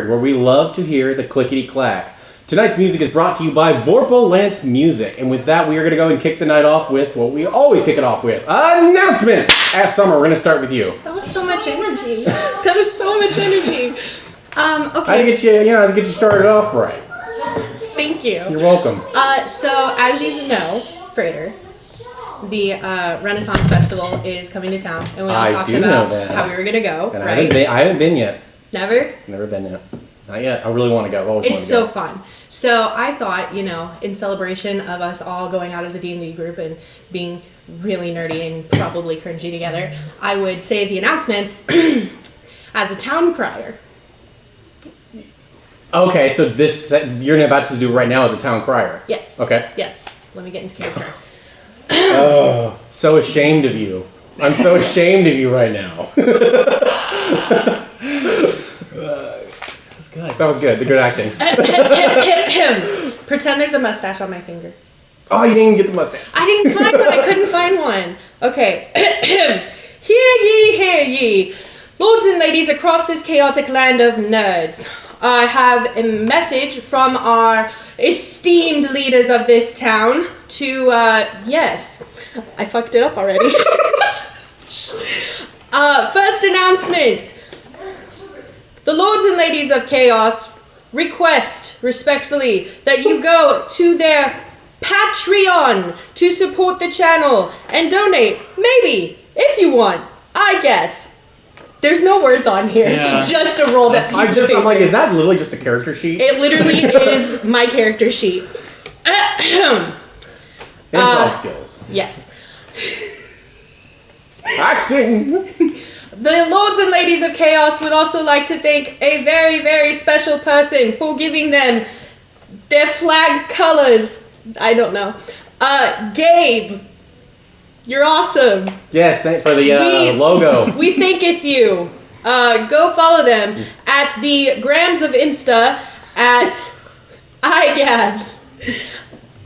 where we love to hear the clickety-clack. Tonight's music is brought to you by Vorpal Lance Music, and with that, we are going to go and kick the night off with what we always kick it off with: announcements! Summer, we're going to start with you. That was so much energy. That was so much energy. Okay. I had to get you started off right. Thank you. You're welcome. So, as you know, Frater, the Renaissance Festival is coming to town, and we all talked about how we were going to go, and right? I haven't been yet. Never? Never been yet. Not yet. I really want to go. It's so fun. So I thought, in celebration of us all going out as a D&D group and being really nerdy and probably cringy together, I would say the announcements as a town crier. Okay, so this you're about to do right now as a town crier. Yes. Okay. Yes. Let me get into character. Oh, so ashamed of you. I'm so ashamed of you right now. That was good. The good acting. Pretend there's a mustache on my finger. Oh, you didn't even get the mustache. I didn't find one. I couldn't find one. Okay. Hear ye, lords and ladies across this chaotic land of nerds. I have a message from our esteemed leaders of this town to, yes. I fucked it up already. First announcement. The lords and ladies of chaos request respectfully that you go to their Patreon to support the channel and donate, maybe, if you want, I guess. There's no words on here. Yeah. It's just a rolled up piece of paper. I'm like, is that literally just a character sheet? It literally is my character sheet. Improv skills. Yes. Acting! The lords and ladies of chaos would also like to thank a very, very special person for giving them their flag colors. I don't know. Gabe, you're awesome. Yes, for the logo. We thanketh you. Go follow them at the Grams of Insta at iGabs.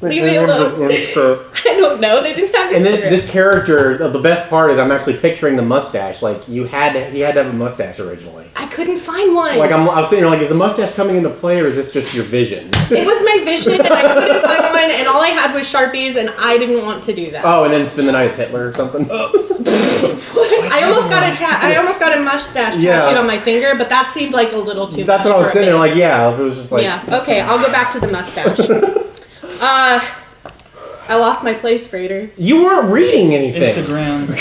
Leave me alone. I don't know. They didn't have Instagram. And this character, the best part is I'm actually picturing the mustache. Like he had to have a mustache originally. I couldn't find one. Like I was sitting there like, is the mustache coming into play or is this just your vision? It was my vision and I couldn't find one and all I had was Sharpies and I didn't want to do that. Oh, and then spend the night as Hitler or something? I almost got a mustache tattooed on my finger, but that seemed like a little too much. That's what I was sitting there like, yeah, if it was just like... Yeah, okay, I'll go back to the mustache. I lost my place, Frater. You weren't reading anything. Instagram.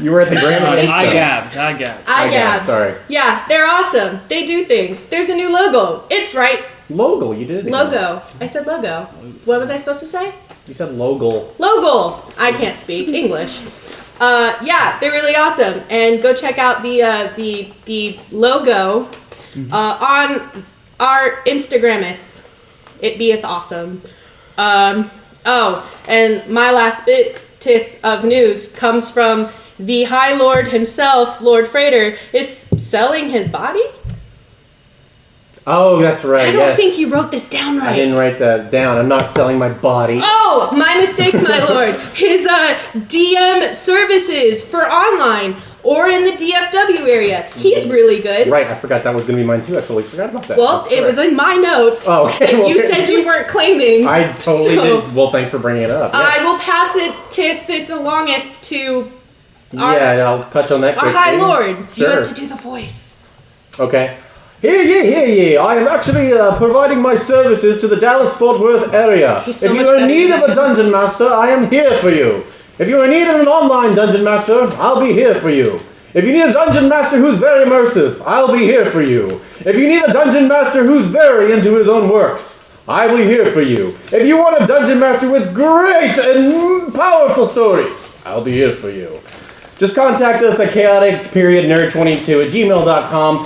You were at the Gram of Insta. iGabs. Sorry. Yeah, they're awesome. They do things. There's a new logo. It's right. Logo, you did it again. Logo. I said logo. What was I supposed to say? You said logo. Logo. I can't speak English. Yeah, they're really awesome. And go check out the logo on our Instagrameth. It beeth awesome. Oh, and my last bit of news comes from the High Lord himself, Lord Frater, is selling his body? Oh, that's right, I don't think you wrote this down right. I didn't write that down. I'm not selling my body. Oh, my mistake, my lord. His DM services for online or in the DFW area. He's really good. Right, I forgot that was going to be mine too. I totally forgot about that. Well, it was in my notes. Oh, okay. That you said you weren't claiming. I totally did. Well, thanks for bringing it up. Yes. I will pass it alongeth to I'll touch on that quickly. Our High Lord. Sure. You have to do the voice. Okay. Hear ye. I am actually providing my services to the Dallas-Fort Worth area. He's so if you much are in better need than of a dungeon master, I am here for you. If you are in need of an online dungeon master, I'll be here for you. If you need a dungeon master who's very immersive, I'll be here for you. If you need a dungeon master who's very into his own works, I'll be here for you. If you want a dungeon master with great and powerful stories, I'll be here for you. Just contact us at chaotic.nerd22@gmail.com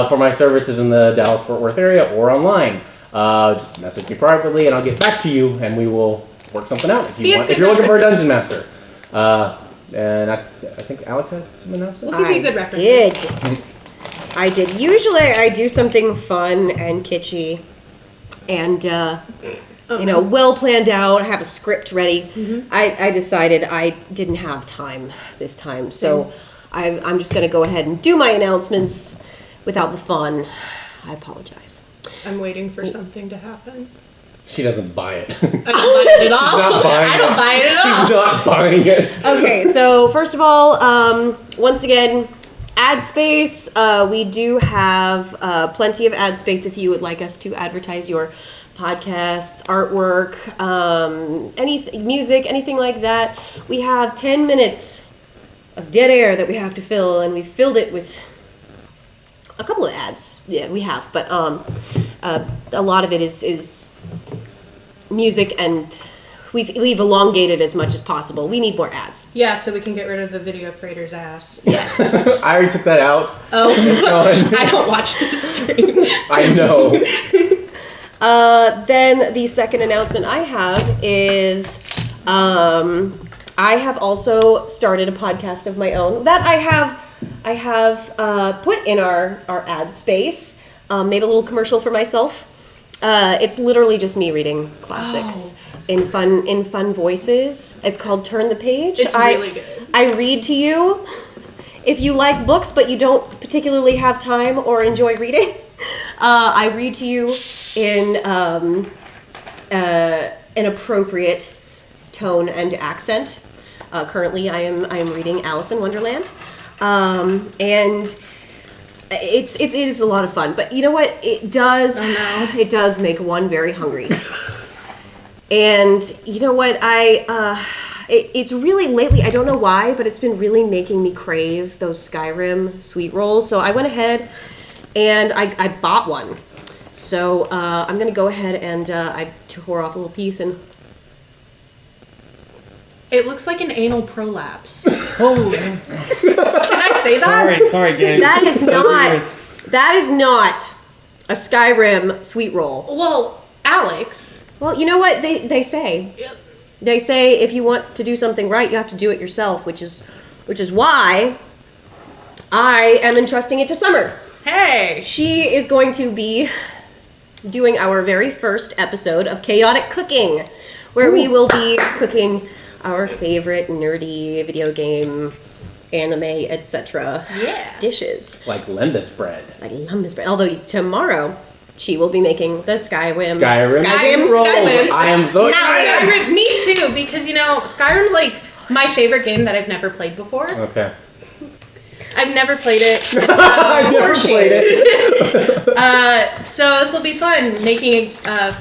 for my services in the Dallas-Fort Worth area or online. Just message me privately and I'll get back to you and we will work something out if you're looking for a dungeon master. And I think Alex had some announcements? We'll give you good references. I did. Usually I do something fun and kitschy and, well planned out, have a script ready. Mm-hmm. I decided I didn't have time this time. So I'm just going to go ahead and do my announcements without the fun. I apologize. I'm waiting for something to happen. She doesn't buy it. I don't buy it at all. not buying I don't buy it at all. She's not buying it. Okay, so first of all, once again, ad space. We do have plenty of ad space if you would like us to advertise your podcasts, artwork, anything, music, anything like that. We have 10 minutes of dead air that we have to fill, and we filled it with a couple of ads. Yeah, we have, but a lot of it is music, and we've elongated as much as possible. We need more ads. Yeah, so we can get rid of the video of Freighter's ass. Yes. I already took that out. Oh, It's gone. I don't watch this stream. I know. Then the second announcement I have is I have also started a podcast of my own that I have put in our ad space. Made a little commercial for myself. It's literally just me reading classics in fun voices. It's called Turn the Page. It's really good. I read to you. If you like books but you don't particularly have time or enjoy reading, I read to you in an appropriate tone and accent. Currently, I am reading Alice in Wonderland, and it is a lot of fun. But you know what? It does make one very hungry. And you know what? It's really lately, I don't know why, but it's been really making me crave those Skyrim sweet rolls. So I went ahead and I bought one. So I'm going to go ahead and I tore off a little piece and... It looks like an anal prolapse. Oh, Can I say that? sorry, gang. That is not a Skyrim sweet roll. Well, Alex. Well, you know what they say? Yep. They say if you want to do something right, you have to do it yourself, which is why I am entrusting it to Summer. Hey. She is going to be doing our very first episode of Chaotic Cooking, where we will be cooking our favorite nerdy video game, anime, etc. dishes. Like lembas bread. Like lembas bread. Although tomorrow she will be making the Skyrim Skyrim roll. Skyrim. I am so excited. Skyrim, me too, because Skyrim's like my favorite game that I've never played before. Okay. I've never played it. I've never played it. So this will be fun, making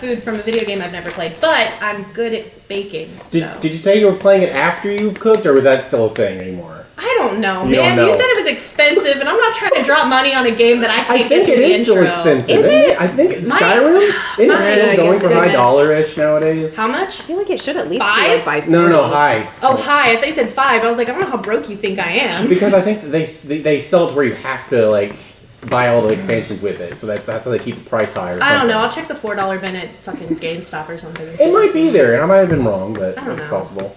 food from a video game I've never played. But I'm good at baking. Did you say you were playing it after you cooked, or was that still a thing anymore? I don't know, You man. don't know. You said it was expensive, and I'm not trying to drop money on a game that I can't I think get it through is the still intro. expensive. Is isn't it? I think My- Skyrim it is still I going guess for it high is. dollar-ish nowadays. How much? I feel like it should at least $5? be like $5. No, high. Oh, hi. I thought you said 5. I was like, I don't know how broke you think I am. Because I think they sell it to where you have to like buy all the expansions with it, so that's how they keep the price high. Or I don't something. know. I'll check the $4 bin at fucking GameStop or something. It might be there, and I might have been wrong, but I don't it's know. possible.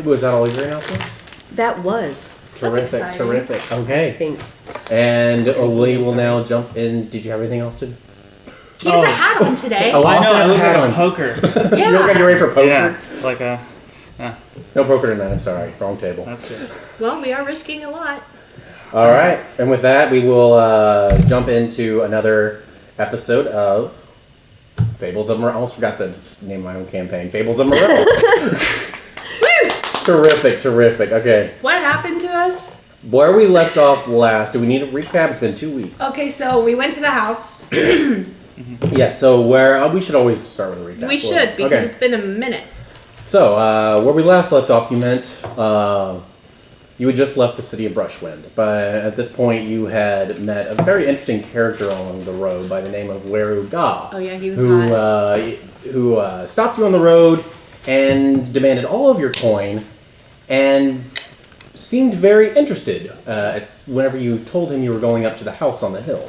Was that all your announcements? That was, That's Terrific, exciting. terrific. I Okay, think. and we will now jump in. Did you have anything else to do? He has a hat on today. Oh, I know, I has a look hat like on. a poker. Yeah. You don't got you ready for poker? Yeah, like a... No poker tonight. I'm sorry, wrong table. That's good. Well, we are risking a lot. All right, and with that, we will jump into another episode of Fables of Merrell. I almost forgot to name of my own campaign. Fables of Merrell. Terrific. Okay, What happened to us? where we left off last. Do we need a recap? It's been 2 weeks. Okay, so we went to the house. Yeah. So where we should always start with a recap. We should, because Okay. it's been a minute. So where we last left off, you meant you had just left the city of Brushwind, but at this point you had met a very interesting character along the road by the name of Weru Da. Oh, yeah, he was who stopped you on the road and demanded all of your coin and seemed very interested. It's whenever you told him you were going up to the house on the hill,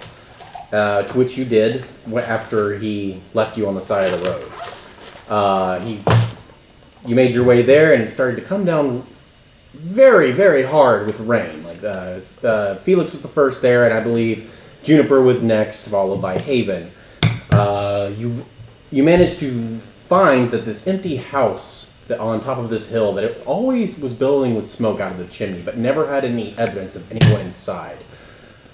to which you did after he left you on the side of the road. You made your way there, and it started to come down very, very hard with rain. Like Felix was the first there, and I believe Juniper was next, followed by Haven. You managed to find that this empty house that on top of this hill, that it always was billowing with smoke out of the chimney, but never had any evidence of anyone inside.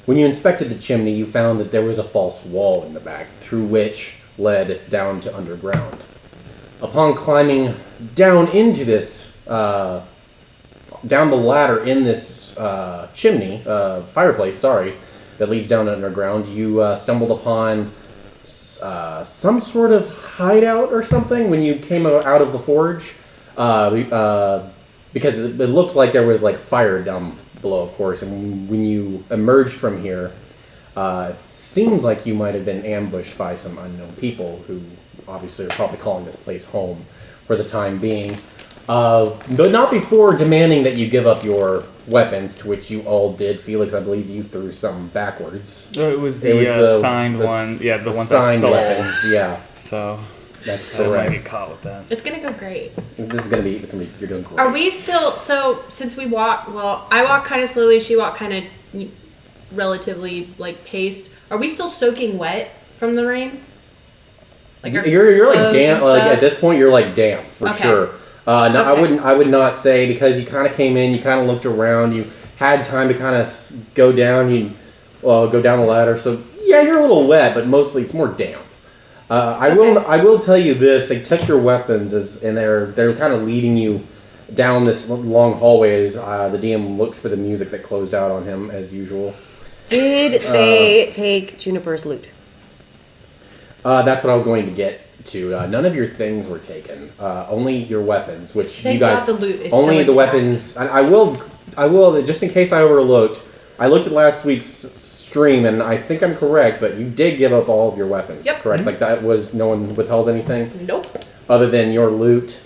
When you inspected the chimney, you found that there was a false wall in the back, through which led down to underground. Upon climbing down into this, down the ladder in this fireplace, that leads down underground, you stumbled upon some sort of hideout or something when you came out of the forge. Because it looked like there was like fire down below, of course, and when you emerged from here, it seems like you might have been ambushed by some unknown people who obviously are probably calling this place home for the time being, but not before demanding that you give up your weapons, to which you all did. Felix, I believe you threw some backwards. It was the signed one. Yeah, the ones I signed stole. weapons, yeah. So that's I don't want to correct. get caught with that. It's gonna go great. This is gonna be, you're doing great. Are we still, so since we walk, well, I walk kind of slowly, she walk kind of relatively like paced. Are we still soaking wet from the rain? Like our you're like clothes damp. and Like stuff? at this point, you're like damp for Okay. sure. No, Okay. I would not say, because you kind of came in, you kind of looked around, you had time to kind of go down, go down the ladder. So yeah, you're a little wet, but mostly it's more damp. I will tell you this: they took your weapons and they're kind of leading you down this long hallway as the DM looks for the music that closed out on him as usual. Did they take Juniper's loot? That's what I was going to get to. None of your things were taken. Only your weapons, which Thank you guys God the loot is only still the intact. weapons. I will just in case I overlooked. I looked at last week's stream and I think I'm correct, but you did give up all of your weapons. Yep. Correct. Like that was no one withheld anything Nope. other than your loot.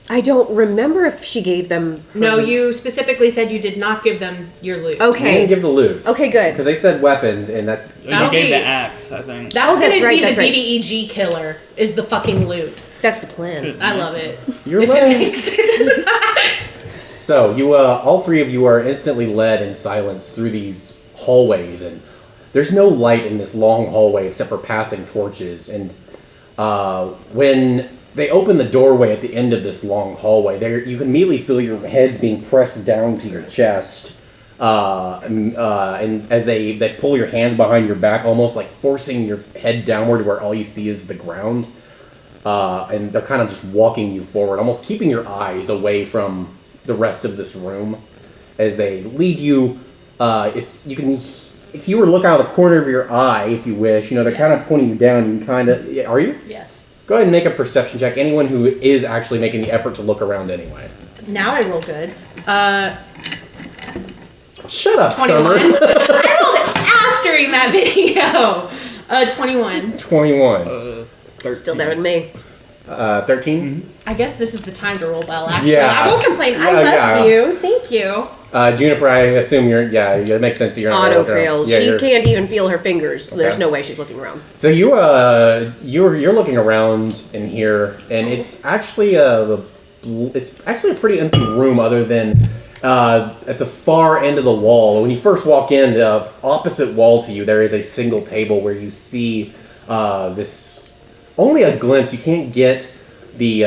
I don't remember if she gave them. her No, loot. you specifically said you did not give them your loot. You didn't Okay. give the loot. Okay, good. Because they said weapons, and that's You That'll gave be- the axe, I think. That's Oh, gonna that's right, be that's the right. BDEG killer, is the fucking loot. That's the plan. I love it. your If way. it makes So you, all three of you, are instantly led in silence through these hallways, and there's no light in this long hallway except for passing torches. And when they open the doorway at the end of this long hallway, there you can immediately feel your heads being pressed down to your chest, and as they pull your hands behind your back, almost like forcing your head downward, where all you see is the ground. And they're kind of just walking you forward, almost keeping your eyes away from the rest of this room as they lead you. You can, if you were to look out of the corner of your eye, if you wish, they're kind of Yes. pointing you down. You can kind of, are you? Yes. Go ahead and make a perception check. Anyone who is actually making the effort to look around anyway. Now I roll good. Shut up, 21. Summer. I rolled ass during that video. 21. 21. 13. Still better than me. 13? I guess this is the time to roll well, actually. Yeah. I won't complain. I Yeah, love yeah. you. Thank you. Juniper, I assume it makes sense that you're not Auto looking around. failed. Yeah, She you're- can't even feel her fingers. So there's Okay. no way she's looking around. So you're looking around in here, and it's actually a pretty empty room, other than at the far end of the wall. When you first walk in, the opposite wall to you, there is a single table where you see this only a glimpse. You can't get the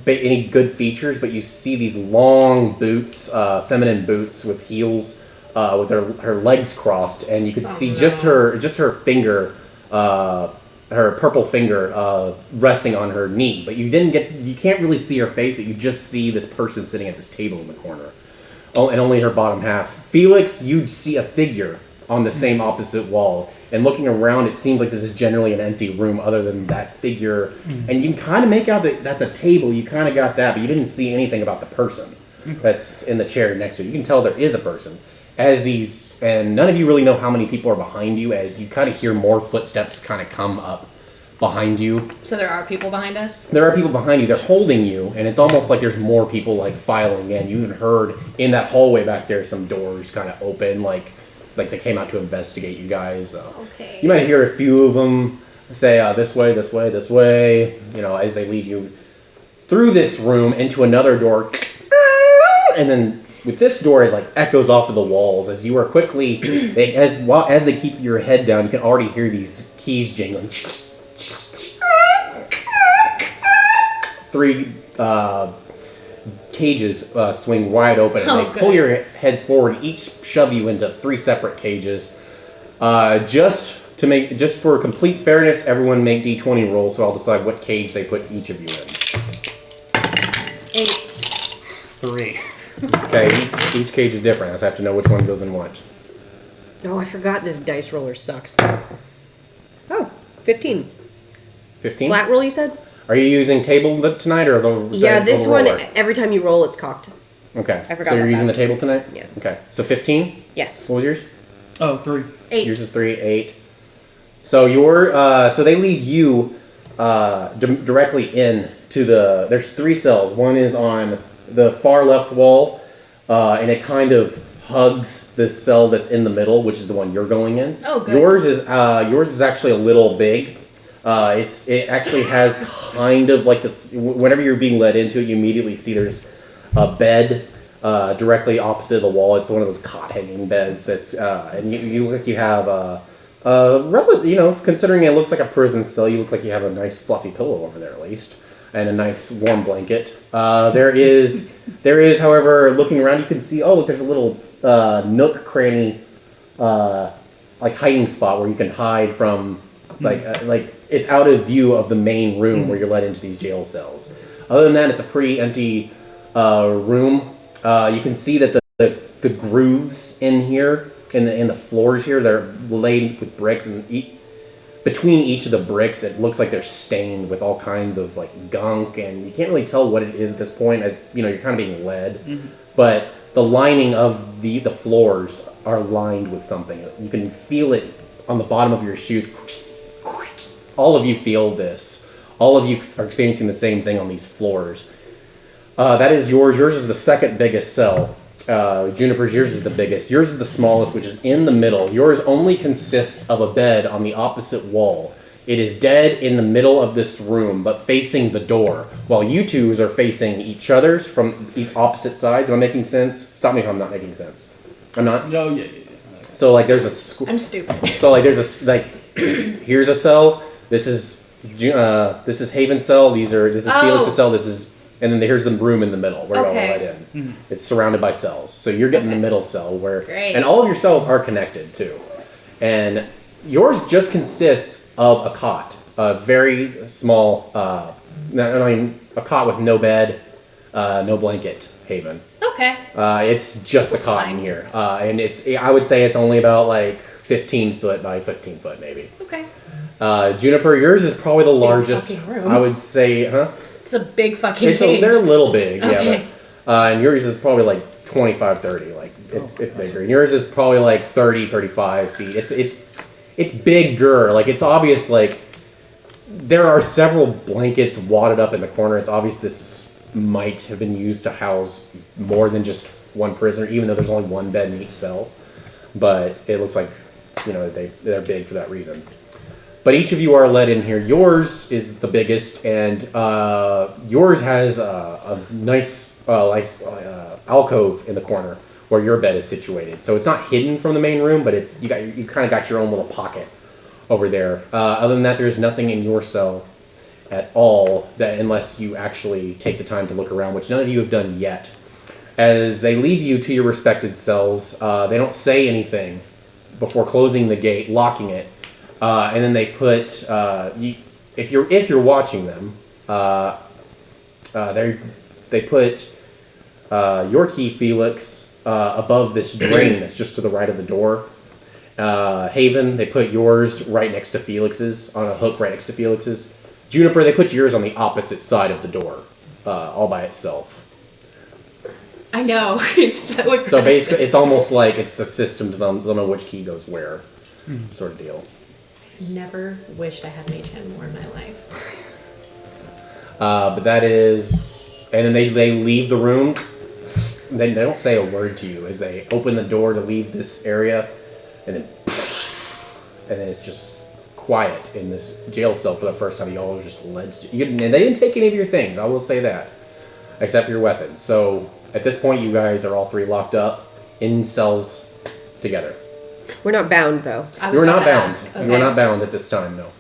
any good features, but you see these long boots, feminine boots with heels, with her legs crossed, and you can see just her finger, her purple finger, resting on her knee. But you can't really see her face, but you just see this person sitting at this table in the corner. Oh, and only her bottom half. Felix, you'd see a figure on the same opposite wall. And looking around, it seems like this is generally an empty room other than that figure. And you can kind of make out that that's a table. You kind of got that, but you didn't see anything about the person that's in the chair next to you. You can tell there is a person. And none of you really know how many people are behind you, as you kind of hear more footsteps kind of come up behind you. So there are people behind us? There are people behind you. They're holding you, and it's almost like there's more people like filing in. You even heard in that hallway back there some doors kind of open, like they came out to investigate you guys. Okay. You might hear a few of them say, this way, this way, this way, as they lead you through this room into another door. And then with this door, it like echoes off of the walls as you are quickly, as they keep your head down, you can already hear these keys jingling. 3 cages swing wide open, and they pull your heads forward. Each shove you into 3 separate cages. Just for complete fairness, everyone make D20 rolls, so I'll decide what cage they put each of you in. 8. 3. Okay, each cage is different. I just have to know which one goes in what. Oh, I forgot this dice roller sucks. Oh, 15. 15? Flat roll, you said? Are you using table tonight or the Yeah, this one, roller? every time you roll, it's cocked. Okay. I forgot So you're about using that. the table tonight? Yeah. Okay. So 15? Yes. What was yours? Oh, 3. 8. Yours is 3, 8. So so they lead you directly in to there's 3 cells. One is on the far left wall, and it kind of hugs this cell that's in the middle, which is the one you're going in. Oh, good. Yours is actually a little big. It actually has kind of like this. Whenever you're being led into it, you immediately see there's a bed directly opposite the wall. It's one of those cot hanging beds. That's and you look like you have considering it looks like a prison cell, you look like you have a nice fluffy pillow over there at least, and a nice warm blanket. There is, however, looking around, you can see. Oh, look, there's a little nook cranny, like hiding spot where you can hide from, like it's out of view of the main room where you're led into these jail cells. Other than that, it's a pretty empty room. You can see that the grooves in here, in the floors here, they're laid with bricks, and between each of the bricks, it looks like they're stained with all kinds of like gunk, and you can't really tell what it is at this point, as you know, you're kind of being led. But the lining of the floors are lined with something. You can feel it on the bottom of your shoes. All of you feel this. All of you are experiencing the same thing on these floors. That is yours. Yours is the second biggest cell. Juniper's, yours is the biggest. Yours is the smallest, which is in the middle. Yours only consists of a bed on the opposite wall. It is dead in the middle of this room, but facing the door, while you twos are facing each other's from opposite sides. Am I making sense? Stop me if I'm not making sense. I'm not? No, yeah. So, like, there's a... I'm stupid. So, like, there's a... Like, here's a cell. This is Haven's cell. This is Felix's cell. And then here's the room in the middle where you're all let in. Mm-hmm. It's surrounded by cells. So you're getting the middle cell where... Great. And all of your cells are connected, too. And yours just consists of a cot. A very small... a cot with no bed, no blanket, Haven. Okay. It's just the cot in here. And I would say it's only about, like, 15 foot by 15 foot, maybe. Okay. Juniper, yours is probably the largest. Room. I would say, huh? It's a big fucking cage. They're a little big, Okay. yeah. But, and yours is probably like 25, 30. Like it's bigger. And yours is probably like 30, 35 feet. It's bigger. Like it's obvious. Like there are several blankets wadded up in the corner. It's obvious this might have been used to house more than just one prisoner, even though there's only one bed in each cell. But it looks like they're big for that reason. But each of you are led in here. Yours is the biggest, and yours has a nice alcove in the corner where your bed is situated. So it's not hidden from the main room, but you kind of got your own little pocket over there. Other than that, there's nothing in your cell at all, unless you actually take the time to look around, which none of you have done yet. As they leave you to your respected cells, they don't say anything before closing the gate, locking it. And then they put if you're watching them, they put your key, Felix, above this drain that's just to the right of the door. Haven, they put yours right next to Felix's, on a hook right next to Felix's. Juniper, they put yours on the opposite side of the door, all by itself. I know. It's so aggressive. So basically, it's almost like it's a system to know which key goes where, sort of deal. Never wished I had mage hand more in my life. But that is, and then they leave the room. They don't say a word to you as they open the door to leave this area, and then it's just quiet in this jail cell for the first time. You all are just led to, and they didn't take any of your things. I will say that, except for your weapons. So at this point, you guys are all three locked up in cells together. We're not bound, though. You are not bound. Okay. You are not bound at this time, no.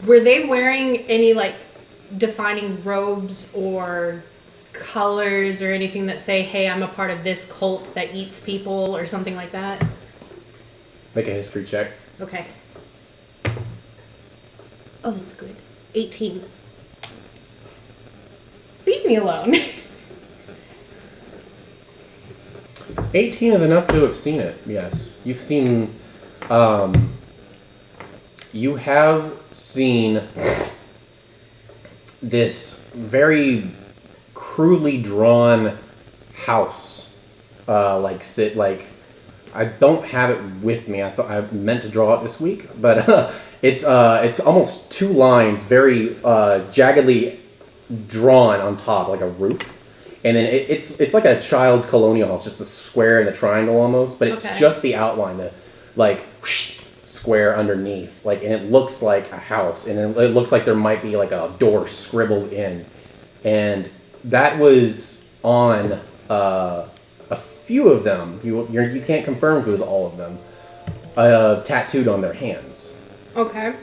Were they wearing any, like, defining robes or colors or anything that say, hey, I'm a part of this cult that eats people or something like that? Make a history check. Okay. Oh, that's good. 18. Leave me alone. 18 is enough to have seen it, yes. You've seen, you have seen this very crudely drawn house, I don't have it with me. I meant to draw it this week, but it's almost 2 lines, very jaggedly drawn on top, like a roof. And then it's like a child's colonial house, just a square and a triangle almost, but it's just the outline, the square underneath, and it looks like a house, and it looks like there might be like a door scribbled in, and that was on a few of them. You can't confirm if it was all of them, tattooed on their hands. Okay.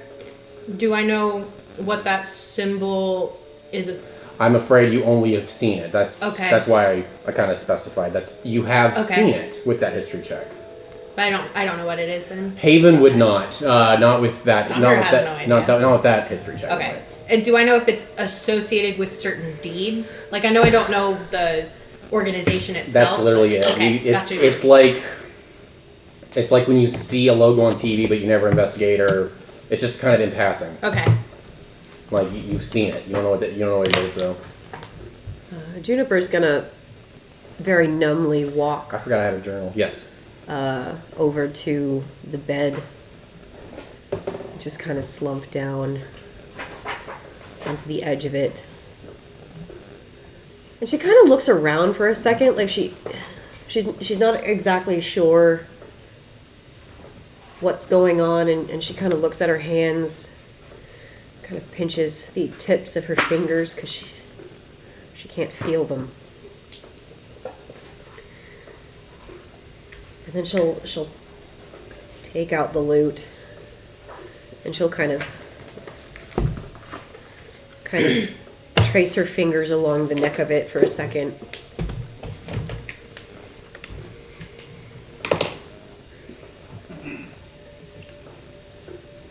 Do I know what that symbol is? I'm afraid you only have seen it. That's why I kind of specified. You have seen it with that history check. But I don't know what it is then. Haven would not with that. Summer has no idea. Not with that history check. Okay. Right. And do I know if it's associated with certain deeds? I know I don't know the organization itself. That's literally it. Okay, it's like when you see a logo on TV but you never investigate, or it's just kind of in passing. Okay. You've seen it. You don't know what it is though. Juniper's gonna very numbly walk. I forgot I had a journal. Yes. Over to the bed. Just kind of slump down onto the edge of it. And she kind of looks around for a second, like she's not exactly sure what's going on, and she kind of looks at her hands, kind of pinches the tips of her fingers because she can't feel them. And then she'll take out the lute, and she'll kind of trace her fingers along the neck of it for a second.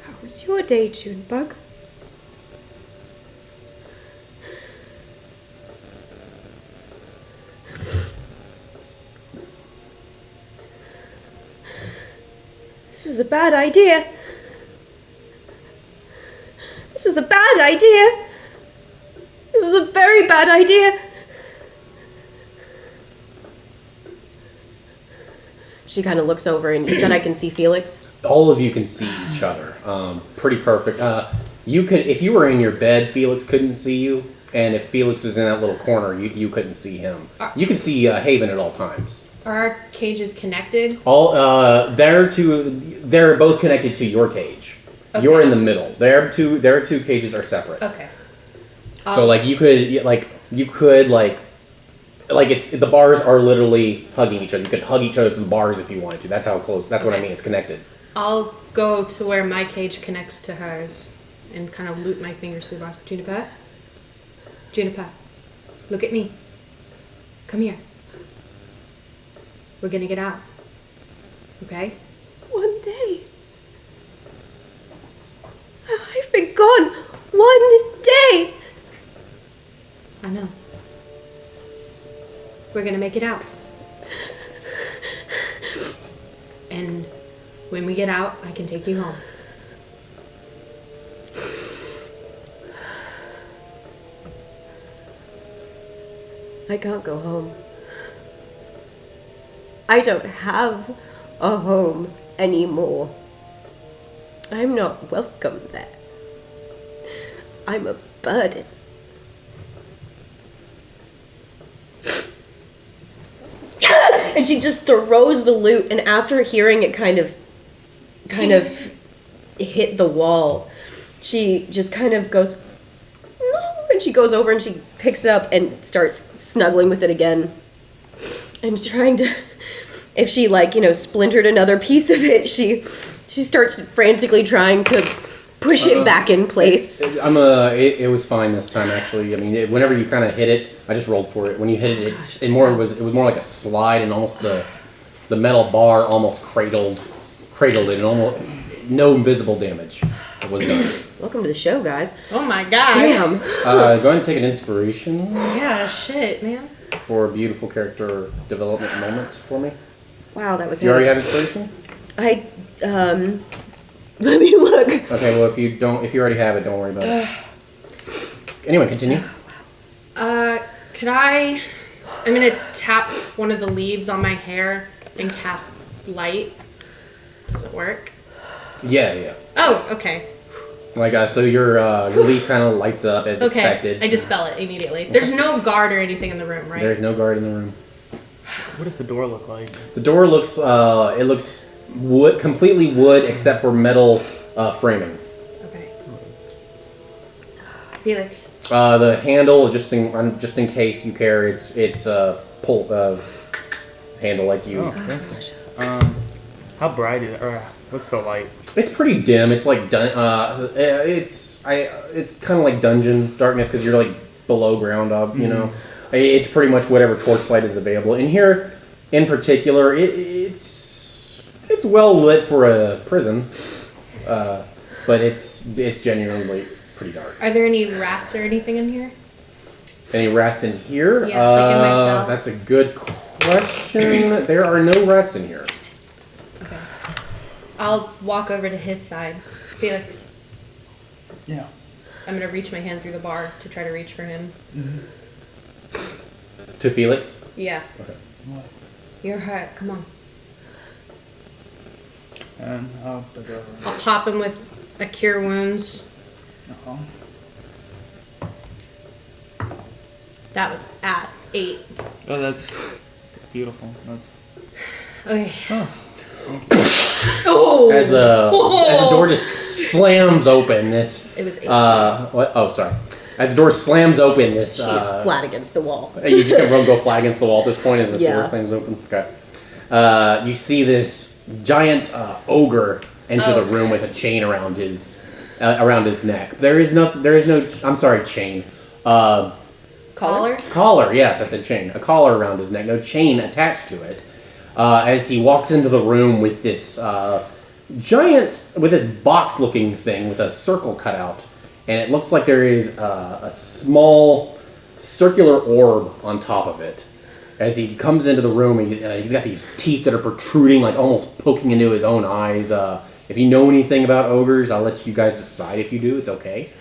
How was your day, Junebug? This was a bad idea. This was a bad idea. This is a very bad idea. She kind of looks over, and you said I can see Felix? All of you can see each other. Pretty perfect. If you were in your bed, Felix couldn't see you, and if Felix was in that little corner, you couldn't see him. You can see Haven at all times. Are our cages connected? They're both connected to your cage. Okay. You're in the middle. Their two cages are separate. Okay. So you could it's the bars are literally hugging each other. You could hug each other through the bars if you wanted to. That's how close. That's what I mean. It's connected. I'll go to where my cage connects to hers and kind of loop my fingers through the bars. Juniper, look at me. Come here. We're gonna get out. Okay? One day. I've been gone 1 day. I know. We're gonna make it out. And when we get out, I can take you home. I can't go home. I don't have a home anymore. I'm not welcome there. I'm a burden. And she just throws the lute, and after hearing it kind of hit the wall, she just kind of goes, no, and she goes over and she picks it up and starts snuggling with it again, and trying to, if she splintered another piece of it, she starts frantically trying to push it back in place. It was fine this time actually. I mean, whenever you kind of hit it, I just rolled for it. When you hit it, it was more like a slide, and almost the metal bar almost cradled it, and almost no visible damage was done. Welcome to the show, guys. Oh my god. Damn. Go ahead and take an inspiration Yeah, shit, man. for a beautiful character development moment for me. Wow, that was. You already have inspiration? Let me look. Okay, well if you already have it, don't worry about it. Anyway, continue. Could I'm gonna tap one of the leaves on my hair and cast light. Does it work? Yeah. Oh, okay. So your leaf kind of lights up as expected. I dispel it immediately. There's no guard or anything in the room, right? There's no guard in the room. What does the door look like? The door looks wood, completely wood except for metal framing. Okay. Felix. The handle, just in case you care, it's pull handle like you. Oh, fancy. How bright is it? Or what's the light? It's pretty dim. It's like it's kind of like dungeon darkness because you're like below ground, you know. It's pretty much whatever torchlight is available. In here, in particular, it's well lit for a prison, but it's genuinely pretty dark. Are there any rats or anything in here? Any rats in here? Yeah, like in my cell. That's a good question. There are no rats in here. Okay. I'll walk over to his side. Felix. Yeah. I'm gonna reach my hand through the bar to try to reach for him. To Felix? Yeah. Okay. What? You're hurt. Come on. And I'll take over. I'll pop him with a cure wounds. Uh-huh. That was ass 8. Oh, that's beautiful. That's... Okay. Oh. Oh. As the door just slams open, It was 8. what? Oh, sorry. As the door slams open, She is flat against the wall. You just go flat against the wall at this point as the Yeah. door slams open. Okay. You see this giant ogre enter the room with a chain around his neck. There is no. I'm sorry, chain. Collar? Collar. Yes, I said chain. A collar around his neck. No chain attached to it. As he walks into the room with this with this box-looking thing with a circle cut out, and it looks like there is a small circular orb on top of it. As he comes into the room, he's got these teeth that are protruding, like almost poking into his own eyes. If you know anything about ogres, I'll let you guys decide. If you do, it's okay.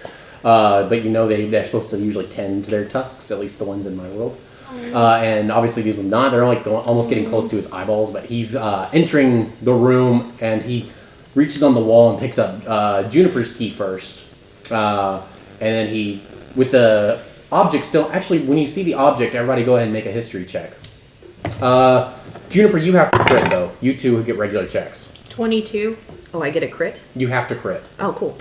But you know they're supposed to usually tend to their tusks, at least the ones in my world. And obviously these ones not. They're like almost getting close to his eyeballs. But he's entering the room, and he reaches on the wall and picks up Juniper's key first. And then he, with the object still, actually, when you see the object, everybody go ahead and make a history check. Juniper, you have to crit, though. You two get regular checks. 22. Oh, I get a crit? You have to crit. Oh, cool.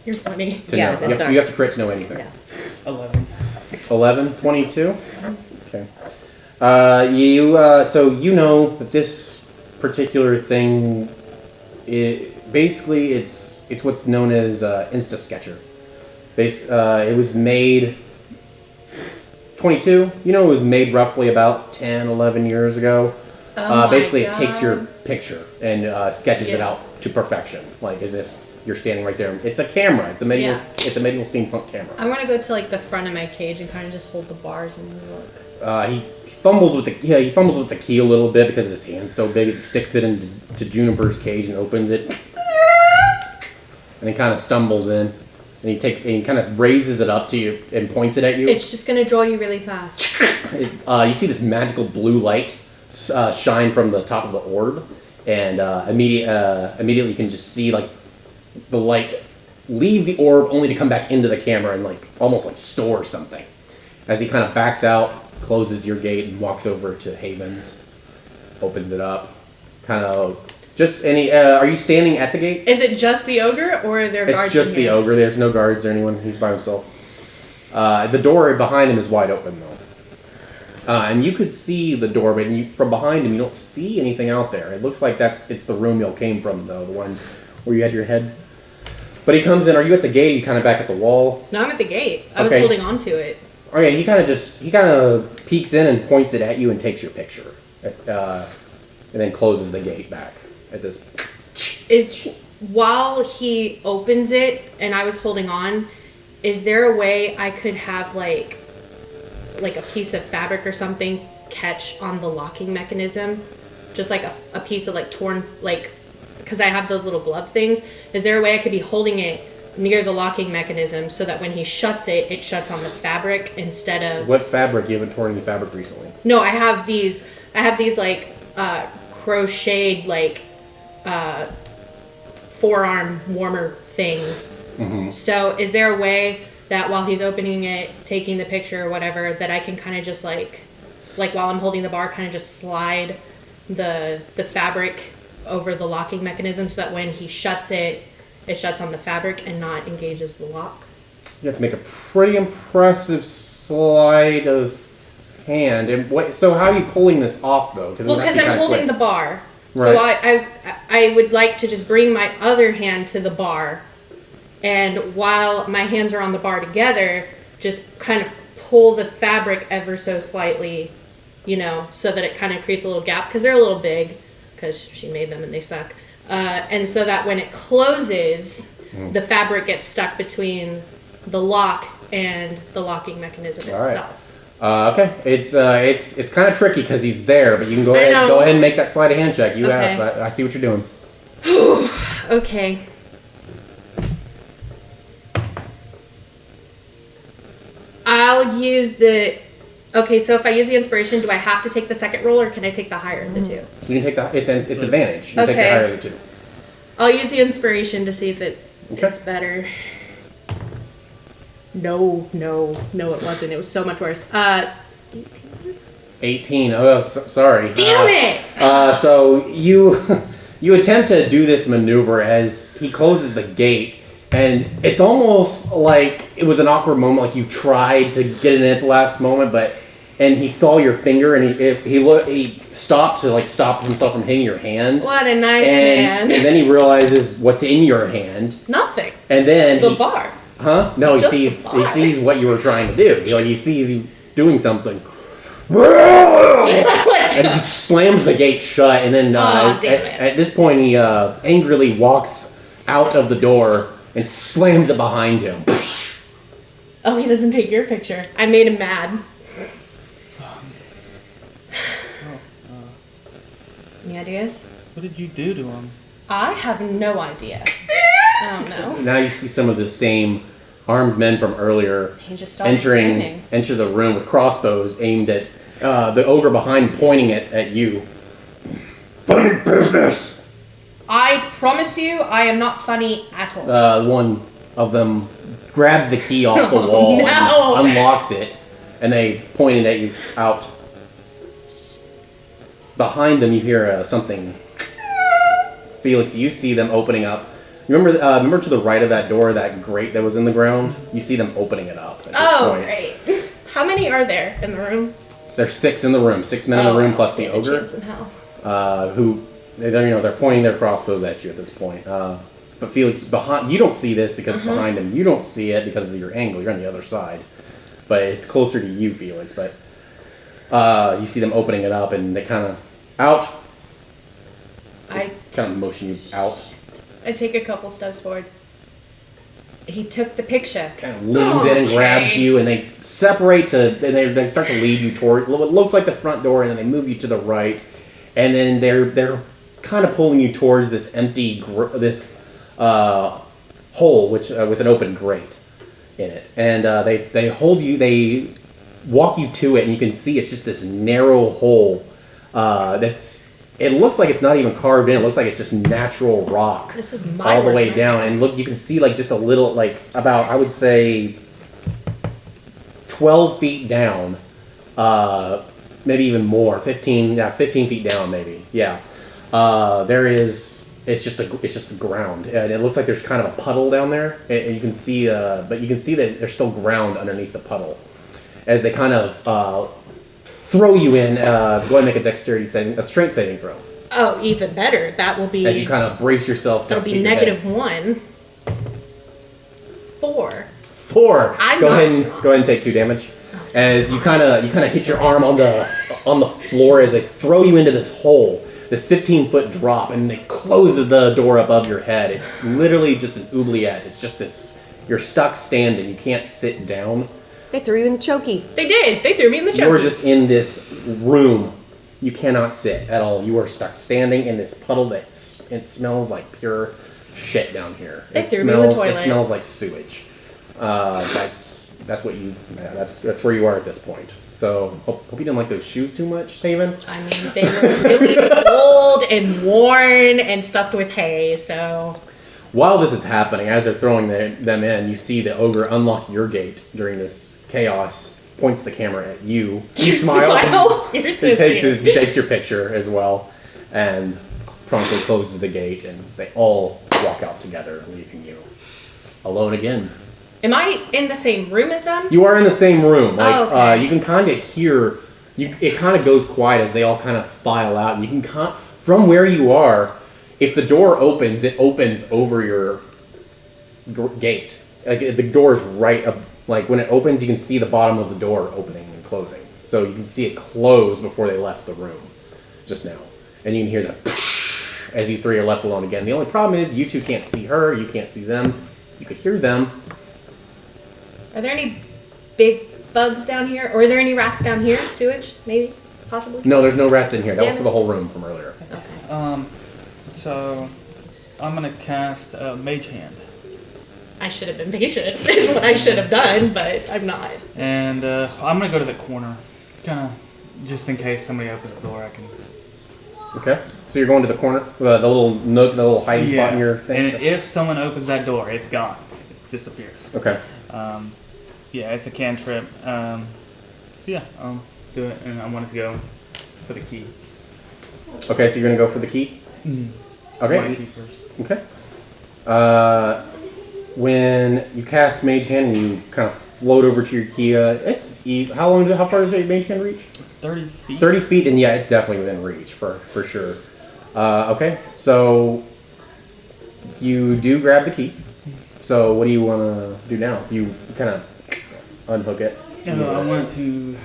You're funny. To Yeah, know. that's dark. You have to crit to know anything. Yeah. 11. 11, 22? Okay. So you know that this particular thing, basically it's what's known as Insta-Sketcher. It was made 22. You know, it was made roughly about 10, 11 years ago. Oh Basically, my it takes God. your picture and sketches it Yeah. out to perfection, like as if you're standing right there. It's a camera. It's a medieval. Yeah. It's a medieval steampunk camera. I want to go to like the front of my cage and kind of just hold the bars and look. He fumbles with the key a little bit because his hand's so big. As he sticks it into Juniper's cage and opens it, and he kind of stumbles in. And he kind of raises it up to you and points it at you. It's just gonna draw you really fast. You see this magical blue light shine from the top of the orb, and immediately you can just see like the light leave the orb only to come back into the camera and like almost like store something. As he kind of backs out, closes your gate, and walks over to Haven's, opens it up, kind of. Just any. Are you standing at the gate? Is it just the ogre, or are there guards? It's just in the here? ogre. There's no guards or anyone. He's by himself. The door behind him is wide open though, and you could see the door, but from behind him you don't see anything out there. It looks like it's the room y'all came from though, the one where you had your head. But he comes in. Are you at the gate? Or are you kind of back at the wall? No, I'm at the gate. I was Okay. holding on to it. Okay, he kind of peeks in and points it at you and takes your picture, and then closes the gate back at this. Is while he opens it and I was holding on, is there a way I could have like a piece of fabric or something catch on the locking mechanism? Just like a piece of like torn, like, because I have those little glove things. Is there a way I could be holding it near the locking mechanism so that when he shuts it, it shuts on the fabric instead of... What fabric? You haven't torn any fabric recently. No, I have these like crocheted like forearm warmer things. Mm-hmm. So is there a way that while he's opening it, taking the picture or whatever, that I can kind of just like while I'm holding the bar, kind of just slide the fabric over the locking mechanism so that when he shuts it, it shuts on the fabric and not engages the lock? You have to make a pretty impressive sleight of hand. And so how are you pulling this off, though? Well, because I'm holding the bar. Right. So I would like to just bring my other hand to the bar, and while my hands are on the bar together, just kind of pull the fabric ever so slightly, so that it kind of creates a little gap, because they're a little big, because she made them and they suck. And so that when it closes, the fabric gets stuck between the lock and the locking mechanism itself. Okay, it's kind of tricky because he's there, but you can go ahead and make that sleight of hand check. You asked, but I see what you're doing. Okay. I'll use the... Okay, so if I use the inspiration, do I have to take the second roll, or can I take the higher of the two? You can take it's advantage. You can take the higher of the two. I'll use the inspiration to see if it's better. No, it wasn't. It was so much worse. 18. Oh, sorry. Damn it! So you attempt to do this maneuver as he closes the gate, and it's almost like it was an awkward moment, like you tried to get it in at the last moment, and he saw your finger, and he stopped to stop himself from hitting your hand. What a nice man! And then he realizes what's in your hand. Nothing. And then the bar. Huh? No, he sees what you were trying to do. He sees you doing something. And he slams the gate shut, and then at this point he angrily walks out of the door and slams it behind him. Oh, he doesn't take your picture. I made him mad. Any ideas? What did you do to him? I have no idea. I don't know. Now you see some of the same armed men from earlier He just started screaming. enter the room with crossbows aimed at the ogre behind, pointing it at you. Funny business! I promise you, I am not funny at all. One of them grabs the key off the wall and unlocks it, and they point it at you out. Behind them, you hear something. Felix, you see them opening up. Remember to the right of that door, that grate that was in the ground? You see them opening it up at this point. Great. How many are there in the room? There's 6 in the room. 6 men in the room plus the ogre. Chance in hell. Who they're pointing their crossbows at you at this point. But Felix, behind you don't see this because it's behind him. You don't see it because of your angle. You're on the other side, but it's closer to you, Felix. But you see them opening it up, and they kind of out. I kind of motion you out. I take a couple steps forward. He took the picture. Kind of leans in and grabs you, and they separate and they start to lead you toward what looks like the front door, and then they move you to the right, and then they're kind of pulling you towards this empty hole, which with an open grate in it, and they hold you. They walk you to it, and you can see it's just this narrow hole. It looks like it's not even carved in. It looks like it's just natural rock. This is my all the way down. And look, you can see just a little, about, I would say, 12 feet down. Maybe even more. 15 feet down, maybe. Yeah. It's just the ground. And it looks like there's kind of a puddle down there. And you can see, but you can see that there's still ground underneath the puddle. As they kind of throw you in. Go ahead and make a strength saving throw. Oh, even better. That will be... As you kind of brace yourself. That'll be -1. 4. 4. I'm go not ahead and strong. go ahead and take 2 damage. As you kind of hit your arm on the floor as they throw you into this hole, this 15-foot drop, and they close the door above your head. It's literally just an oubliette. It's just this. You're stuck standing. You can't sit down. They threw you in the chokey. They did. They threw me in the choke. You're just in this room. You cannot sit at all. You are stuck standing in this puddle that it smells like pure shit down here. They It threw me in the smells. It toilet. smells like sewage. That's what you. That's where you are at this point. So hope you didn't like those shoes too much, Steven. I mean, they were really old and worn and stuffed with hay, so... While this is happening, as they're throwing them in, you see the ogre unlock your gate during this chaos, points the camera at you. You smile. You're so He takes cute. he takes your picture as well, and promptly closes the gate, and they all walk out together, leaving you alone again. Am I in the same room as them? You are in the same room. Like okay. you can kind of hear. It kind of goes quiet as they all kind of file out, and you can from where you are. If the door opens, it opens over your gate. Like the door is right up. Like when it opens, you can see the bottom of the door opening and closing. So you can see it close before they left the room, just now. And you can hear the as you three are left alone again. The only problem is you two can't see her. You can't see them. You could hear them. Are there any big bugs down here? Or are there any rats down here? Sewage? Maybe? Possibly? No, there's no rats in here. That was Damn for it. the whole room from earlier. So, I'm gonna cast Mage Hand. I should have been patient, is what I should have done, but I'm not. And I'm gonna go to the corner. Kind of, just in case somebody opens the door, I can... Okay. So you're going to the corner, the little nook, the little hiding spot in your thing? And if someone opens that door, it's gone. It disappears. Okay. Yeah, it's a cantrip. So yeah, I'll do it, and I wanted to go for the key. Okay, so you're going to go for the key? Okay. My key first. Okay. When you cast Mage Hand and you kind of float over to your key, it's easy. How far does your Mage Hand reach? 30 feet. 30 feet, and yeah, it's definitely within reach for sure. Okay, so you do grab the key. So what do you want to do now? You kind of unhook it. No, I wanted to...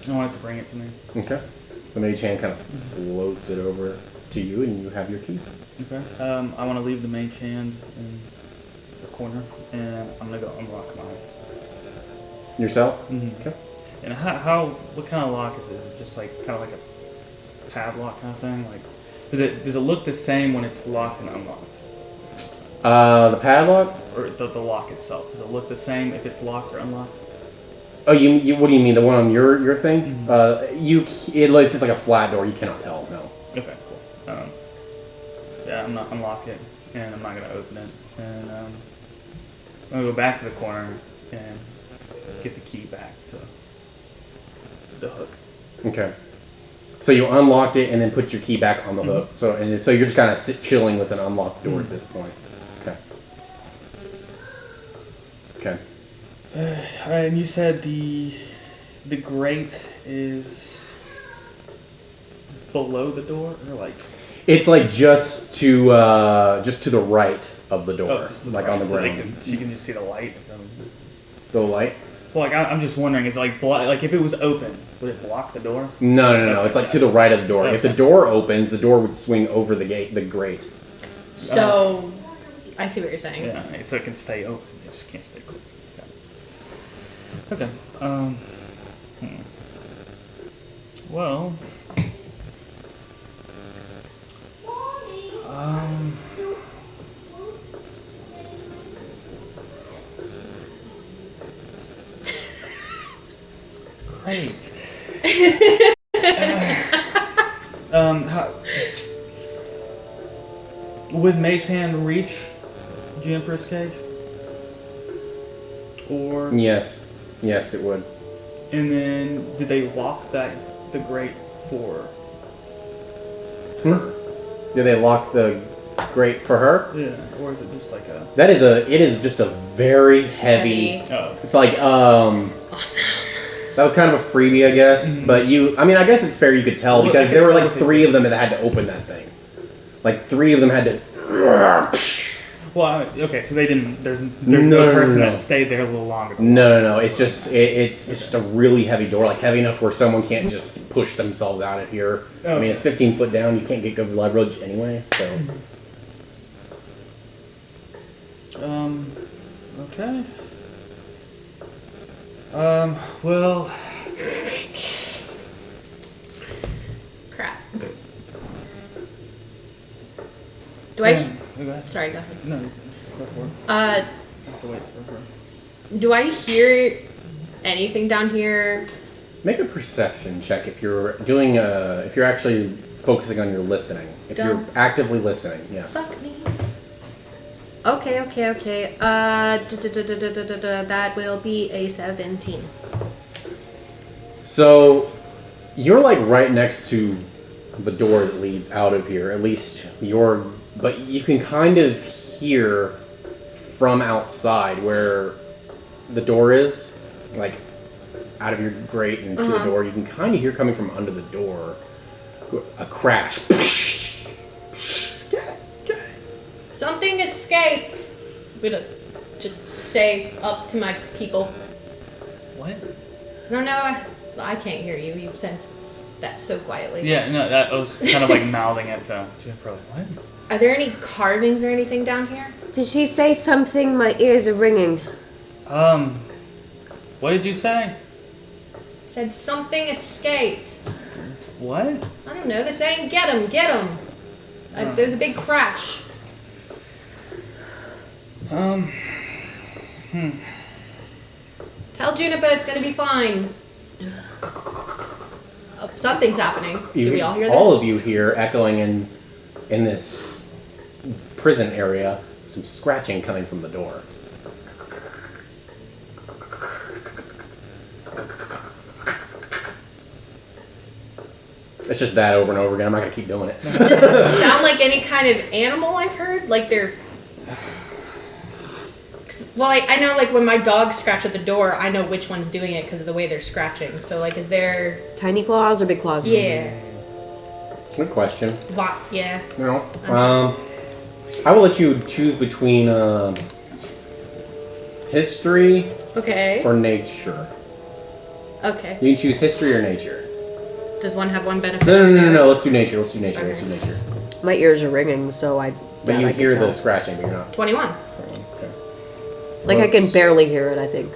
I wanted to bring it to me. Okay. The Mage Hand kind of floats it over to you, and you have your key. Okay. I want to leave the mage hand in the corner, and I'm gonna go unlock mine. Yourself? Mm-hmm. Okay. And what kind of lock is it? Is it just like kind of like a padlock kind of thing? Like, does it look the same when it's locked and unlocked? The padlock? Or the lock itself? Does it look the same if it's locked or unlocked? Oh, you what do you mean? The one on your thing? Mm-hmm. It's just like a flat door. You cannot tell. No. Okay, cool. Yeah, I'm not unlock it, and I'm not gonna open it, and I'm gonna go back to the corner and get the key back to the hook. Okay. So you unlocked it and then put your key back on the hook. So you're just kind of chilling with an unlocked door at this point. Okay. Okay. All right, and you said the grate is below the door, or like? It's like just to the right of the door, Just to like right, on the so ground. she can just see the light. The light? Well, like I'm just wondering, is like if it was open, would it block the door? No. It's like to the right of the door. Okay. If the door opens, the door would swing over the grate. So, I see what you're saying. Yeah, so it can stay open. It just can't stay closed. Okay. Well. Great. Would Mage Hand reach Juniper's cage? Or Yes, it would. and then did they lock the grate for? Did they lock the grate for her? Yeah, or is it just like a? It is just a very heavy. Heavy. Oh, okay. It's like Awesome. that was kind of a freebie, I guess. But I guess it's fair you could tell Well, because I there could were tell like if it- 3 of them that had to open that thing. Like 3 of them had to. Well, okay, so they didn't. There's no person that stayed there a little longer. No. It's just it's just a really heavy door, like heavy enough where someone can't just push themselves out of here. Okay. I mean, it's 15 foot down. You can't get good leverage anyway. So. Okay. Well. Crap. Do I? Go ahead. Sorry, go ahead. No, go for it. Uh, I have to wait for her. do I hear anything down here? Make a perception check if you're doing if you're actually focusing on your listening. If you're Don't. actively listening, yes. Fuck me. Okay. That will be a 17. So you're like right next to the door that leads out of here. At least but you can kind of hear from outside where the door is, like out of your grate and to the door. You can kind of hear coming from under the door a crash. Get it. Something escaped. I'm gonna just say up to my people. What? I don't know. I can't hear you. You sensed that so quietly. Yeah, no, that I was kind of like mouthing it to Juniper. Like, what? Are there any carvings or anything down here? Did she say something? My ears are ringing. What did you say? Said something escaped. What? I don't know. They're saying get him. There's a big crash. Tell Juniper it's gonna be fine. Oh, something's happening. Do we all hear this? All of you hear echoing in this prison area some scratching coming from the door. It's just that over and over again. I'm not gonna keep doing it. Does it sound like any kind of animal I've heard? Like they're... Well, I know like when my dogs scratch at the door, I know which one's doing it because of the way they're scratching. So like, is there... Tiny claws or big claws? Yeah. Good question. Yeah. No. I will let you choose between history Okay. or nature. Okay. You can choose history or nature. Does one have one benefit? No. Let's do nature. Okay. My ears are ringing, so I. But that you I can hear tell. the scratching, but you're not. 21. Okay. Like I can barely hear it. I think.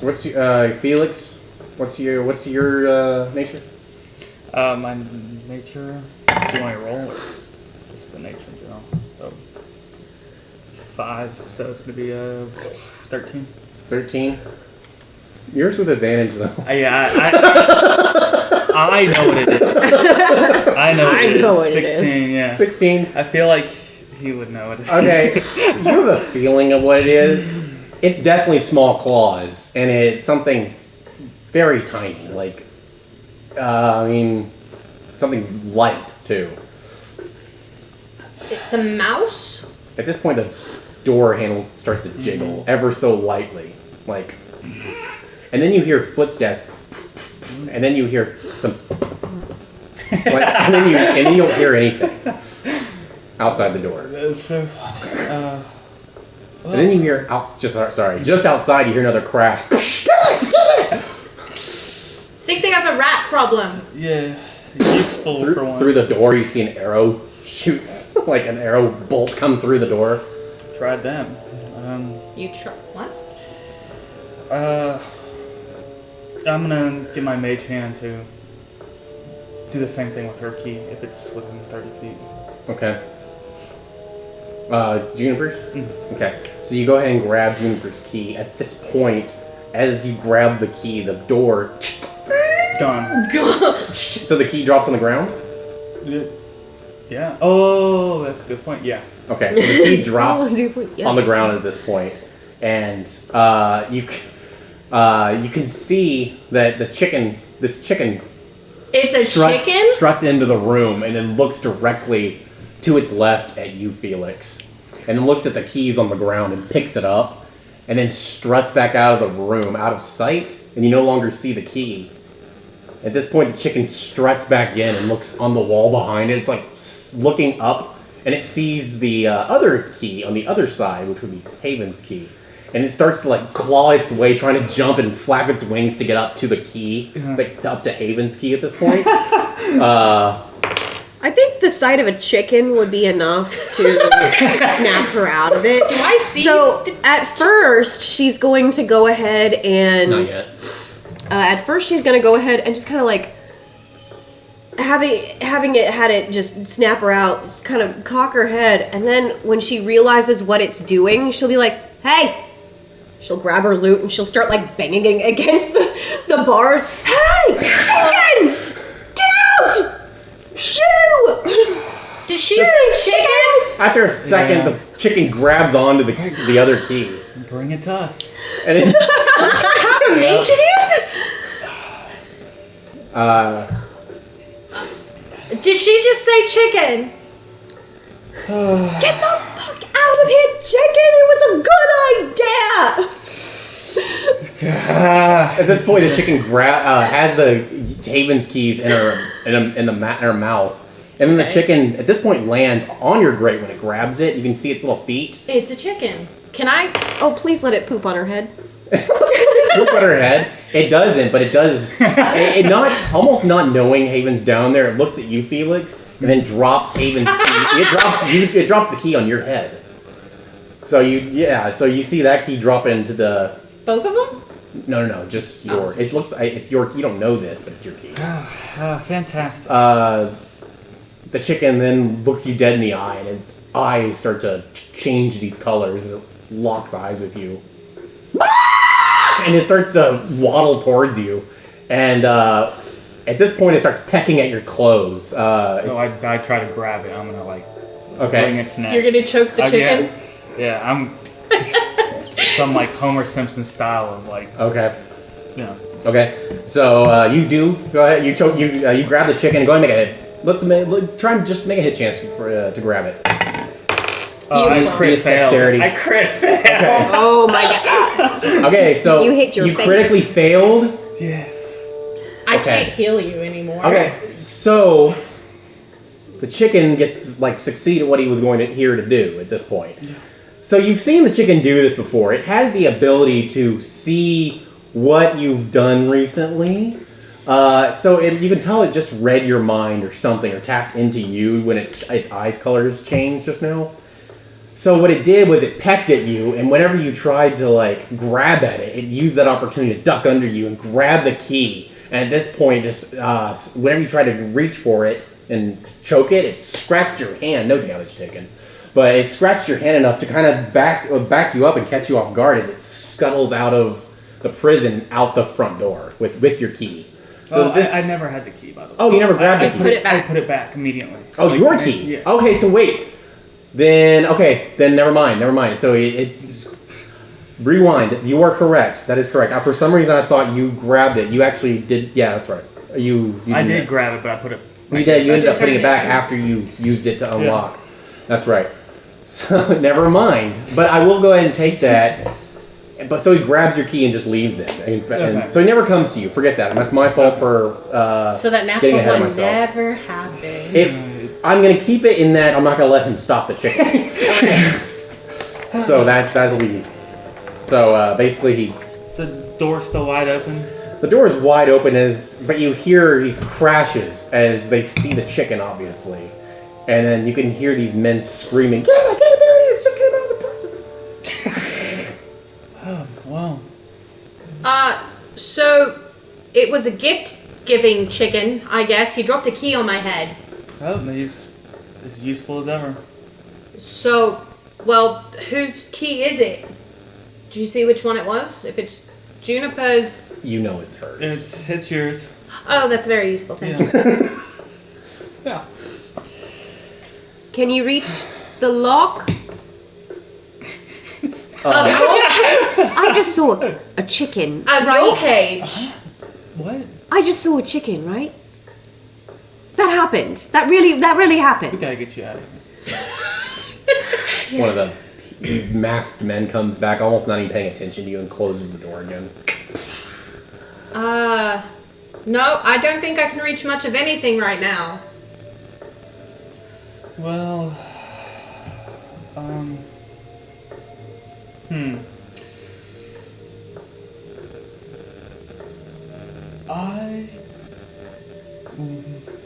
What's Felix? What's your nature? My nature. Do you want to roll? Or just the nature in general. So 5. So it's gonna be 13. 13. Yours with advantage though. Yeah, I know what it is. I know what it is. 16. Yeah. 16. I feel like he would know what it is. Okay. You have a feeling of what it is. It's definitely small claws, and it's something very tiny. Like, something light too. It's a mouse? At this point, the door handle starts to jiggle ever so lightly, like, and then you hear footsteps, and then you hear some, and then you don't hear anything outside the door. That's so funny. And then you hear just outside you hear another crash. Think they have a rat problem. Yeah. Useful for once. Through the door, you see an arrow shoot, like an arrow bolt come through the door. Tried them. What? I'm gonna get my mage hand to do the same thing with her key if it's within 30 feet. Okay. Juniper's? Okay. So you go ahead and grab Juniper's key. At this point, as you grab the key, the door... Done. So the key drops on the ground? Yeah. Oh, that's a good point. Yeah. Okay, so the key drops Yeah. on the ground at this point, and you can see that this chicken It's a chicken? struts into the room and then looks directly to its left at you, Felix, and then looks at the keys on the ground and picks it up, and then struts back out of the room, out of sight, and you no longer see the key. At this point, the chicken struts back in and looks on the wall behind it. It's like looking up, and it sees the other key on the other side, which would be Haven's key. And it starts to like claw its way, trying to jump and flap its wings to get up to the key, like, up to Haven's key at this point. I think the sight of a chicken would be enough to snap her out of it. Do I see? So at first, she's going to go ahead and. Not yet. At first, she's going to go ahead and just kind of like having it just snap her out, just kind of cock her head, and then when she realizes what it's doing, she'll be like, "Hey!" She'll grab her loot and she'll start like banging against the bars. "Hey, chicken! Get out! Shoo! Did she say chicken? After a second, the chicken grabs onto the other key. Bring it to us. And it, Mage hand? Did she just say chicken? Get the fuck out of here, chicken! It was a good idea!" At this point, the chicken has the Haven's keys in her mouth, and then the chicken at this point lands on your grate. When it grabs it, you can see its little feet. It's a chicken. Can I? Oh, please let it poop on her head. Look at her head. It doesn't, but it does. It not almost not knowing Haven's down there. It looks at you, Felix, and then drops Haven's key. It drops the key on your head. So you see that key drop into the. Both of them? No, just your. It looks. It's your. You don't know this, but it's your key. Fantastic. The chicken then looks you dead in the eye, and its eyes start to change these colors as it locks eyes with you. And it starts to waddle towards you, and at this point, it starts pecking at your clothes. I try to grab it. I'm gonna wring its neck. You're gonna choke the chicken? Yeah, I'm some like Homer Simpson style of like. Okay. Yeah. Okay. So you do go ahead. You choke. You grab the chicken and go ahead and make a hit. Try and just make a hit chance to grab it. I crit failed. Dexterity. I crit failed. Okay. Oh my god. Okay, so You hit your face. critically failed. Yes. I Okay. can't heal you anymore. Okay, so the chicken gets succeed at what he was here to do at this point. So you've seen the chicken do this before. It has the ability to see what you've done recently. You can tell it just read your mind or something, or tapped into you when its eyes colors changed just now. So what it did was it pecked at you, and whenever you tried to grab at it, it used that opportunity to duck under you and grab the key. And at this point, just whenever you try to reach for it and choke it, it scratched your hand. No damage taken, but it scratched your hand enough to kind of back you up and catch you off guard as it scuttles out of the prison out the front door with your key. So I never had the key, by the way. Oh, you never grabbed the key. I put it back immediately. Oh, your key. Yeah. Okay, so wait. Then never mind. So it rewind. You are correct. That is correct. For some reason, I thought you grabbed it. You actually did. Yeah, that's right. You I did grab it, but I put it. You did. You ended up putting it back after you used it to unlock. Yeah. That's right. So never mind. But I will go ahead and take that. But so he grabs your key and just leaves it. And so he never comes to you. Forget that. And that's my fault for so that getting natural ahead of one myself. never happened. If I'm gonna keep it in that, I'm not gonna let him stop the chicken. So that'll be. So basically, Is the door still wide open? the door is wide open but you hear these crashes as they see the chicken, obviously, and then you can hear these men screaming, "Get it! There it is! Just came out of the prison!" Oh, wow. So it was a gift-giving chicken, I guess. He dropped a key on my head. Oh, he's as useful as ever. So, well, whose key is it? Did you see which one it was? If it's Juniper's... You know it's hers. It's yours. Oh, that's very useful, thank you. Yeah. Can you reach the lock? I just saw a chicken. Your cage. What? I just saw a chicken, right? That happened. That really We happened. gotta get you out of here. One of the masked men comes back, almost not even paying attention to you, and closes the door again. No, I don't think I can reach much of anything right now. Well,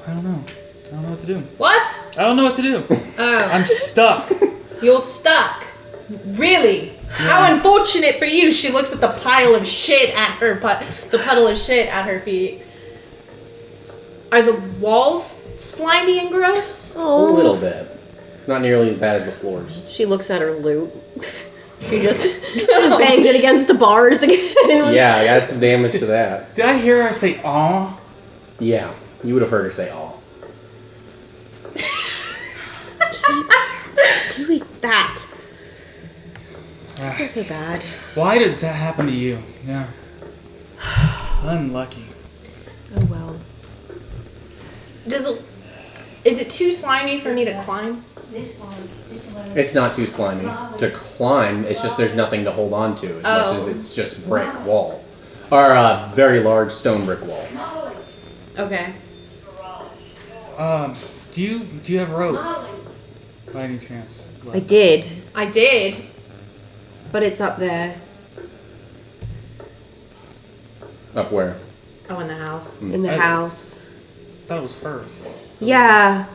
I don't know. I don't know what to do. What? I don't know what to do. Oh, I'm stuck. you're stuck. Really? How unfortunate for you. She looks at the pile of shit at her, the puddle of shit at her feet. Are the walls slimy and gross? A little bit. Not nearly as bad as the floors. She looks at her loot. She just banged it against the bars again. Yeah, I got some damage to that. Did I hear her say "aw"? Yeah, you would have heard her say "aw." Doing that. It's not so bad. Why does that happen to you? Yeah. Unlucky. Oh well. Is it too slimy for me to climb? It's not too slimy to climb. It's just there's nothing to hold on to as much as it's just brick wall. Or a very large stone brick wall. Okay. Do you have rope? By any chance? I did, I did. but it's up there Up where? Oh, in the house. in the I- house. I thought it was hers. Yeah.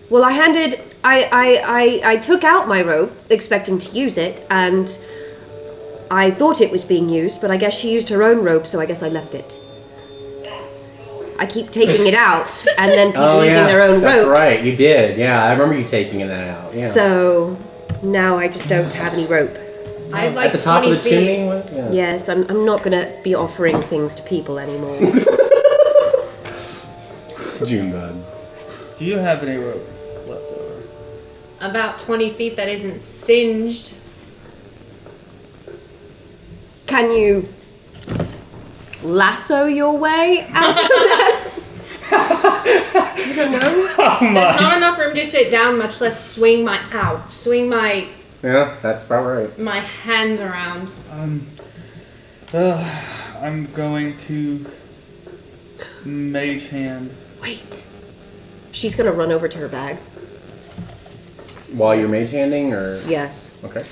Well, I took out my rope, expecting to use it, and I thought it was being used, but I guess she used her own rope, so I guess I left it. I keep taking it out, and then people using their own that's ropes. right. You did. Yeah, I remember you taking that out. Yeah. So now I just don't have any rope. I have like At the top 20 of the feet. chimney? What? Yeah. Yes, I'm not gonna be offering things to people anymore. June bud. Do you have any rope left over? About 20 feet that isn't singed. Can you lasso your way out of that? I don't know. There's not enough room to sit down, much less swing my Yeah, that's about right. my hands around. I'm going to mage hand. Wait. She's gonna run over to her bag. While you're mage handing, or Yes. okay.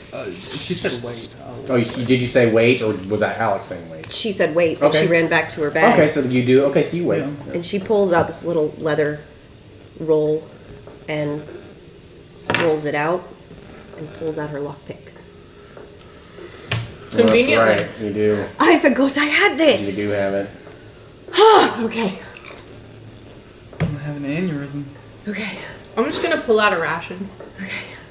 She said wait. Oh, did you say wait, or was that Alex saying wait? She said wait, and Okay. she ran back to her bag. Okay, so you do. Okay, so you wait. Yeah. And she pulls out this little leather roll and rolls it out and pulls out her lockpick. Well, Conveniently. that's right. You do. I forgot I had You this! do have it. Okay. I'm gonna have an aneurysm. Okay. I'm just gonna pull out a ration.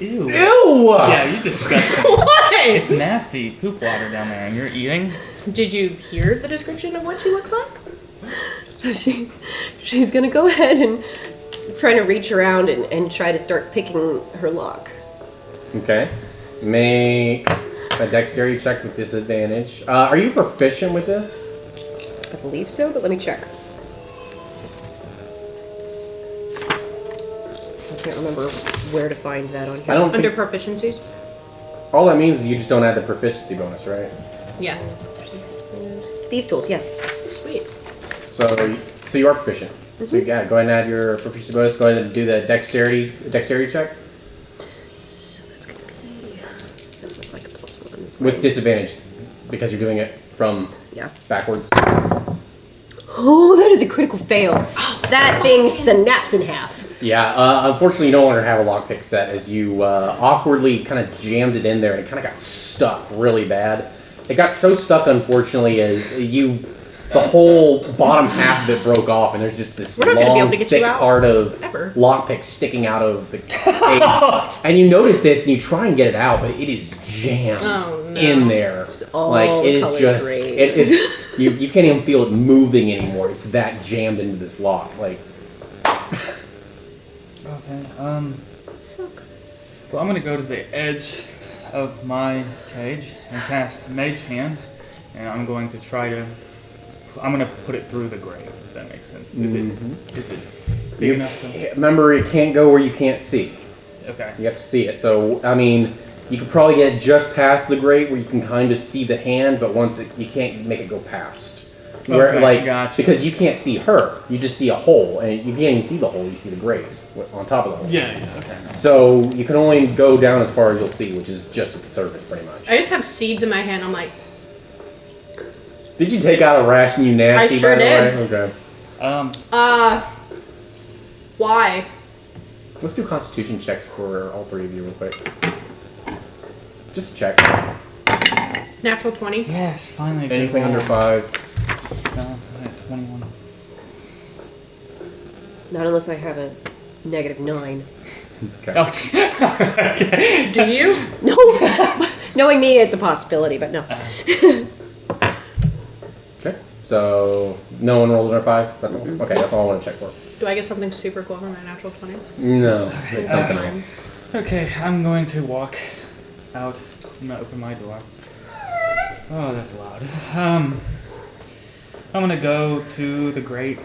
Ew. Ew! Yeah, you disgusting. What? It's nasty poop water down there, and you're eating. Did you hear the description of what she looks like? So she's gonna go ahead and trying to reach around and try to start picking her lock. Okay. Make a dexterity check with disadvantage. Are you proficient with this? I believe so, but let me check. I can't remember where to find that on here. I don't Under think... proficiencies? All that means is you just don't add the proficiency bonus, right? Yeah. Thieves' tools, yes. Sweet. So you are proficient. So yeah, go ahead and add your proficiency bonus. Go ahead and do the dexterity check. So that's gonna be. That's look like a +1. With disadvantage, because you're doing it from Yeah. backwards. Oh, that is a critical fail. That thing snaps in half. Yeah, unfortunately you no longer have a lockpick set as you awkwardly kind of jammed it in there and it kind of got stuck really bad. It got so stuck, unfortunately, as the whole bottom half of it broke off and there's just this We're not gonna be long, able to get you thick out part of ever. lockpick sticking out of the cage. And you notice this and you try and get it out, but it is jammed Oh, no. in there. all Like, it is colored just, green. it is, you can't even feel it moving anymore. It's that jammed into this lock. Like, Okay. Well, I'm gonna go to the edge of my cage and cast Mage Hand, and I'm going to try to. I'm gonna put it through the grave. If that makes sense. Is it big enough to? remember, it can't go where you can't see. Okay. You have to see it. So, I mean, you could probably get just past the grate where you can kind of see the hand, but once you can't make it go past. Where Okay, like gotcha. because you can't see her, you just see a hole, and you can't even see the hole. You see the grate on top of the hole. Yeah, okay. So you can only go down as far as you'll see, which is just at the surface, pretty much. I just have seeds in my hand. I'm like, Did you take out a ration, you nasty? I sure by the did. way? Okay. why? Let's do Constitution checks for all three of you real quick. Just check. Natural 20. Yes, finally. Anything under 5. No, I had 21. Not unless I have a -9. Okay. Oh. Okay. Do you? No. Knowing me, it's a possibility, but no. Okay. So no one rolled under 5. That's all. Okay, that's all I want to check for. Do I get something super cool for my natural 20? No, it's something else. Okay, I'm going to walk out. I'm gonna open my door. Oh, that's loud. I'm gonna go to the grate,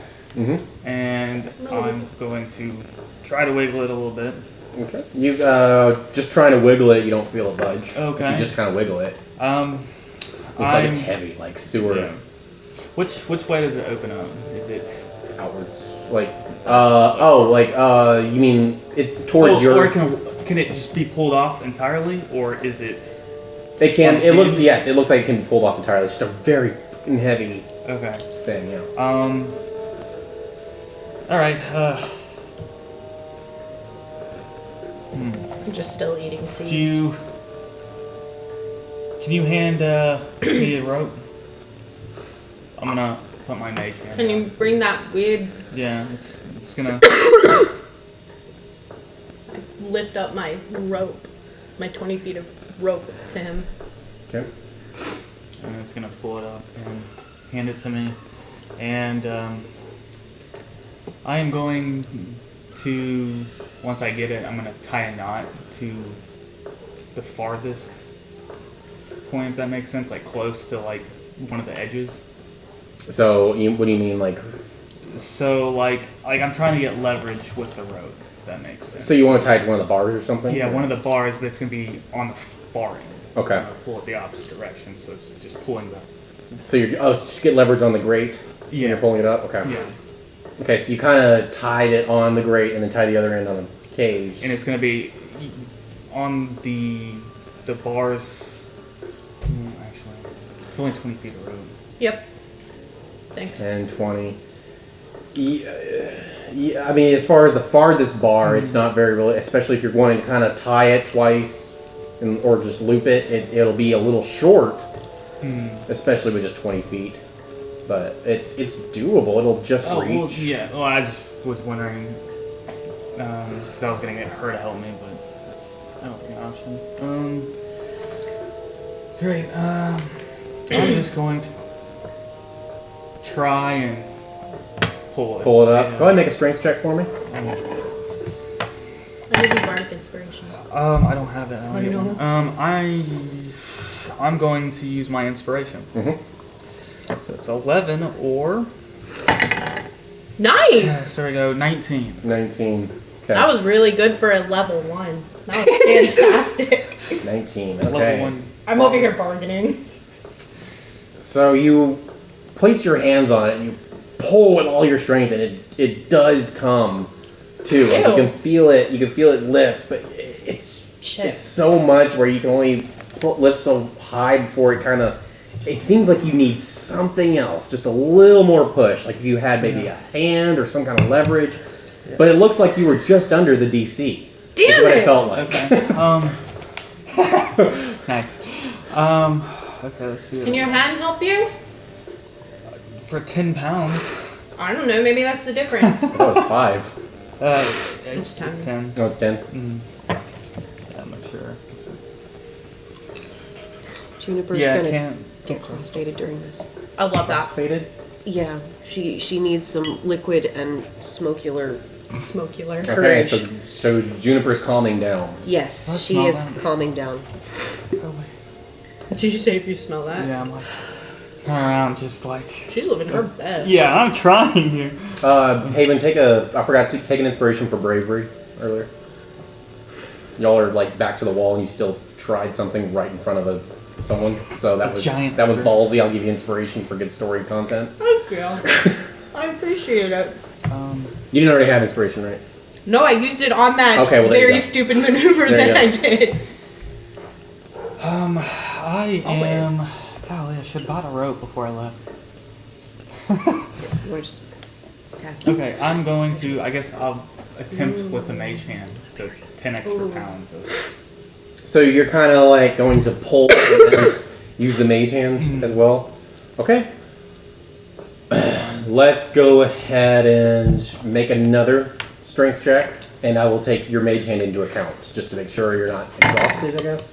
and I'm going to try to wiggle it a little bit. Okay. You just trying to wiggle it. You don't feel a budge. Okay. If you just kind of wiggle it. Looks like it's heavy, like sewer. Yeah. Which way does it open up? Is it Outwards. Like, you mean it's towards or your... can it just be pulled off entirely, or is it? It can, it looks like it can be pulled off entirely. It's just a very fucking heavy Okay. thing, yeah. Alright, I'm just still eating seeds. Can you hand me a rope? I'm gonna put my mage hand. Can you bring that weird... Yeah, it's gonna... lift up my rope, my 20 feet of rope to him. Okay. And it's gonna pull it up and hand it to me. And I am going to, once I get it, I'm gonna tie a knot to the farthest point, if that makes sense, like close to like one of the edges. So, what do you mean, like... So like I'm trying to get leverage with the rope, if that makes sense. So you want to tie it to one of the bars or something? Yeah, one of the bars, but it's gonna be on the far end. Okay. I'm gonna pull it the opposite direction, so it's just pulling the... So you're, so you get leverage on the grate? when Yeah. You're pulling it up? Okay. Yeah. Okay, so you kind of tied it on the grate and then tie the other end on the cage. And it's gonna be on the bars. Actually, it's only 20 feet of road. Yep. Thanks. 10, 20. Yeah, I mean, as far as the farthest bar, it's not very really, especially if you're wanting to kind of tie it twice or just loop it, it'll be a little short, especially with just 20 feet. But it's doable. It'll just reach. Well, yeah. Well, I just was wondering because I was gonna get her to help me, but that's I don't think an option. Great. I'm just going to try and pull it. Pull it up. Yeah. Go ahead and make a strength check for me. I need a bardic inspiration. I don't have it. I Oh, don't you get don't one. I'm going to use my inspiration. So it's 11 or... Nice! So we go 19. 19. Okay. That was really good for a level 1. That was fantastic. 19. Okay. Level 1. I'm over here bargaining. So you place your hands on it and you pull with all your strength, and it does come to. Like you Ew. can feel it. You can feel it lift, but it's so much where you can only lift so high before it kind of. It seems like you need something else, just a little more push. Like if you had maybe a hand or some kind of leverage, but it looks like you were just under the DC. Damn That's what it! it felt like. Okay. Nice. Okay, let's see. Can your hand help you? For 10 pounds. I don't know, maybe that's the difference. Oh, it's 5. It's 10. It's 10. No, it's 10. Yeah, I'm not sure. Juniper's Yeah, gonna get crossfaded during this. I love that. Crossfaded? Yeah, she needs some liquid and smokular. Smokular. Okay, Courage. so Juniper's calming down. Yes, Let's she smell is that. calming down. Oh, wait. Did you say if you smell that? Yeah, I'm like... Turn around, just like... She's living her best. Yeah, I'm trying here. Haven, I forgot to take an inspiration for bravery earlier. Y'all are like back to the wall and you still tried something right in front of a someone. So that was giant that was pepper. ballsy. I'll give you inspiration for good story content. Thank you. I appreciate it. You didn't already have inspiration, right? No, I used it on that Okay, well, there you very go. stupid maneuver There you that I go. did. I Always. am. Golly, I should have bought a rope before I left. We're just passing. Okay, I'm going to. I guess I'll attempt with the mage hand. So it's 10 extra pounds. So you're kind of like going to pull and use the mage hand as well. Okay. Let's go ahead and make another strength check, and I will take your mage hand into account just to make sure you're not exhausted. I guess.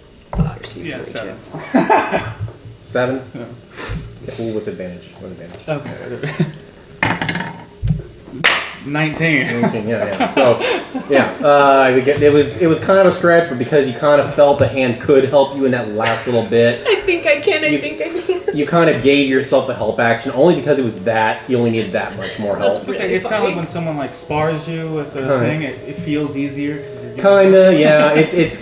Yeah, 7. 7. Yeah. Okay, with advantage. With advantage. Okay. 19. Okay, yeah. So, it was kind of a stretch, but because you kind of felt the hand could help you in that last little bit, I think I can. I think I can. you kind of gave yourself a help action only because it was that you only needed that much more help. That's really Okay, it's kind of like funny. when someone like spars you with the Kinda. thing. It feels easier because you're getting Kinda, yeah.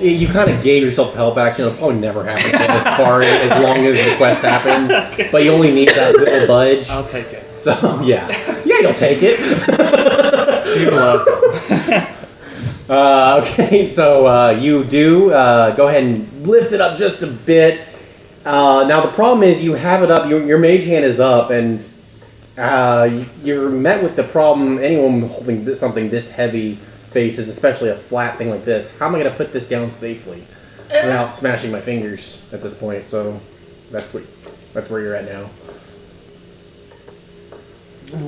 You kind of gave yourself a help action. It'll probably never happen to this far as long as the quest happens. But you only need that little budge. I'll take it. So yeah, you'll take it. You're welcome. Okay, so you do go ahead and lift it up just a bit. Now the problem is you have it up. Your mage hand is up, and you're met with the problem. Anyone holding something this heavy faces, especially a flat thing like this. How am I going to put this down safely without smashing my fingers at this point? So that's where you're at now.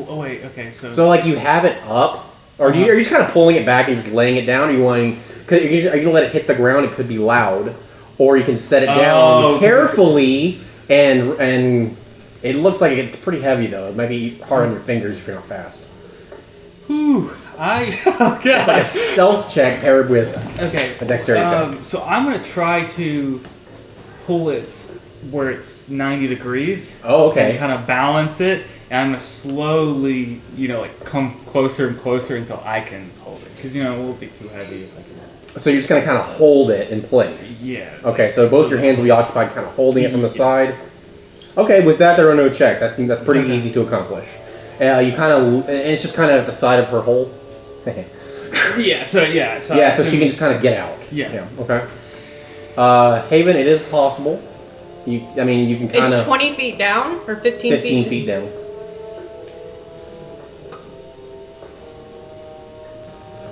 Oh wait, okay, so So like you have it up, or are you just kind of pulling it back and just laying it down? Or are you wanting? Are you gonna let it hit the ground? It could be loud, or you can set it down carefully, and it looks like it's pretty heavy though. It might be hard on your fingers if you're not fast. Whew, It's like a stealth check paired with okay. a dexterity check. So I'm gonna try to pull it where it's 90 degrees. Oh, okay. And kind of balance it, and I'm gonna slowly, like come closer and closer until I can hold it, because it won't be too heavy if I can. So you're just gonna kind of hold it in place. Yeah. Okay, so both your hands will be occupied, kind of holding it from the side. Okay, with that there are no checks. That's pretty easy to accomplish. You kind of, and it's just kind of at the side of her hole. Yeah. So So she can just kind of get out. Yeah. Okay. Haven, it is possible. You can kind It's of 20 feet down or 15 feet down.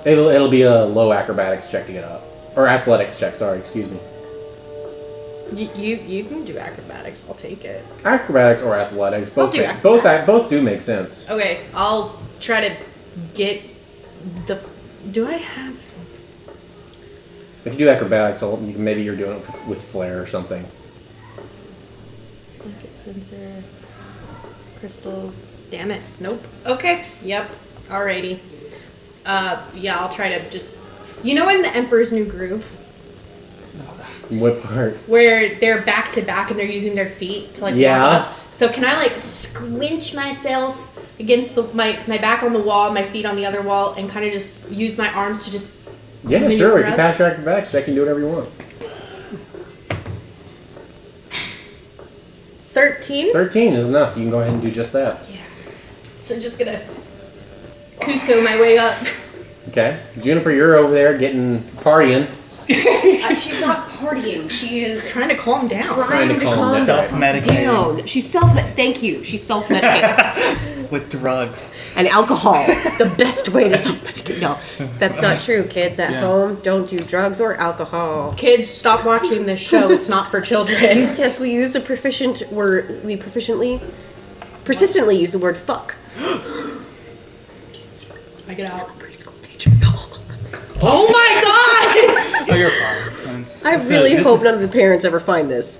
It'll be a low acrobatics check to get up, or athletics check. Sorry, excuse me. You can do acrobatics. I'll take it. Acrobatics or athletics, both do both do make sense. Okay, I'll try to get the. Do I have? If you do acrobatics, maybe you're doing it with flair or something. Electric sensor, crystals. Damn it. Nope. Okay. Yep. Alrighty. Yeah, I'll try to just. In the Emperor's New Groove, What part? where they're back to back and they're using their feet to walk up. So can I squinch myself against my back on the wall, my feet on the other wall, and kind of just use my arms to just. Yeah, maneuver sure. If you up? pass your acrobatics check, you can do whatever you want. 13. 13 is enough. You can go ahead and do just that. Yeah. So I'm just gonna Cusco my way up. Okay. Juniper, you're over there partying. She's not partying. She is Trying to calm down. Trying to calm down. Self-medicating down. She's Thank you. She's self-medicating. with drugs. And alcohol. The best way to self-medicate. No, that's not true. Kids at home don't do drugs or alcohol. Kids, stop watching this show. It's not for children. Yes, we use the proficient word. We persistently use the word fuck. I get out. Preschool teacher. Oh my god! Oh, you're fine. I really hope none of the parents ever find this.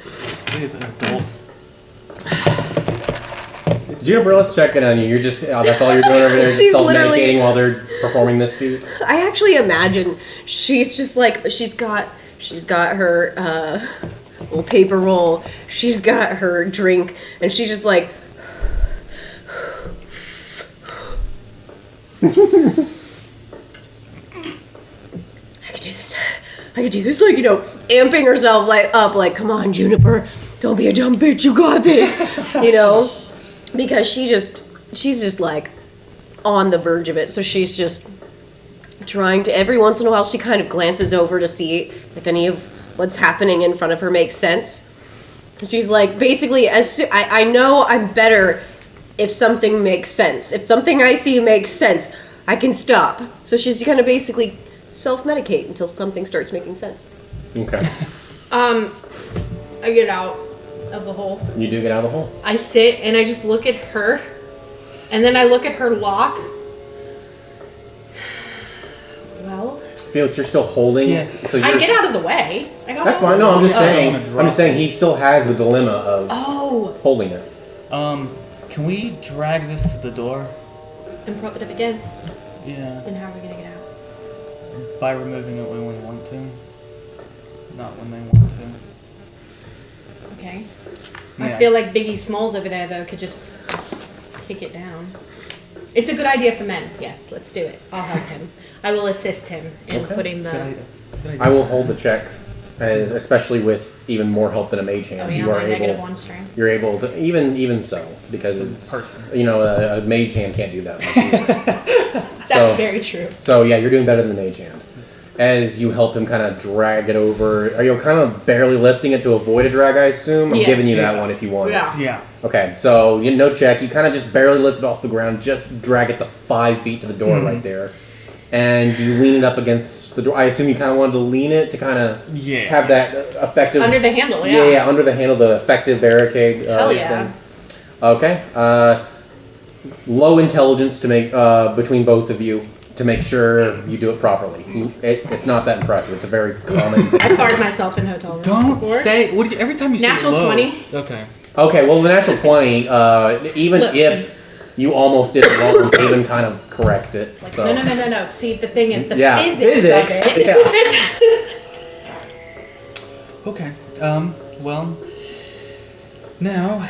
It's an adult. Juniper, let's check it on you. You're just, that's all you're doing over there, just She's self-medicating literally- while they're performing this feat? I actually imagine she's just she's got her little paper roll. She's got her drink, and she's just like. I could do this, amping herself up, come on, Juniper, don't be a dumb bitch, you got this, you know, because she's just like on the verge of it. So she's just trying to, every once in a while, she kind of glances over to see if any of what's happening in front of her makes sense. She's like, basically, I know I'm better if something makes sense. If something I see makes sense, I can stop. So she's gonna basically self-medicate until something starts making sense. Okay. I get out of the hole. You do get out of the hole. I sit and I just look at her, and then I look at her lock. Well, Felix, you're still holding. Yes. So I get out of the way. That's fine. No, I'm just saying. Oh. I'm just saying he still has the dilemma of holding it. Can we drag this to the door? And prop it up against. Yeah. Then how are we gonna get out? By removing it when we want to, not when they want to. Okay. Yeah. I feel like Biggie Smalls over there though could just kick it down. It's a good idea for men. Yes, let's do it. I'll help him. I will assist him in Okay. putting the. I will hold the check, especially with even more help than a mage hand. Oh, yeah, You are my negative able. 1 string. You're able to even so because it's person. a mage hand can't do that much either. That's very true. So yeah, you're doing better than the mage hand. As you help him kind of drag it over, are you kind of barely lifting it to avoid a drag? I assume. I'm Yes. giving you that one if you want. Yeah. Yeah. Okay, so no check. You kind of just barely lift it off the ground, just drag it the 5 feet to the door right there, and you lean it up against the door. I assume you kind of wanted to lean it to kind of have that effective Under the handle, yeah. Yeah, under the handle, the effective barricade. Hell yeah. Thing. Okay. Low intelligence to make between both of you to make sure you do it properly. It's not that impressive. It's a very common. I've barred myself in hotel rooms Don't before. say. Every time you Natural say low. 20. Okay. Okay, well, the natural 20, even Look. if you almost did it wrong, Haven kind of corrects it. Like, So. no. See, the thing is, the Yeah, physics of it. Yeah. Okay. Well. Now.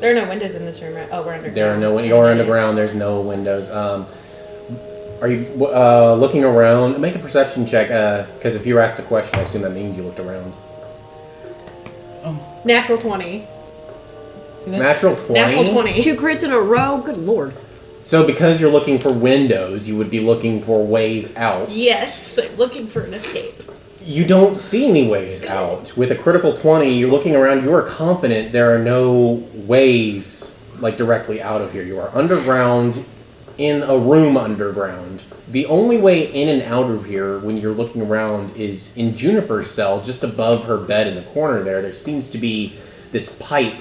There are no windows in this room, right? Oh, we're underground. There are no windows. You're underground. There's no windows. Are you looking around? Make a perception check, because if you were asked a question, I assume that means you looked around. Natural 20. Natural 20? Natural 20. 2 crits in a row. Good lord. So because you're looking for windows, you would be looking for ways out. Yes, I'm looking for an escape. You don't see any ways out. With a critical 20, you're looking around, you are confident there are no ways, like, directly out of here. You are underground, in a room underground. The only way in and out of here, when you're looking around, is in Juniper's cell, just above her bed in the corner there. There seems to be this pipe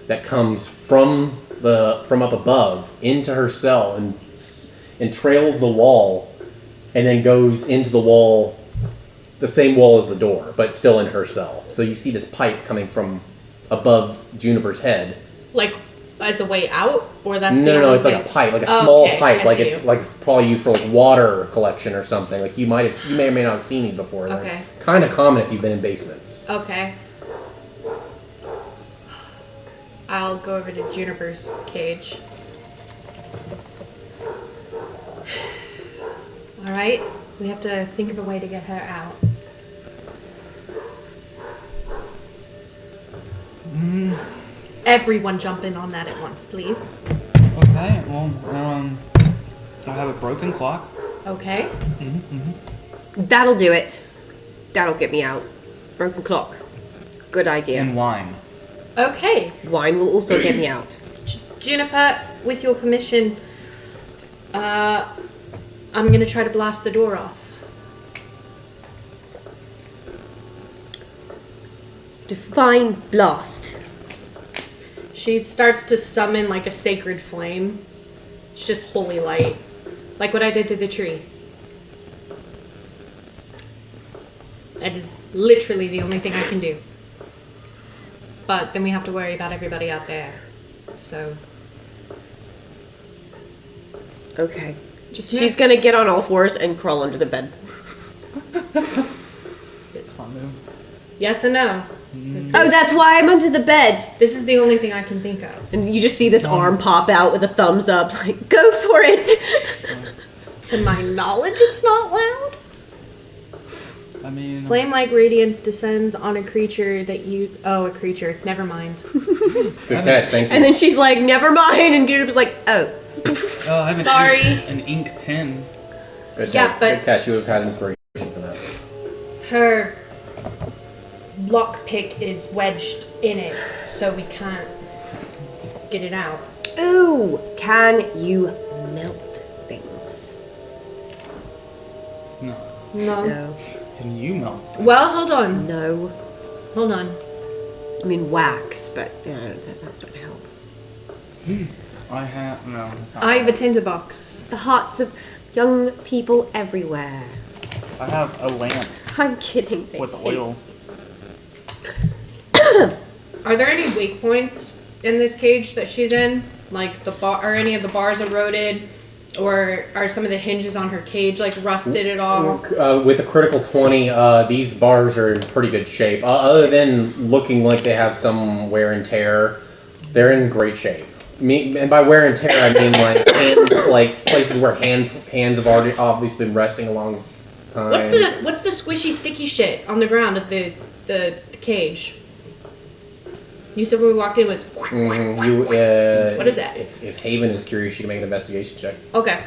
that comes from up above into her cell and trails the wall, and then goes into the wall, the same wall as the door, but still in her cell. So you see this pipe coming from above Juniper's head. Like, as a way out? Or that's the No, only it's like thing? a pipe, like a Oh, small okay, pipe, I like see it's you. like it's probably used for like water collection or something. Like you may or may not have seen these before. They're Okay. kind of common if you've been in basements. Okay. I'll go over to Juniper's cage. Alright, we have to think of a way to get her out. Everyone jump in on that at once, please. Okay. Well. I have a broken clock. Okay. That'll do it. That'll get me out. Broken clock. Good idea. And wine. Okay. Wine will also get me out. Juniper, with your permission, I'm gonna try to blast the door off. Define blast. She starts to summon like a sacred flame. It's just holy light. Like what I did to the tree. That is literally the only thing I can do. But then we have to worry about everybody out there. So Okay. just She's gonna get on all fours and crawl under the bed. It's my move. yes and no. Oh, that's why I'm under the bed. This is the only thing I can think of. And you just see this arm pop out with a thumbs up, like, go for it. To my knowledge, it's not loud. I mean... Flame-like radiance descends on a creature that you... Oh, a creature. Never mind. Good catch, thank you. And then she's like, never mind, and Juniper's like, oh. Oh, I have Sorry. An ink pen. Good Yeah, but- good catch. You would have had inspiration for that. Her lockpick is wedged in it, so we can't get it out. Ooh, can you melt things? No. No. Can you melt something? Well, hold on. No. Hold on. I mean, wax, but that's not help. I have... No, it's not. I have a tinderbox. The hearts of young people everywhere. I have a lamp I'm kidding. with oil. Are there any weak points in this cage that she's in? Like the bar, are any of the bars eroded, or are some of the hinges on her cage like rusted at all? With a critical 20, these bars are in pretty good shape. Other than looking like they have some wear and tear, they're in great shape. And by wear and tear, I mean like places where hands have already obviously been resting a long time. What's the squishy sticky shit on the ground of the cage? You said when we walked in it was. Mm-hmm. What is that? If Haven is curious, you can make an investigation check. Okay.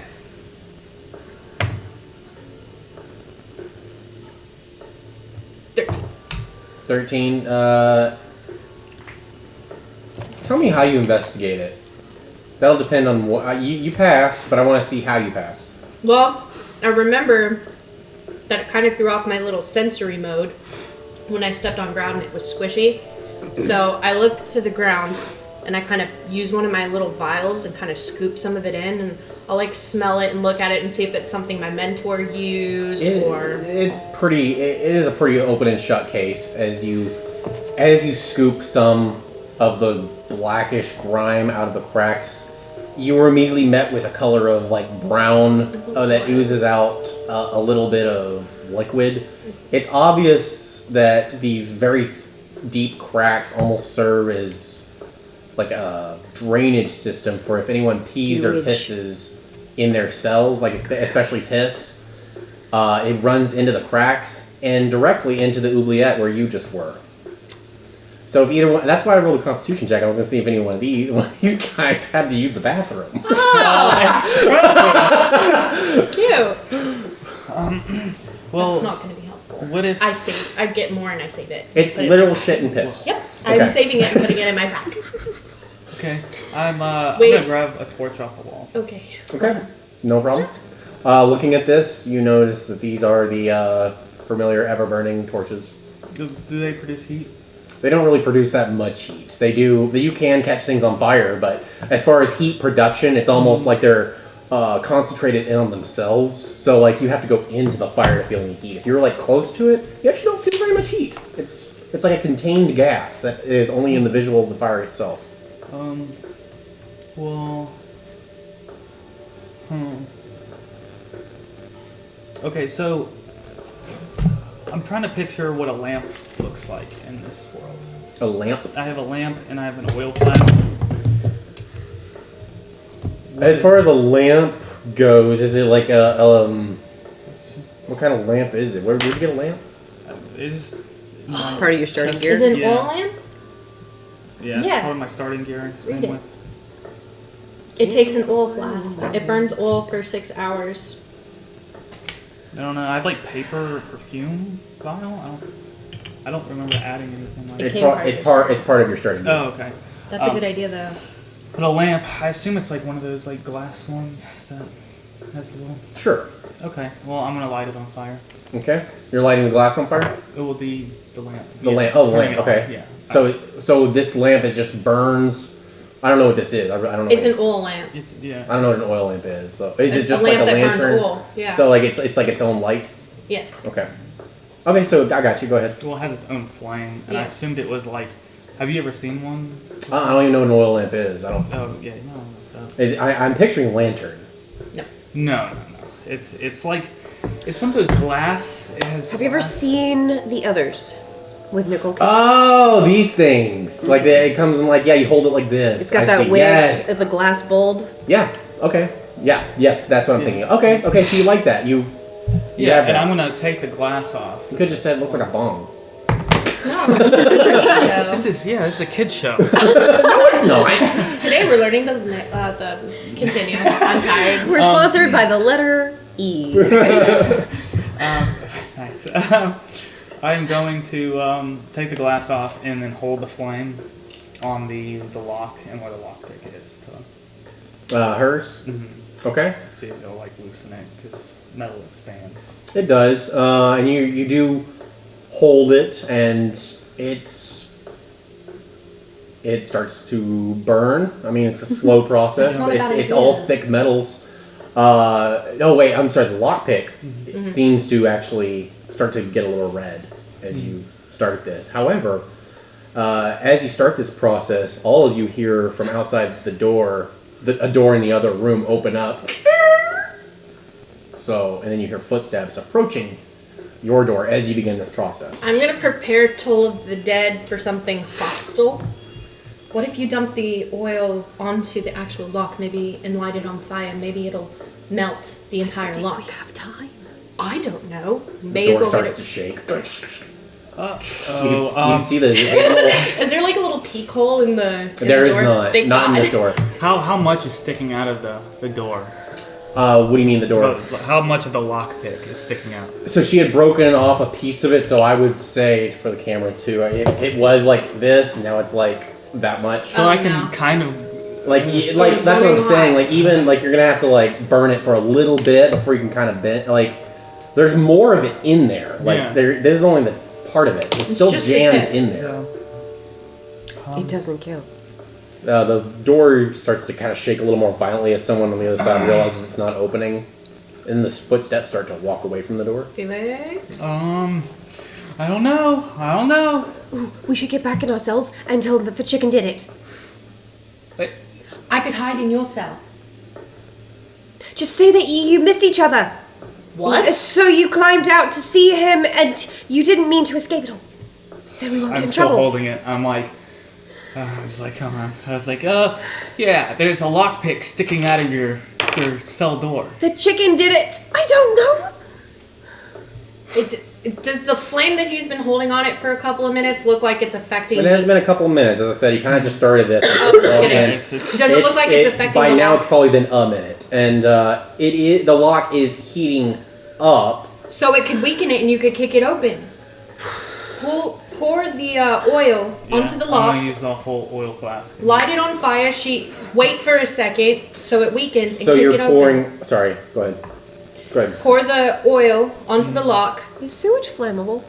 $13. Tell me how you investigate it. That'll depend on what you pass, but I want to see how you pass. Well, I remember that it kind of threw off my little sensory mode when I stepped on ground and it was squishy. So I looked to the ground and I kind of use one of my little vials and kind of scoop some of it in, and I'll like smell it and look at it and see if it's something my mentor used or. It is a pretty open and shut case as you scoop some of the blackish grime out of the cracks. You were immediately met with a color of like brown that oozes out a little bit of liquid. It's obvious that these very deep cracks almost serve as like a drainage system for if anyone pees or pisses in their cells, like especially piss. It runs into the cracks and directly into the oubliette where you just were. So if either one, that's why I rolled a Constitution check. I was going to see if any one of these guys had to use the bathroom. Cute. Well, That's not going to be helpful. what if... I get more and I save it. It's Put it literal in my- shit and piss. Yep. Okay. I'm saving it and putting it in my pack. Okay, I'm Wait. gonna grab a torch off the wall. Okay. Okay, no problem. Looking at this, you notice that these are the familiar ever-burning torches. Do they produce heat? They don't really produce that much heat. They do. You can catch things on fire, but as far as heat production, it's almost like they're concentrated in on themselves. So like you have to go into the fire to feel any heat. If you're like close to it, you actually don't feel very much heat. It's like a contained gas that is only in the visual of the fire itself. Well... Okay, so... I'm trying to picture what a lamp looks like in this world. A lamp? I have a lamp and I have an oil flame. As far as a lamp goes, is it like what kind of lamp is it? Where'd you get a lamp? It's Part of your starting gear? Is it an Yeah. oil lamp? Yeah, it's Yeah. part of my starting gear. Same Read it. with... It takes an oil flask. It burns oil for 6 hours. I don't know. I have like paper or perfume vial. I don't remember adding anything like It's came part of your starting gear. Oh, okay. That's a good idea, though. But a lamp, I assume it's like one of those like glass ones that has the little... Sure. Okay, well I'm gonna light it on fire. Okay. You're lighting the glass on fire? It will be the lamp. The lamp. Oh, the turning lamp. it on, Okay. Yeah. So this lamp it just burns. I don't know what this is. I don't know. It's an oil lamp. It's yeah. I don't know what an oil lamp is. So is it just a like lamp a that lantern? burns oil. Yeah. So like it's like its own light. Yes. Okay. Okay. So I got you. Go ahead. Well, it has its own flame, and I Yeah. assumed it was like. Have you ever seen one? I don't even know what an oil lamp is. I don't. Oh yeah, no. I'm picturing lantern. No. It's like it's one of those glass. It has. Have you ever glass- seen The Others with Nicole Kidman? Oh, these things. Like it comes in like you hold it like this. It's got I that see. wig Yes. of the glass bulb. Yeah. Okay. Yeah. Yes. That's what I'm thinking. Okay. Okay. So you like that? You Yeah, have and that. I'm gonna take the glass off. You could just said it looks like a bong. No. This is a kid's show. No, it's not. Today we're learning the continue. I'm tired. We're sponsored by the letter E. Nice. I'm going to take the glass off and then hold the flame on the lock and where the lockpick is to Hers? Okay. see if it'll like loosen it because metal expands. It does. And you do hold it, and it starts to burn. I mean, it's a slow process. That's not a bad It's idea. all thick metals. No, wait, I'm sorry. The lockpick it seems to actually start to get a little red as you start this. However, as you start this process, all of you hear from outside the door, a door in the other room open up. So, and then you hear footsteps approaching your door as you begin this process. I'm gonna prepare Toll of the Dead for something hostile. What if you dump the oil onto the actual lock, maybe, and light it on fire? Maybe it'll melt the entire lock. We have time. I don't know. The May as door well starts get to it. shake. Oh, You can see the little... Is there like a little peek hole in the? There the is door? not. Thank Not in God. this door. how much is sticking out of the door? What do you mean the door? How much of the lockpick is sticking out? So she had broken off a piece of it, so I would say for the camera too, it was like this, now it's like that much. So Oh, I can no. kind of Like that's what I'm saying. Like even like you're gonna have to like burn it for a little bit before you can kind of bend. Like there's more of it in there. Like Yeah. this is only the part of it. It's still just the jammed tip. in there. It doesn't count. The door starts to kind of shake a little more violently as someone on the other side realizes it's not opening, and the footsteps start to walk away from the door. Felix? I don't know. Ooh, we should get back in our cells and tell them that the chicken did it. I could hide in your cell. Just say that you missed each other. What? So you climbed out to see him and you didn't mean to escape at all. Then we won't get I'm in still trouble. holding it. I'm like, I was like, come on. I was like, yeah, there's a lockpick sticking out of your cell door. The chicken did it. I don't know. Does the flame that he's been holding on it for a couple of minutes look like it's affecting? It has been a couple of minutes, as I said. You kind of just started this. Oh, just kidding. And It's- Does it look like it's affecting by the now? lock? It's probably been a minute, and the lock is heating up. So it could weaken it and you could kick it open. Pour the oil onto the I'm lock. gonna use the whole oil flask. Light it on fire. Wait for a second so it weakens and So kick you're it pouring. open. Sorry, go ahead. Go ahead. Pour the oil onto the lock. Is sewage flammable?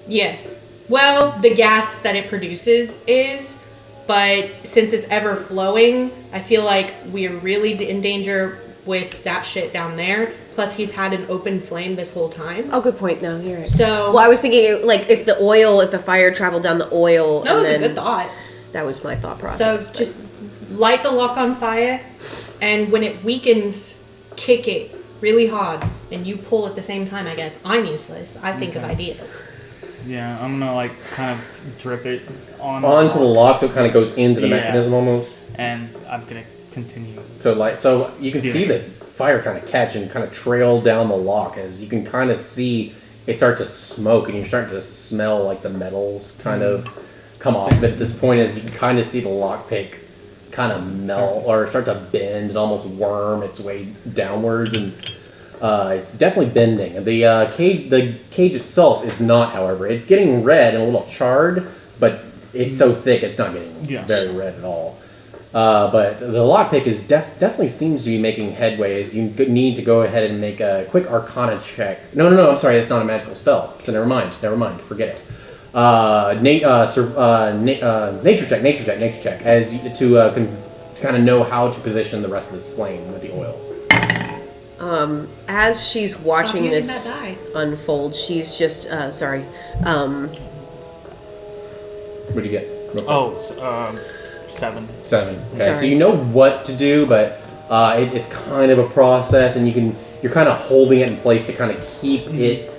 Yes. Well, the gas that it produces is, but since it's ever flowing, I feel like we're really in danger with that shit down there. Plus, he's had an open flame this whole time. Oh, good point. No, you're right. So Well, I was thinking like if the fire traveled down the oil. that and was a then- good thought. That was my thought process. So but- just light the lock on fire, and when it weakens, kick it really hard, and you pull at the same time. I guess I'm useless. I think of ideas. Yeah, I'm gonna like kind of drip it Onto the lock, so it kind of goes into the Yeah. mechanism almost. and I'm gonna continue. So you can Yeah. see the fire kind of catch and kind of trail down the lock as you can kind of see it start to smoke, and you're starting to smell like the metals kind of come off. But at this point, as you can kind of see the lockpick kind of melt or start to bend and almost worm its way downwards, and it's definitely bending. The cage itself is not, however. It's getting red and a little charred, but it's so thick it's not getting Yes. very red at all. But the lockpick is definitely seems to be making headway. As you need to go ahead and make a quick Arcana check. No, I'm sorry, it's not a magical spell. So never mind, forget it. Nature check, as you, to kind of know how to position the rest of this flame with the oil. as she's watching using this that die. unfold, she's just What'd you get? Real quick. Oh, 7. 7. Okay, so Sorry. you know what to do, but it's kind of a process, and you're kind of holding it in place to kind of keep it.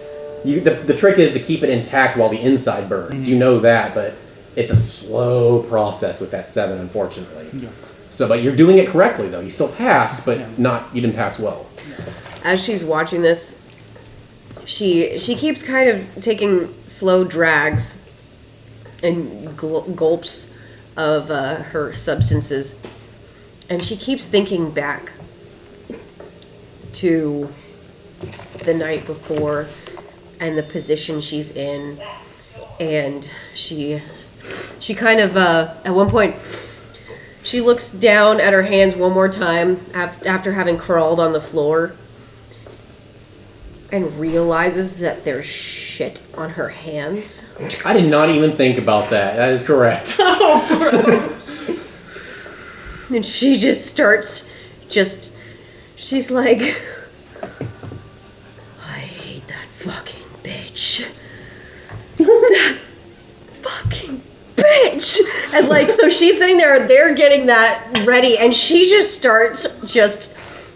The trick is to keep it intact while the inside burns. You know that, but it's a slow process with that 7, unfortunately. Yeah. So, but you're doing it correctly, though. You still passed, but Yeah. you didn't pass well. as she's watching this, she keeps kind of taking slow drags and gulps of her substances, and she keeps thinking back to the night before and the position she's in, and she kind of at one point she looks down at her hands one more time after having crawled on the floor and realizes that there's shit on her hands. I did not even think about that. That is correct. And she just starts she's like, I hate that fucking bitch. That fucking bitch. And like, so she's sitting there, they're getting that ready, and she just starts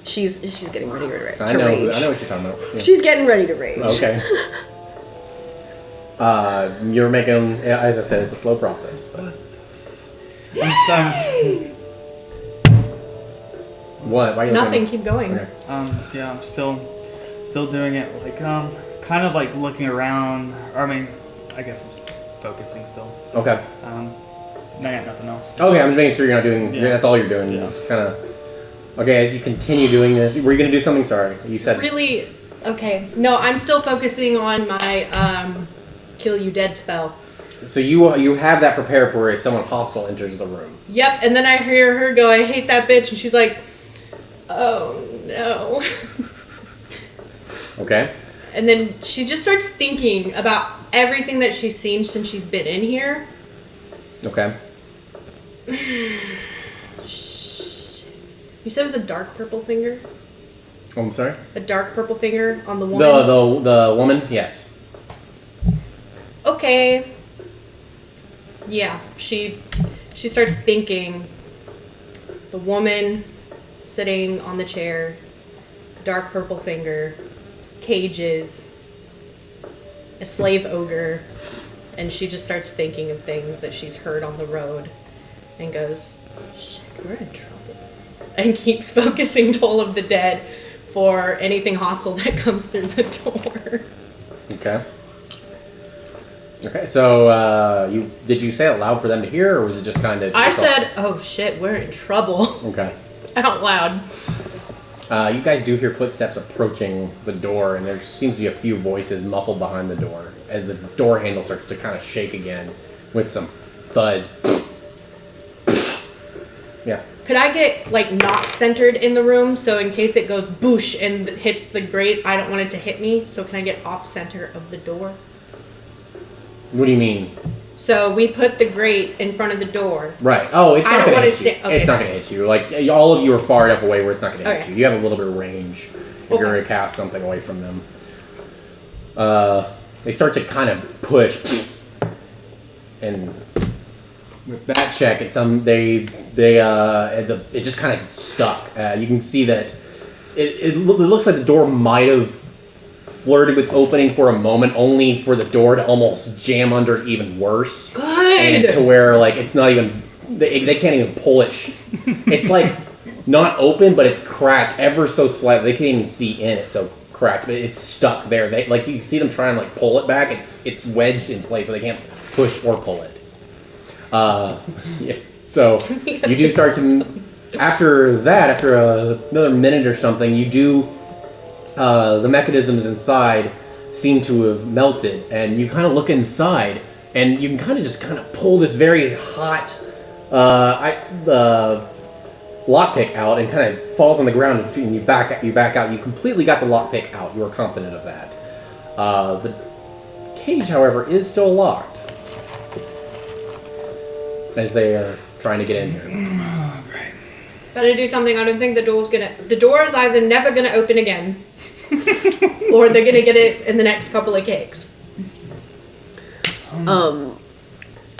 she's getting ready to rage. I know what you're talking about. Yeah. She's getting ready to rage. Okay. You're making, as I said, it's a slow process. But I'm sorry. what? Why are you Nothing. looking? Keep going. Okay. Yeah, I'm still doing it. Like, kind of like looking around. Or, I mean, I guess I'm focusing still. Okay. I got nothing else. Okay, I'm just making sure you're not doing. Yeah. That's all you're doing. Yeah. Just kind of. Okay, as you continue doing this, were you gonna do something? Sorry, you said. Really? Okay. No, I'm still focusing on my kill you dead spell. So you have that prepared for if someone hostile enters the room. Yep, and then I hear her go, I hate that bitch, and she's like, oh no. Okay. And then she just starts thinking about everything that she's seen since she's been in here. Okay. Shit. You said it was a dark purple finger? Oh, I'm sorry. A dark purple finger on the woman? The woman, yes. Okay. Yeah, she starts thinking the woman sitting on the chair, dark purple finger, cages, a slave ogre, and she just starts thinking of things that she's heard on the road and goes, shit, we're in trouble. And keeps focusing Toll of the Dead for anything hostile that comes through the door. Okay. Okay, so did you say it loud for them to hear, or was it just kind of? I said, oh shit, we're in trouble. Okay. Out loud. You guys do hear footsteps approaching the door, and there seems to be a few voices muffled behind the door as the door handle starts to kind of shake again with some thuds. Yeah. Could I get, like, not centered in the room, so in case it goes boosh and hits the grate, I don't want it to hit me, so can I get off center of the door? What do you mean? So we put the grate in front of the door. Right. Oh, it's I not don't going to wanna hit you. sta- okay. It's not going to hit you. Like, all of you are far enough away where it's not going to hit Okay. you. You have a little bit of range if you're going to cast something away from them. They start to kind of push, and with that check, it just kind of gets stuck. You can see that it looks like the door might have flirted with opening for a moment, only for the door to almost jam under it even worse. Good! And to where, like, it's not even, they can't even pull it. It's like not open, but it's cracked ever so slightly. They can't even see in it, so cracked, but it's stuck there. They, like, you see them try and, like, pull it back, it's wedged in place, so they can't push or pull it. Yeah. So you do start to, after another minute or something, you do, the mechanisms inside seem to have melted, and you kind of look inside, and you can kind of pull this very hot, the lockpick out, and kind of falls on the ground, and you back out. You completely got the lockpick out. You are confident of that. The cage, however, is still locked as they are trying to get in here. Oh, great. Better do something. I don't think the door is either never gonna open again, or they're gonna get it in the next couple of kicks.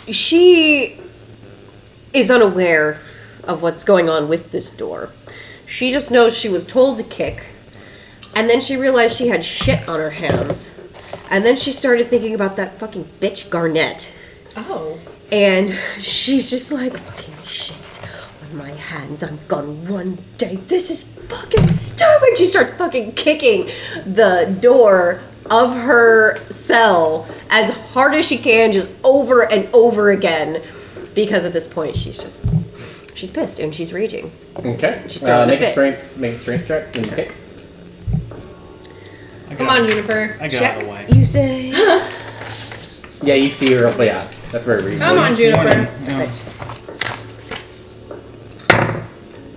She is unaware of what's going on with this door. She just knows she was told to kick, and then she realized she had shit on her hands, and then she started thinking about that fucking bitch Garnett. Oh. And she's just like, fucking shit on my hands, I'm gone one day. This is fucking stupid. She starts fucking kicking the door of her cell as hard as she can, just over and over again. Because at this point, she's pissed and she's raging. Okay. She's throwing a make a fit. strength check and kick. Come on, Juniper. I got Check, out of the way. you say? Yeah, you see her. But yeah, that's very reasonable. Come on, Juniper. Yeah.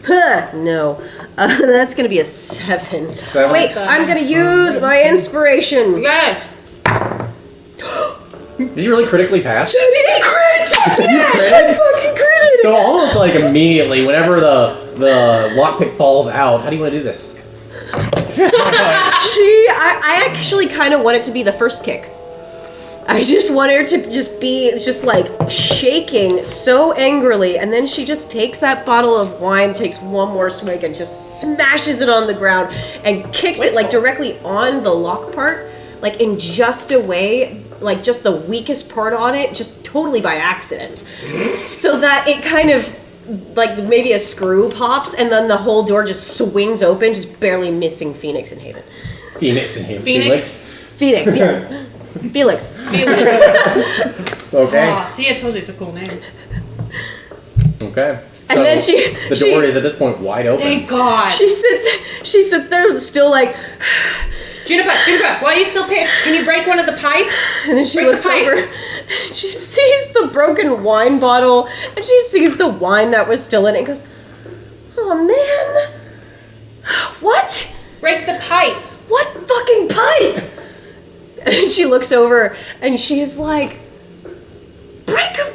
Huh, no. That's gonna be a 7. 7? Wait, I'm gonna use my inspiration. Yes. Did you really critically pass? Did you crit? You I crit? fucking critted! So almost like immediately, whenever the lockpick falls out, how do you want to do this? I actually kind of want it to be the first kick. I just want her to just be like shaking so angrily, and then she just takes that bottle of wine, takes one more swig, and just smashes it on the ground and kicks it like directly on the lock part, like in just a way, like just the weakest part on it, just totally by accident, so that it kind of like maybe a screw pops, and then the whole door just swings open, just barely missing Phoenix and Haven. Phoenix and him. Phoenix. Phoenix, yes. Felix. Okay. Oh, see, I told you it's a cool name. Okay. And then she- The door is at this point wide open. Thank God. She sits there still like, Juniper, why are you still pissed? Can you break one of the pipes? and then she Break the looks pipe. over, and she sees the broken wine bottle, and she sees the wine that was still in it, and goes, oh man, what? Break the pipe. What fucking pipe? And she looks over, and she's like, break a...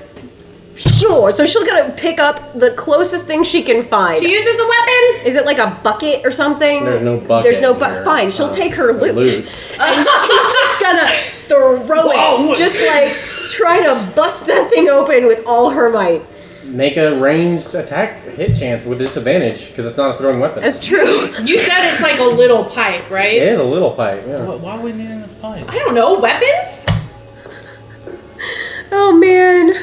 Sure, so she'll gotta pick up the closest thing she can find. To use as a weapon? Is it like a bucket or something? There's no bucket. There's no here. bucket. Fine, she'll take her loot. Loot. And she's just gonna throw it. Just like try to bust that thing open with all her might. Make a ranged attack hit chance with disadvantage because it's not a throwing weapon. That's true. You said it's like a little pipe, right? It is a little pipe. Yeah. Why are we needing this pipe? I don't know. Weapons? Oh man.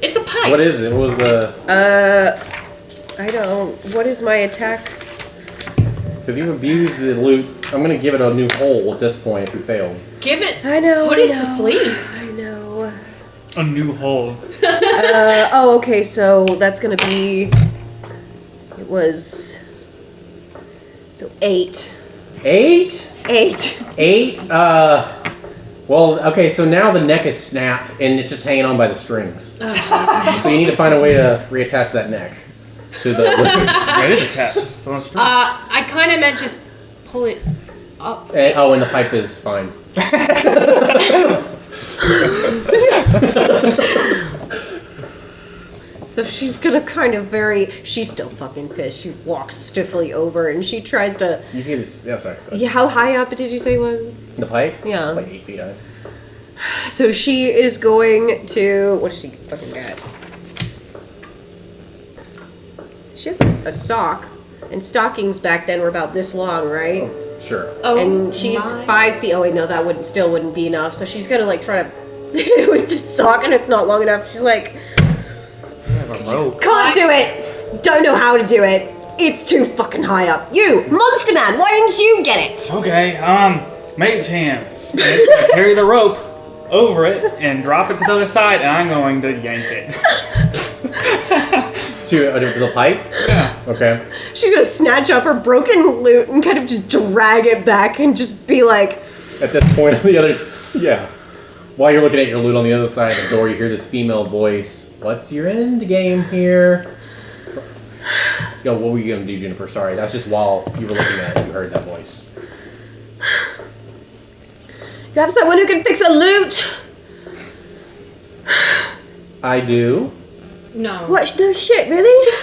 It's a pipe. What is it? What was the? I don't. What is my attack? Because you've abused the loot. I'm gonna give it a new hole at this point if you failed. Give it. I know. Put I it know, to sleep. I know. A new hole. Oh, okay. So that's gonna be. It was. So 8. 8? 8. 8? Well, okay, so now the neck is snapped and it's just hanging on by the strings. Oh, So you need to find a way to reattach that neck to the loot. It is attached. It's still on string. I kind of meant just pull it up. Oh, and the pipe is fine. So she's gonna kind of she's still fucking pissed. She walks stiffly over and she tries to. You can just, yeah, sorry. Yeah, how high up did you say it was? The pipe? Yeah. It's like 8 feet high. So she is going to. What does she fucking got? She has a sock, and stockings back then were about this long, right? Oh, sure. Oh, And she's my. 5 feet. Oh wait, no, that wouldn't be enough. So she's gonna like try to hit it with the sock, and it's not long enough. She's like, a rope. can't do it. Don't know how to do it. It's too fucking high up. You, Monster Man, why didn't you get it? Okay, mage hand. And it's gonna carry the rope over it and drop it to the other side, and I'm going to yank it. To the pipe? Yeah. Okay. She's gonna snatch up her broken loot and kind of just drag it back and just be like, At this point on the other yeah. While you're looking at your loot on the other side of the door, you hear this female voice. What's your end game here? Yo, what were you gonna do, Juniper? Sorry, that's just while you were looking at it, you heard that voice. you have someone who can fix a loot. I do. No. What? No shit, really?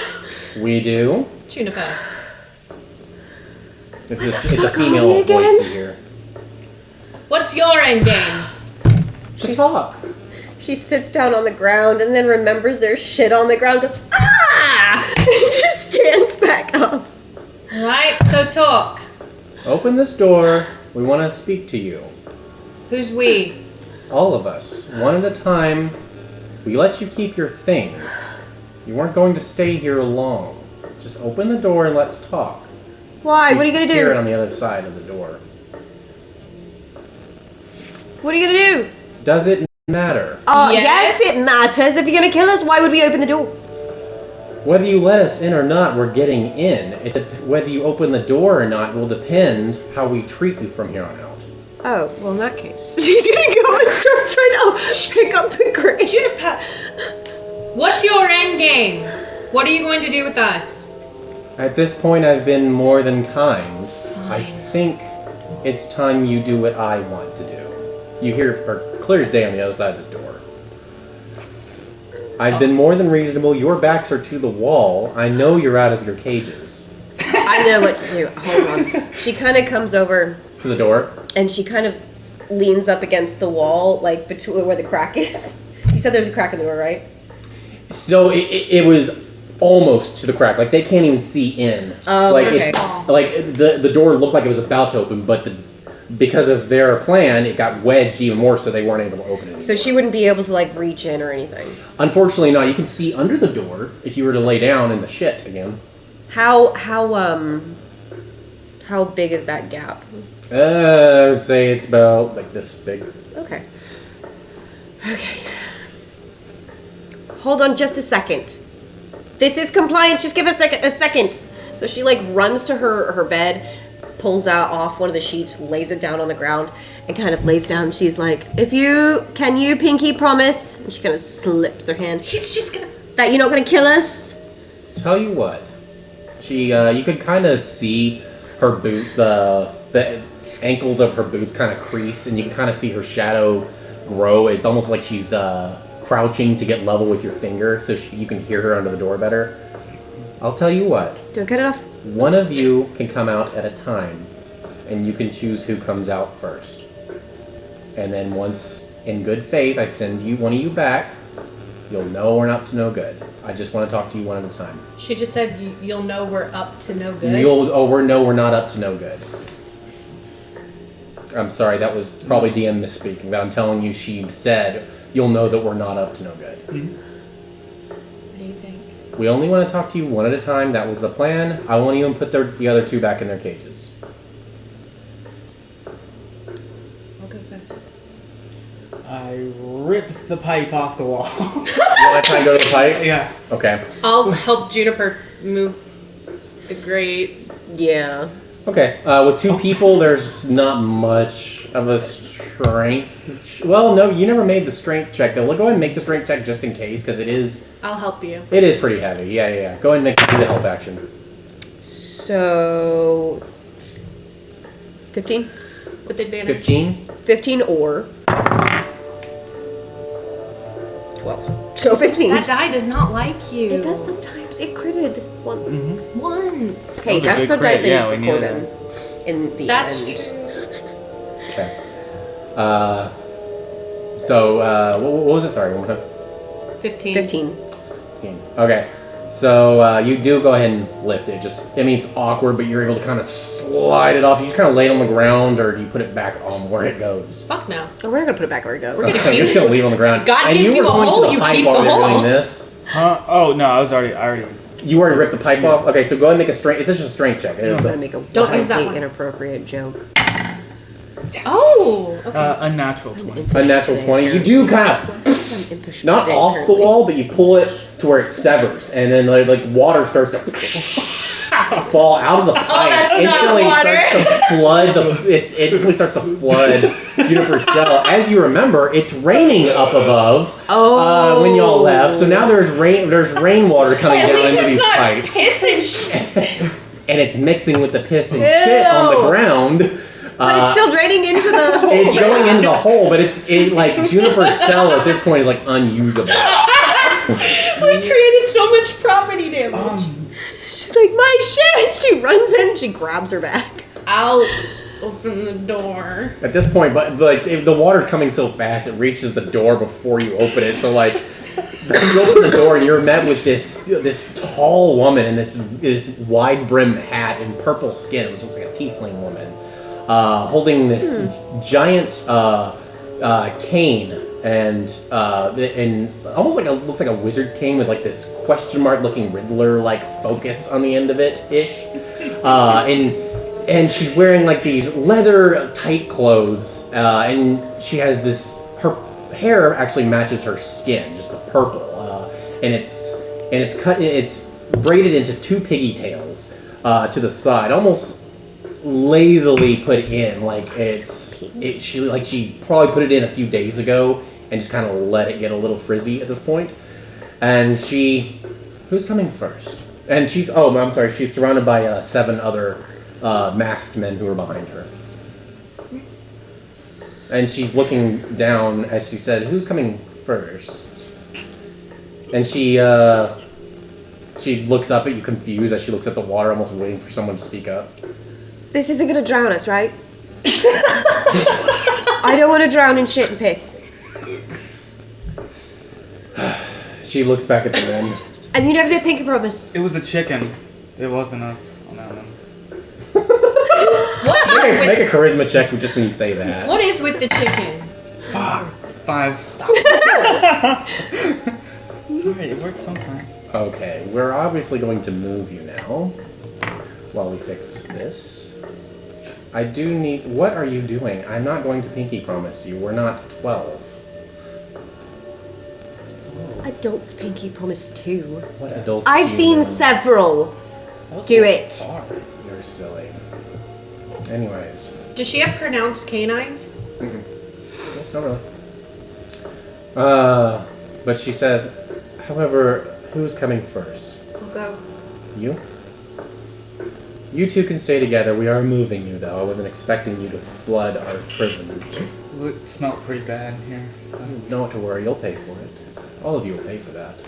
We do. Juniper. It's a Fuck female me again? voice you hear. What's your end game? To talk. She sits down on the ground and then remembers there's shit on the ground, goes, ah! And just stands back up. Right, so talk. Open this door. We want to speak to you. Who's we? All of us, one at a time. We let you keep your things. You weren't going to stay here long. Just open the door and let's talk. Why? What are you gonna Hear it do? on the other side of the door. What are you gonna do? Does it matter? Yes, it matters. If you're gonna kill us, why would we open the door? Whether you let us in or not, we're getting in. Whether you open the door or not will depend how we treat you from here on out. Oh, well, in that case, she's gonna go and start trying to pick up the crate. Juniper, what's your end game? What are you going to do with us? At this point, I've been more than kind. I Fine. think it's time you do what I want to do. You hear her clear as day on the other side of this door. I've been more than reasonable. Your backs are to the wall. I know you're out of your cages. I know what to do. Hold on. She kind of comes over To the door. and she kind of leans up against the wall, like between where the crack is. You said there's a crack in the door, right? So it was almost to the crack. Like they can't even see in. Oh, like okay. it's, like the door looked like it was about to open, but because of their plan, it got wedged even more, so they weren't able to open it. So she wouldn't be able to like reach in or anything. Unfortunately, not. You can see under the door if you were to lay down in the shit again. How big is that gap? I would say it's about like this big. Okay. Okay. Hold on just a second. This is compliance. Just give us a second. So she like runs to her bed, pulls out off one of the sheets, lays it down on the ground, and kind of lays down. She's like, can you pinky promise? And she kind of slips her hand. He's just gonna. That you're not gonna kill us? Tell you what, she you could kind of see her boot, the ankles of her boots kind of crease, and you can kind of see her shadow grow. It's almost like she's crouching to get level with your finger, so you can hear her under the door better. I'll tell you what. Don't cut it off. One of you can come out at a time, and you can choose who comes out first. And then once, in good faith, I send one of you back, you'll know we're up to no good. I just want to talk to you one at a time. She just said you'll know we're up to no good. We're not up to no good. I'm sorry, that was probably DM misspeaking, but I'm telling you, she said you'll know that we're not up to no good. Mm-hmm. What do you think? We only want to talk to you one at a time. That was the plan. I won't even put the other two back in their cages. I'll go first. I rip the pipe off the wall. You want to try and go to the pipe? Yeah. Okay. I'll help Juniper move the grate. Yeah. Okay. With two people, there's not much of a strength. Well, no, you never made the strength check. Though. Go ahead and make the strength check just in case, because it is I'll help you. pretty heavy. Yeah. Go ahead and do the help action. So 15? With advantage. 15. 15 or 12. So 15. That die does not like you. It does sometimes. It critted once. Mm-hmm. Once. Okay, That was that's a the good dice crit. I Yeah, we used before needed then. In the That's end. true. Okay. So what was it? Sorry, one more time. 15. 15. 15. Okay. So you do go ahead and lift it. It's awkward, but you're able to kind of slide it off. You just kind of lay it on the ground, or do you put it back on where it goes? Fuck no. Oh, we're not gonna put it back where it goes. We're gonna Okay, keep you're just gonna leave it on the ground. God and gives you you were a going hole, to the you pipe keep while the you're doing hole. this. Huh? Oh no, I already. You already ripped the pipe off. Okay, so go ahead and make a strength. It's just a strength check. It is I'm the- gonna make a Don't use that wildly one. inappropriate joke. Oh! Okay. A natural 20. a natural 20. You do kind of not off the wall, but you pull it to where it severs, and then like water starts to fall out of the pipe. that's not Instantly water. starts to flood it instantly starts to flood Juniper's cell. As you remember, it's raining up above when y'all left, so now there's rainwater coming At down least into it's these not pipes. piss and shit. And it's mixing with the piss and shit on the Ew. ground. But it's still draining into the hole. It's going into the hole, but like Juniper's cell at this point is like unusable. We created so much property damage. She's like, my shit! She runs in, she grabs her back. I'll open the door. At this point, but like if the water's coming so fast, it reaches the door before you open it. So like, you open the door and you're met with this tall woman in this wide brimmed hat and purple skin, which looks like a tiefling woman, holding this giant cane and almost like looks like a wizard's cane with like this question mark looking Riddler like focus on the end of it ish. And she's wearing like these leather tight clothes, and she has this. Her hair actually matches her skin, just the purple, and it's cut. It's braided into two piggy tails to the side, almost lazily put in, like she probably put it in a few days ago and just kind of let it get a little frizzy at this point. And who's coming first? And she's surrounded by 7 other masked men who are behind her. And she's looking down as she said, "Who's coming first?" And she looks up at you confused as she looks at the water, almost waiting for someone to speak up. This isn't gonna drown us, right? I don't want to drown in shit and piss. She looks back at the men. And you never did pinky promise. It was a chicken. It wasn't us on that one. Make a charisma check just when you say that. What is with the chicken? 5. Stop. Sorry, it works sometimes. Okay, we're obviously going to move you now while we fix this. I do need... What are you doing? I'm not going to pinky promise you. We're not 12. Adults pinky promise too. What adults I've do seen you- several do it. You're silly. Anyways. Does she have pronounced canines? Not really. But she says, however, who's coming first? I'll go. You? You two can stay together. We are moving you, though. I wasn't expecting you to flood our prison. Well, it smelled pretty bad in here. Not to worry, you'll pay for it. All of you will pay for that.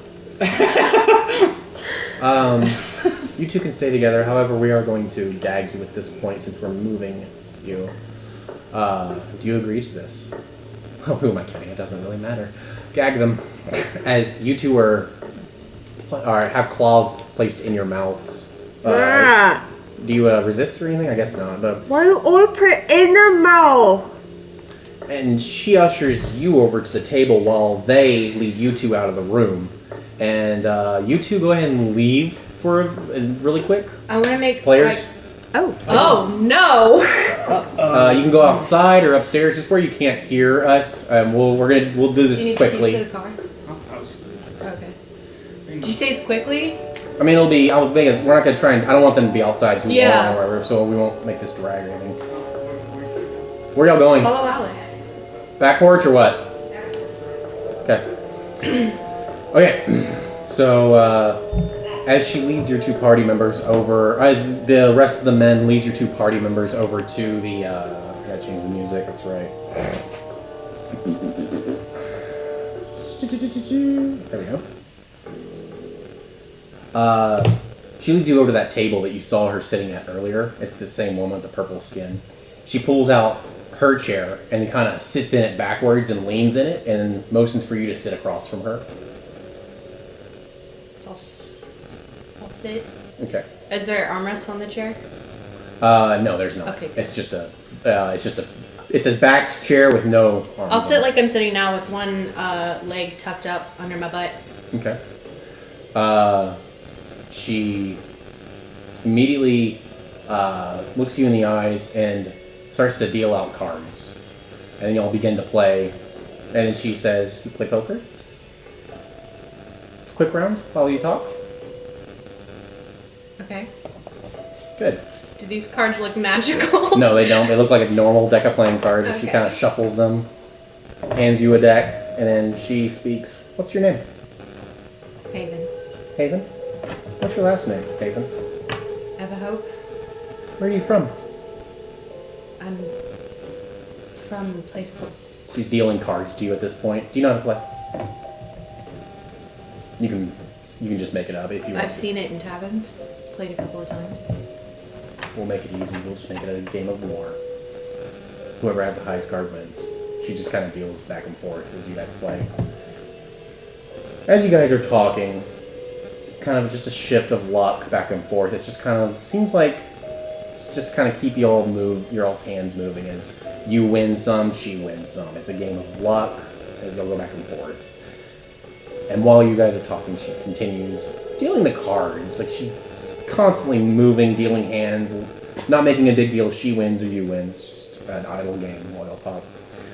You two can stay together. However, we are going to gag you at this point since we're moving you. Do you agree to this? Oh, who am I kidding? It doesn't really matter. Gag them. As you two have claws placed in your mouths. Do you resist or anything? I guess not. But why you all put it in the mouth? and she ushers you over to the table while they lead you two out of the room. And you two go ahead and leave for really quick. I want to make Players. like- Oh. Oh no! You can go outside or upstairs, just where you can't hear us. We'll do this You need quickly. the keys to the car? Okay. Did you say it's quickly? I mean, it'll be. I'll make us. We're not gonna try and. I don't want them to be outside too Yeah. long or whatever, so we won't make this drag or anything. Where y'all going? Follow Alex. Back porch or what? Okay. Okay. So as she leads your two party members over, as the rest of the men leads your two party members over to the. I gotta change the music. That's right. There we go. She leads you over to that table that you saw her sitting at earlier. It's the same woman with the purple skin. She pulls out her chair and kind of sits in it backwards and leans in it and motions for you to sit across from her. I'll sit. Okay. Is there armrests on the chair? No, there's not. Okay. It's a backed chair with no arms. I'll sit on it. like I'm sitting now with one leg tucked up under my butt. Okay. She immediately looks you in the eyes and starts to deal out cards. And then y'all begin to play. And then she says, "You play poker? Quick round while you talk?" Okay. Good. Do these cards look magical? No, they don't. They look like a normal deck of playing cards. She Okay. kind of shuffles them, hands you a deck, and then she speaks. "What's your name?" Haven. "Haven." "What's your last name?" "Haven." Ever hope? "Where are you from?" I'm from a place called. She's dealing cards to you at this point. Do you know how to play? You can just make it up if you want. I've seen it in taverns. Played a couple of times. We'll make it easy. We'll just make it a game of war. Whoever has the highest card wins. She just kind of deals back and forth as you guys play. As you guys are talking, kind of just a shift of luck back and forth. It's just kind of seems like just kind of keep y'all's hands moving as you win some, she wins some. It's a game of luck as y'all go back and forth. And while you guys are talking, she continues dealing the cards. Like she constantly moving, dealing hands, not making a big deal if she wins or you wins. It's just an idle game, loyal talk.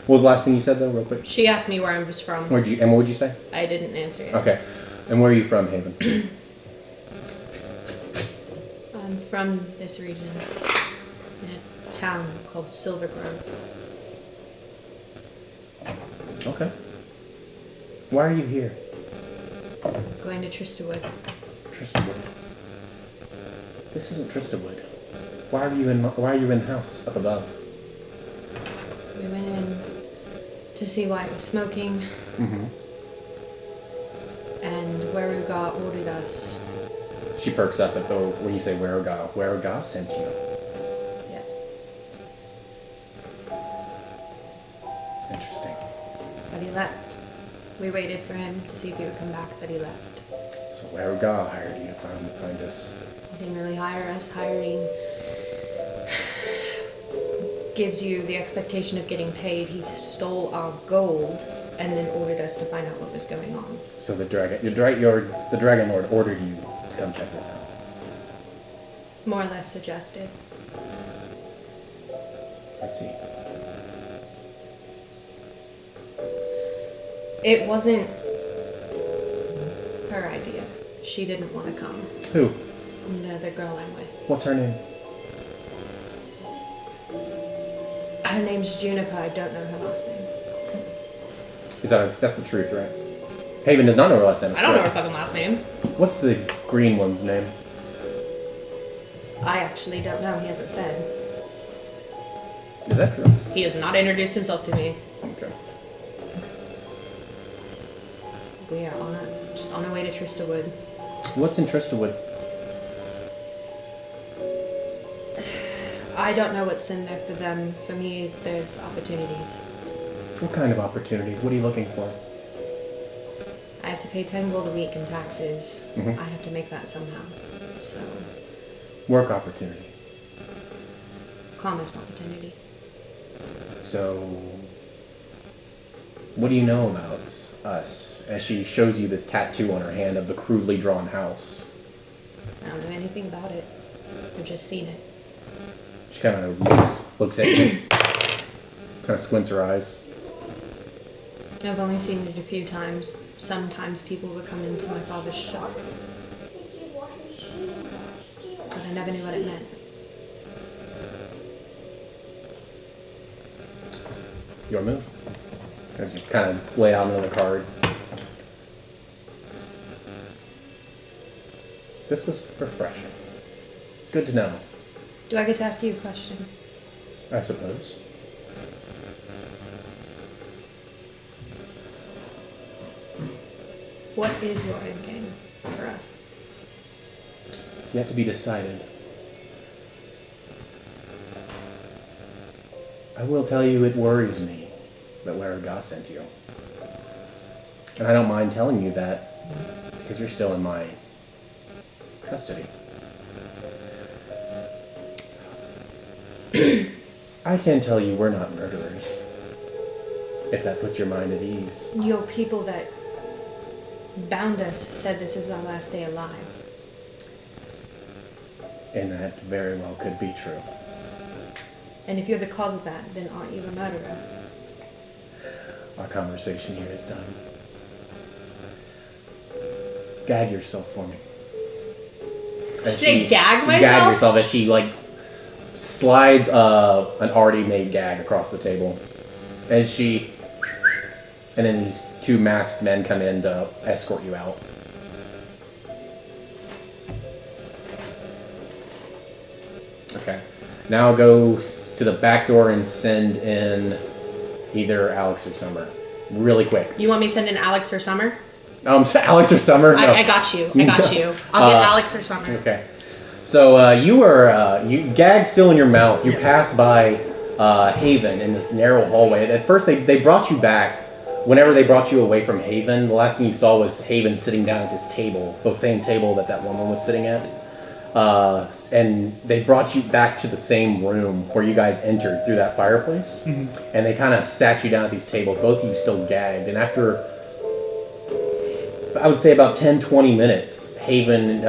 What was the last thing you said, though, real quick? She asked me where I was from. And what would you say? I didn't answer it. Okay. And where are you from, Haven? I'm from this region, in a town called Silver Grove. Okay. Why are you here? Going to Tristawood. Tristawood. This isn't Tristawood. Why are you in the house up above? We went in to see why it was smoking, Mm-hmm. and Weruga ordered us. She perks up when you say Weruga. Weruga sent you. Yeah. Interesting. But he left. We waited for him to see if he would come back, but he left. So Weruga hired you to find us. He didn't really hire us. Hiring gives you the expectation of getting paid. He stole our gold and then ordered us to find out what was going on. So the Dragon Lord ordered you to come check this out. More or less suggested. I see. It wasn't her idea. She didn't want to come. Who? The other girl I'm with. What's her name? Her name's Juniper. I don't know her last name. That's the truth, right? Haven does not know her last name. I don't know her fucking last name. What's the green one's name? I actually don't know. He hasn't said. Is that true? He has not introduced himself to me. Okay. We are just on our way to Tristawood. What's in Tristawood? I don't know what's in there for them. For me, there's opportunities. What kind of opportunities? What are you looking for? I have to pay 10 gold a week in taxes. Mhm. I have to make that somehow. So, Work opportunity. commerce opportunity. So, what do you know about us? As she shows you this tattoo on her hand of the crudely drawn house. I don't know anything about it. I've just seen it. She kind of looks at you, kind of squints her eyes. I've only seen it a few times. Sometimes people would come into my father's shop, but I never knew what it meant. Your move. As you kind of lay out another card. This was refreshing. It's good to know, Do I get to ask you a question? I suppose. What is your end game for us? It's yet to be decided. I will tell you it worries me that Weruga sent you. And I don't mind telling you that because you're still in my custody. I can tell you we're not murderers, if that puts your mind at ease. Your people that bound us said this is our last day alive. And that very well could be true. And if you're the cause of that, then aren't you a murderer? Our conversation here is done. Gag yourself for me. As Should I gag myself? Gag yourself as she, slides an already made gag across the table. As she... And then these two masked men come in to escort you out. Okay. Now go to the back door and send in either Alex or Summer. Really quick. You want me to send in Alex or Summer? Alex or Summer? No. I got you. I got you. I'll get Alex or Summer. Okay. So you gag still in your mouth. You pass by Haven in this narrow hallway. At first they brought you back. Whenever they brought you away from Haven, the last thing you saw was Haven sitting down at this table, the same table that woman was sitting at. And they brought you back to the same room where you guys entered through that fireplace. Mm-hmm. And they kind of sat you down at these tables, both of you still gagged. And after, I would say about 10, 20 minutes, Haven,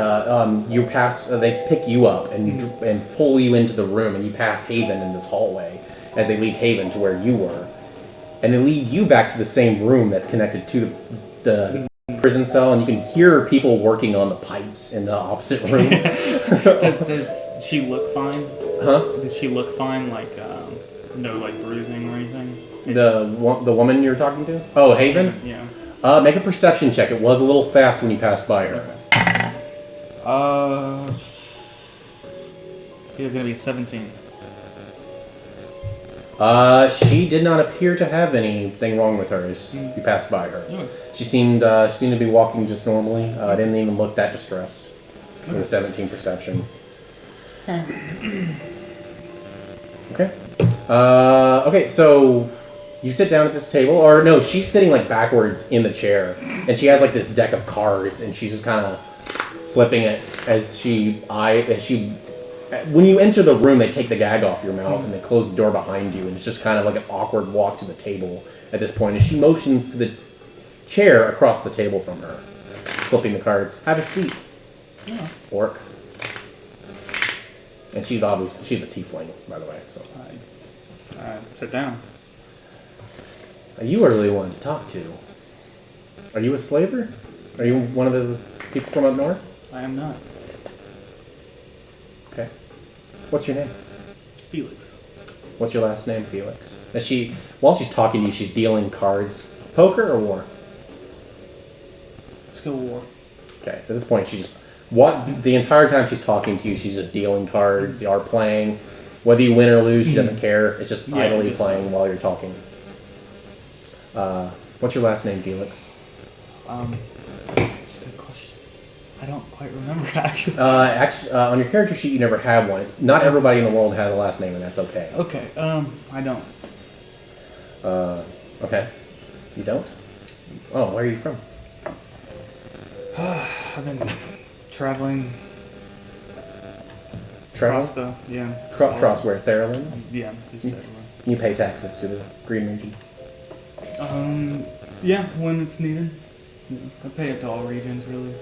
you pass. They pick you up and pull you into the room, and you pass Haven in this hallway as they lead Haven to where you were, and they lead you back to the same room that's connected to the prison cell, and you can hear people working on the pipes in the opposite room. Does she look fine? Huh? Does she look fine? Like no like bruising or anything? The woman you're talking to? Oh, Haven? Yeah. Make a perception check. It was a little fast when you passed by her. Okay. It was gonna be 17. She did not appear to have anything wrong with her as you passed by her. Yeah. She seemed to be walking just normally. Didn't even look that distressed. With a 17 perception. Okay. Okay, so you sit down at this table, or no, she's sitting like backwards in the chair, and she has like this deck of cards, and she's just kind of flipping it when you enter the room, they take the gag off your mouth and they close the door behind you, and it's just kind of like an awkward walk to the table at this point. And she motions to the chair across the table from her, flipping the cards. Have a seat, orc. And she's a tiefling, by the way. So Sit down. you are really one to talk to. Are you a slaver? Are you one of the people from up north? I am not. Okay. What's your name? Felix. What's your last name, Felix? While she's talking to you, she's dealing cards. Poker or war? Let's go war. Okay. At this point, the entire time she's talking to you, she's just dealing cards. You are playing. Whether you win or lose, she doesn't care. It's just idly playing while you're talking. What's your last name, Felix? That's a good question. I don't quite remember actually. On your character sheet, you never have one. It's not everybody in the world has a last name, and that's okay. Okay. I don't. Okay. You don't? Oh, where are you from? I've been traveling. Across the Across where? Theralan? Yeah, just everywhere. You pay taxes to the Green Region. Yeah, when it's needed. Yeah, I pay it to all regions really.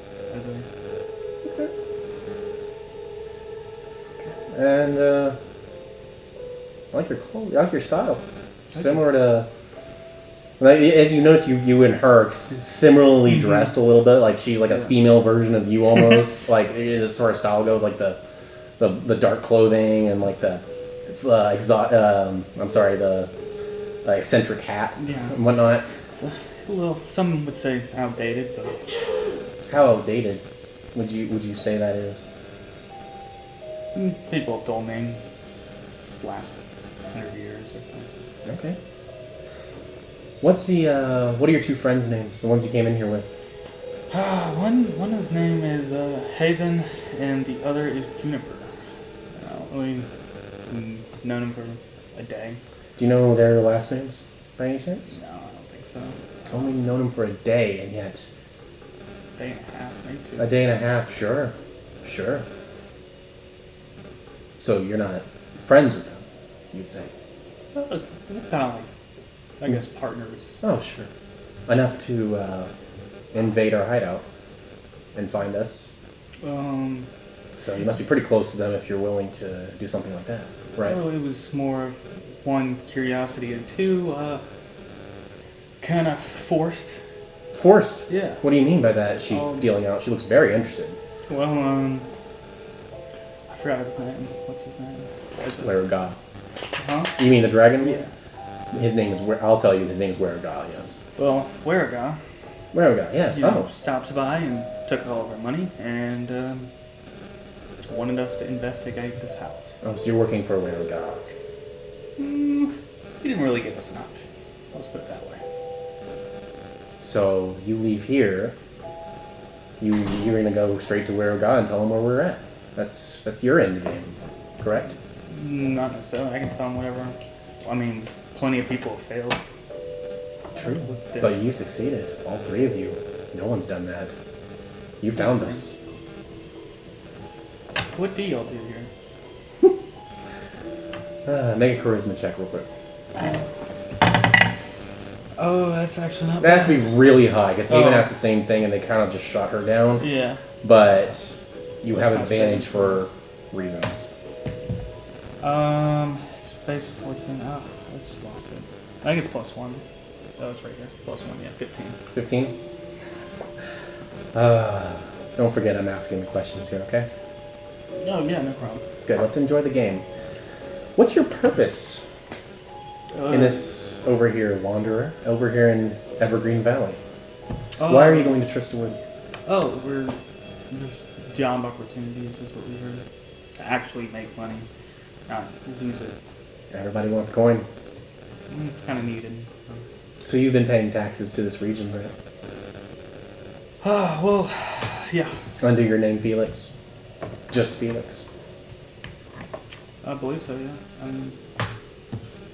Okay. And I like your clothes. I like your style. Similar to, like, as you notice, you and her similarly dressed a little bit. Like she's like a female version of you almost. Like as far as style goes, like the dark clothing and like the eccentric hat and whatnot. It's a little, some would say outdated, but how outdated would you say that is? People have told me last 100 years or something. Okay. What are your two friends' names? The ones you came in here with? One's name is Haven, and the other is Juniper. We've known him for a day. Do you know their last names by any chance? No, I don't think so. Only known them for a day, and yet A day and a half, maybe two. a day and a half. Sure. So you're not friends with them, you'd say? Kind of like, I guess, partners. Oh, sure. Enough to invade our hideout and find us. So you must be pretty close to them if you're willing to do something like that, right? Well, it was more of one, curiosity, and two, kind of forced. Forced? Yeah. What do you mean by that? She's dealing out. She looks very interested. Well, I forgot his name. What's his name? Weraga. Huh? You mean the dragon? Yeah. His name is. I'll tell you. His name is Weraga. Yes. Well, Weraga. Weraga. Yes. Stopped by and took all of our money and wanted us to investigate this house. Oh, so you're working for Weraga. He didn't really give us an option. Let's put it that way. So you leave here. You're gonna go straight to Weraga and tell him where we're at. That's your end game, correct? Not necessarily. I can tell him whatever. I mean, plenty of people have failed. True. But you succeeded. All three of you. No one's done that. You found us. What do y'all do here? Make a charisma check real quick. Oh, that's actually not That has bad. to be really high, because Haven asked the same thing and they kind of just shot her down. Yeah. but you have That's not advantage safe. for reasons. It's base 14. Oh, I just lost it. I think it's +1. Oh, it's right here. +1, yeah, 15. 15? Don't forget I'm asking the questions here, okay? Oh, yeah, no problem. Good, let's enjoy the game. What's your purpose in this over here, Wanderer? Over here in Evergreen Valley? Why are you going to Tristawood? Oh, there's job opportunities is what we heard. To actually make money, not lose it. Everybody wants coin. Kind of needed. So you've been paying taxes to this region, right? Oh, well, yeah. Under your name, Felix? Just Felix? I believe so, yeah.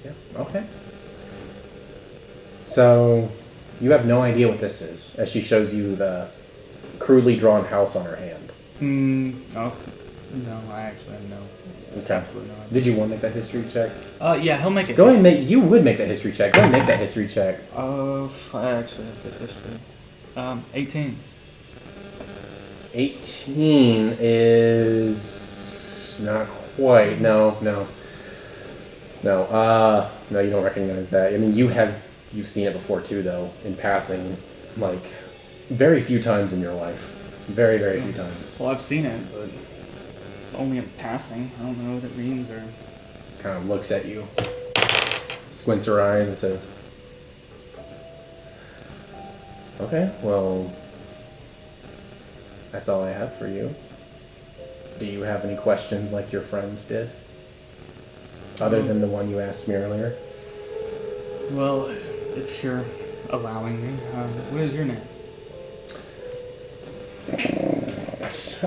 Yeah, okay. So, you have no idea what this is, as she shows you the crudely drawn house on her hand. No, I actually have no. Okay. Absolutely no idea. Did you want to make that history check? Yeah, he'll make it. Go ahead and make, you would make that history check. Go ahead and make that history check. I actually have good history. 18. 18 is not quite. No, you don't recognize that. I mean, you've seen it before too, though, in passing, like, very few times in your life. Very, very few times. Well, I've seen it, but only in passing. I don't know what it means or. Kind of looks at you, squints her eyes, and says, "Okay, well, that's all I have for you. Do you have any questions like your friend did? Other than the one you asked me earlier?" Well, if you're allowing me, what is your name?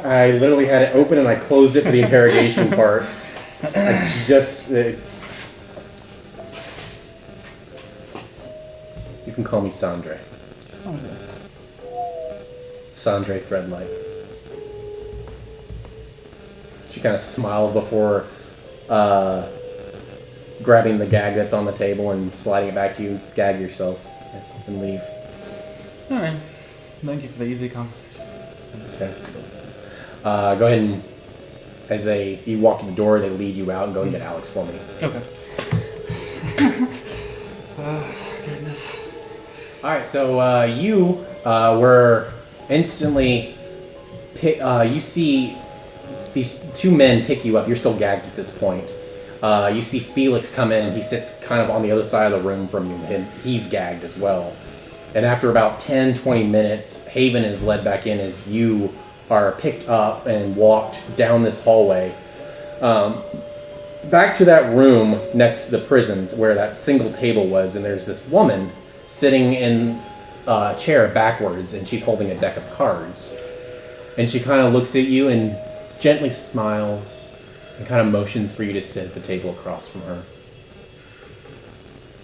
I literally had it open and I closed it for the interrogation part. I just... you can call me Sandre. Sandre Threadlight. She kind of smiles before grabbing the gag that's on the table and sliding it back to you. Gag yourself and leave. Alright. Thank you for the easy conversation. Okay. Go ahead and, as you walk to the door, they lead you out and go and get Alex for me. Okay. Goodness. Alright, so you were instantly... you see these two men pick you up. You're still gagged at this point. You see Felix come in, and he sits kind of on the other side of the room from you, and he's gagged as well. And after about 10-20 minutes, Haven is led back in as you are picked up and walked down this hallway. Back to that room next to the prisons where that single table was, and there's this woman sitting in a chair backwards, and she's holding a deck of cards. And she kind of looks at you and gently smiles and kind of motions for you to sit at the table across from her.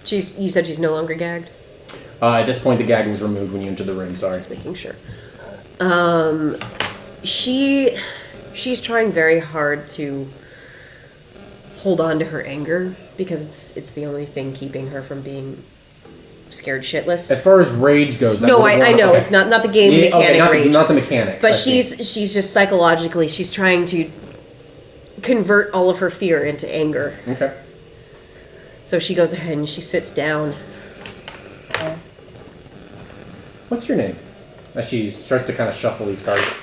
You said she's no longer gagged? At this point, the gag was removed when you entered the room, sorry. Just making sure. She's trying very hard to hold on to her anger because it's the only thing keeping her from being scared shitless. As far as rage goes, that no, would have I know okay. it's not the game mechanic rage, not the mechanic. but I see. she's just psychologically she's trying to convert all of her fear into anger. Okay. So she goes ahead and she sits down. What's your name? As she starts to kind of shuffle these cards.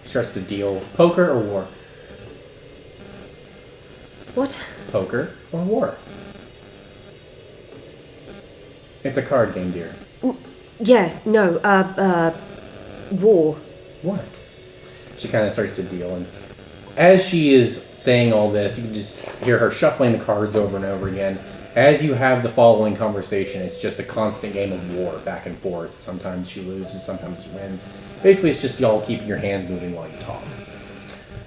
She starts to deal poker or war. What? Poker or war. It's a card game, dear. Yeah, no, war. War. She kind of starts to deal, and as she is saying all this, you can just hear her shuffling the cards over and over again. As you have the following conversation, it's just a constant game of war, back and forth. Sometimes she loses, sometimes she wins. Basically, it's just y'all keeping your hands moving while you talk.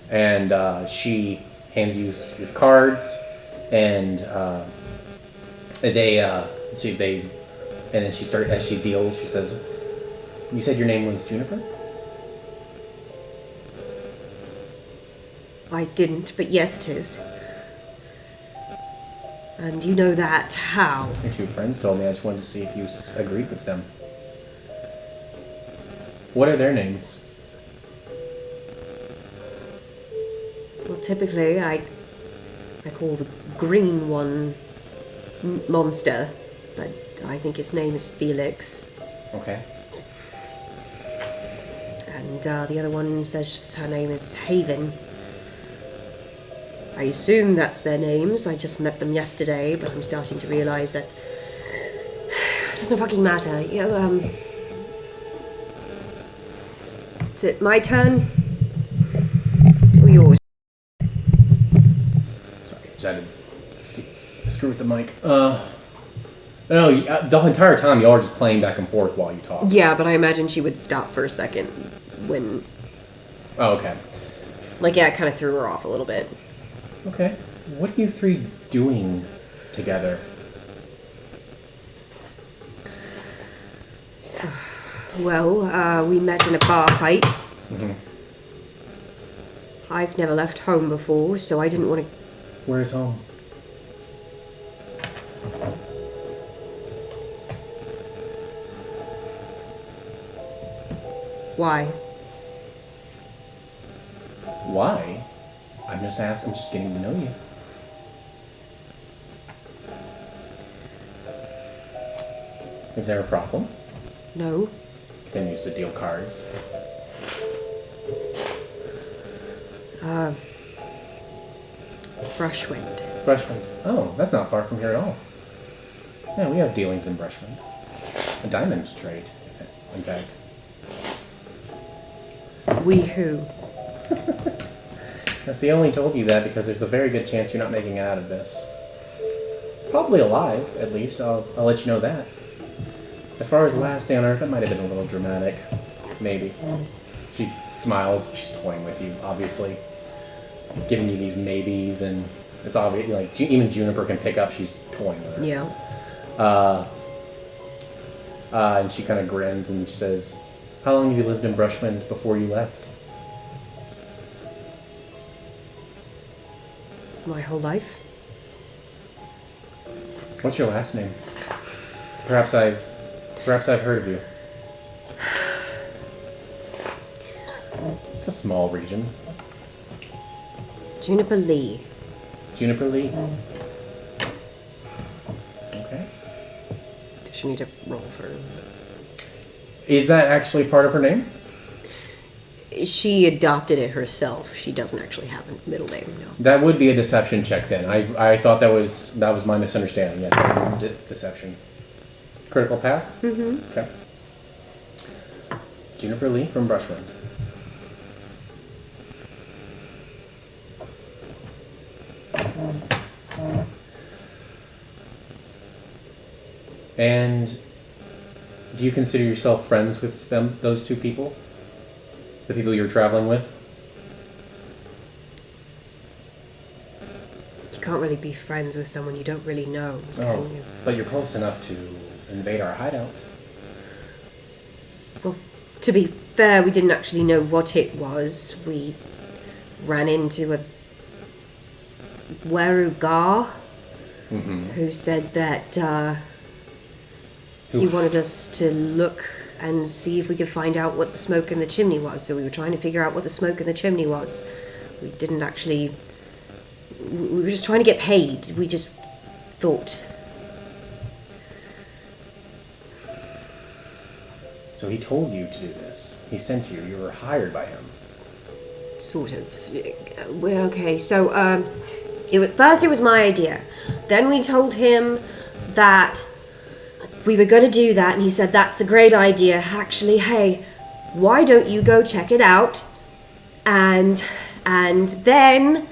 And she hands you your cards, and and then as she deals, she says, "You said your name was Juniper?" I didn't, but yes, 'tis. And you know that how? Your two friends told me. I just wanted to see if you agreed with them. What are their names? Well, typically I call the green one Monster, but I think his name is Felix. Okay. And the other one says her name is Haven. I assume that's their names. I just met them yesterday, but I'm starting to realise that it doesn't fucking matter. You know, is it my turn? Or yours? Sorry, just had to screw with the mic. No, the entire time y'all are just playing back and forth while you talk. Yeah, but I imagine she would stop for a second when... Oh, okay. Like, yeah, it kind of threw her off a little bit. Okay. What are you three doing together? Well, we met in a bar fight. Mm-hmm. I've never left home before, so I didn't want to... Where's home? Why? Why? I'm just asking. I'm just getting to know you. Is there a problem? No. Continues to deal cards. Brushwind. Brushwind. Oh, that's not far from here at all. Yeah, we have dealings in Brushwind. A diamond trade, in fact. We who? Now, see, I only told you that because there's a very good chance you're not making it out of this. Probably alive, at least. I'll let you know that. As far as the last day on Earth, that might have been a little dramatic. Maybe. She smiles. She's toying with you, obviously. Giving you these maybes, and it's obvious, like, even Juniper can pick up she's toying with her. Yeah. And she kind of grins and she says, "How long have you lived in Brushwind before you left?" My whole life. What's your last name? Perhaps I've heard of you. It's a small region. Juniper Lee. Juniper Lee. Okay. Does she need to roll for... Is that actually part of her name? She adopted it herself. She doesn't actually have a middle name, no. That would be a deception check then. I thought that was my misunderstanding. Yes, deception. Critical pass? Mm-hmm. Okay. Juniper Lee from Brushwind. And do you consider yourself friends with those two people? The people you're traveling with? You can't really be friends with someone you don't really know, Oh, can you? but you're close enough to invade our hideout. Well, to be fair, we didn't actually know what it was. We ran into a Werugar who said that he wanted us to look and see if we could find out what the smoke in the chimney was. So we were trying to figure out what the smoke in the chimney was. We didn't actually... We were just trying to get paid. We just thought. So he told you to do this. He sent you. You were hired by him. Sort of. Well, okay, so, first it was my idea. Then we told him that we were going to do that, and he said, "That's a great idea. Actually, hey, why don't you go check it out? And then,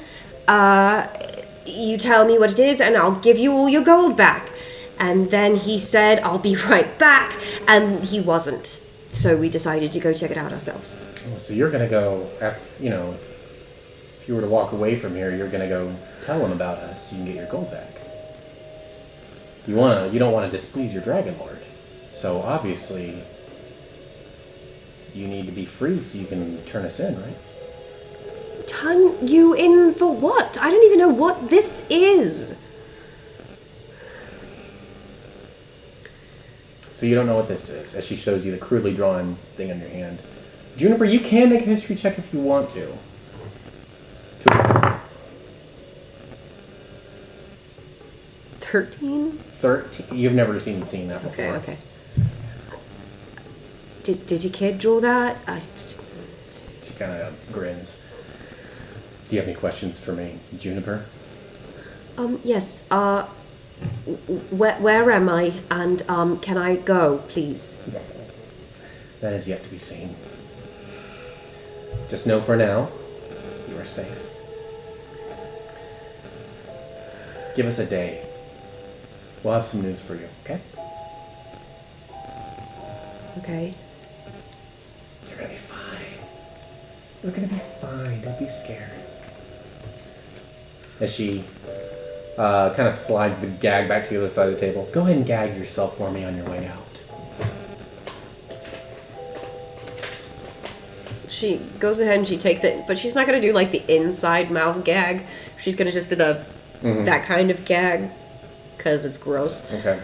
you tell me what it is, and I'll give you all your gold back." And then he said, "I'll be right back," and he wasn't. So we decided to go check it out ourselves. Oh, so you're gonna go, if you were to walk away from here, you're gonna go tell him about us so you can get your gold back. You don't want to displease your Dragon Lord. So obviously, you need to be free so you can turn us in, right? Turn you in for what? I don't even know what this is. So you don't know what this is, as she shows you the crudely drawn thing in your hand. Juniper, you can make a history check if you want to. 13? 13. You've never seen that before. Okay. Did your kid draw that? She kind of grins. Do you have any questions for me, Juniper? Yes. Where am I? And can I go, please? That is yet to be seen. Just know for now, you are safe. Give us a day. We'll have some news for you, okay? Okay. You're gonna be fine. You're gonna be fine. Don't be scared. As she kind of slides the gag back to the other side of the table. Go ahead and gag yourself for me on your way out. She goes ahead and she takes it, but she's not gonna do like the inside mouth gag. She's gonna just do that kind of gag, because it's gross. Okay.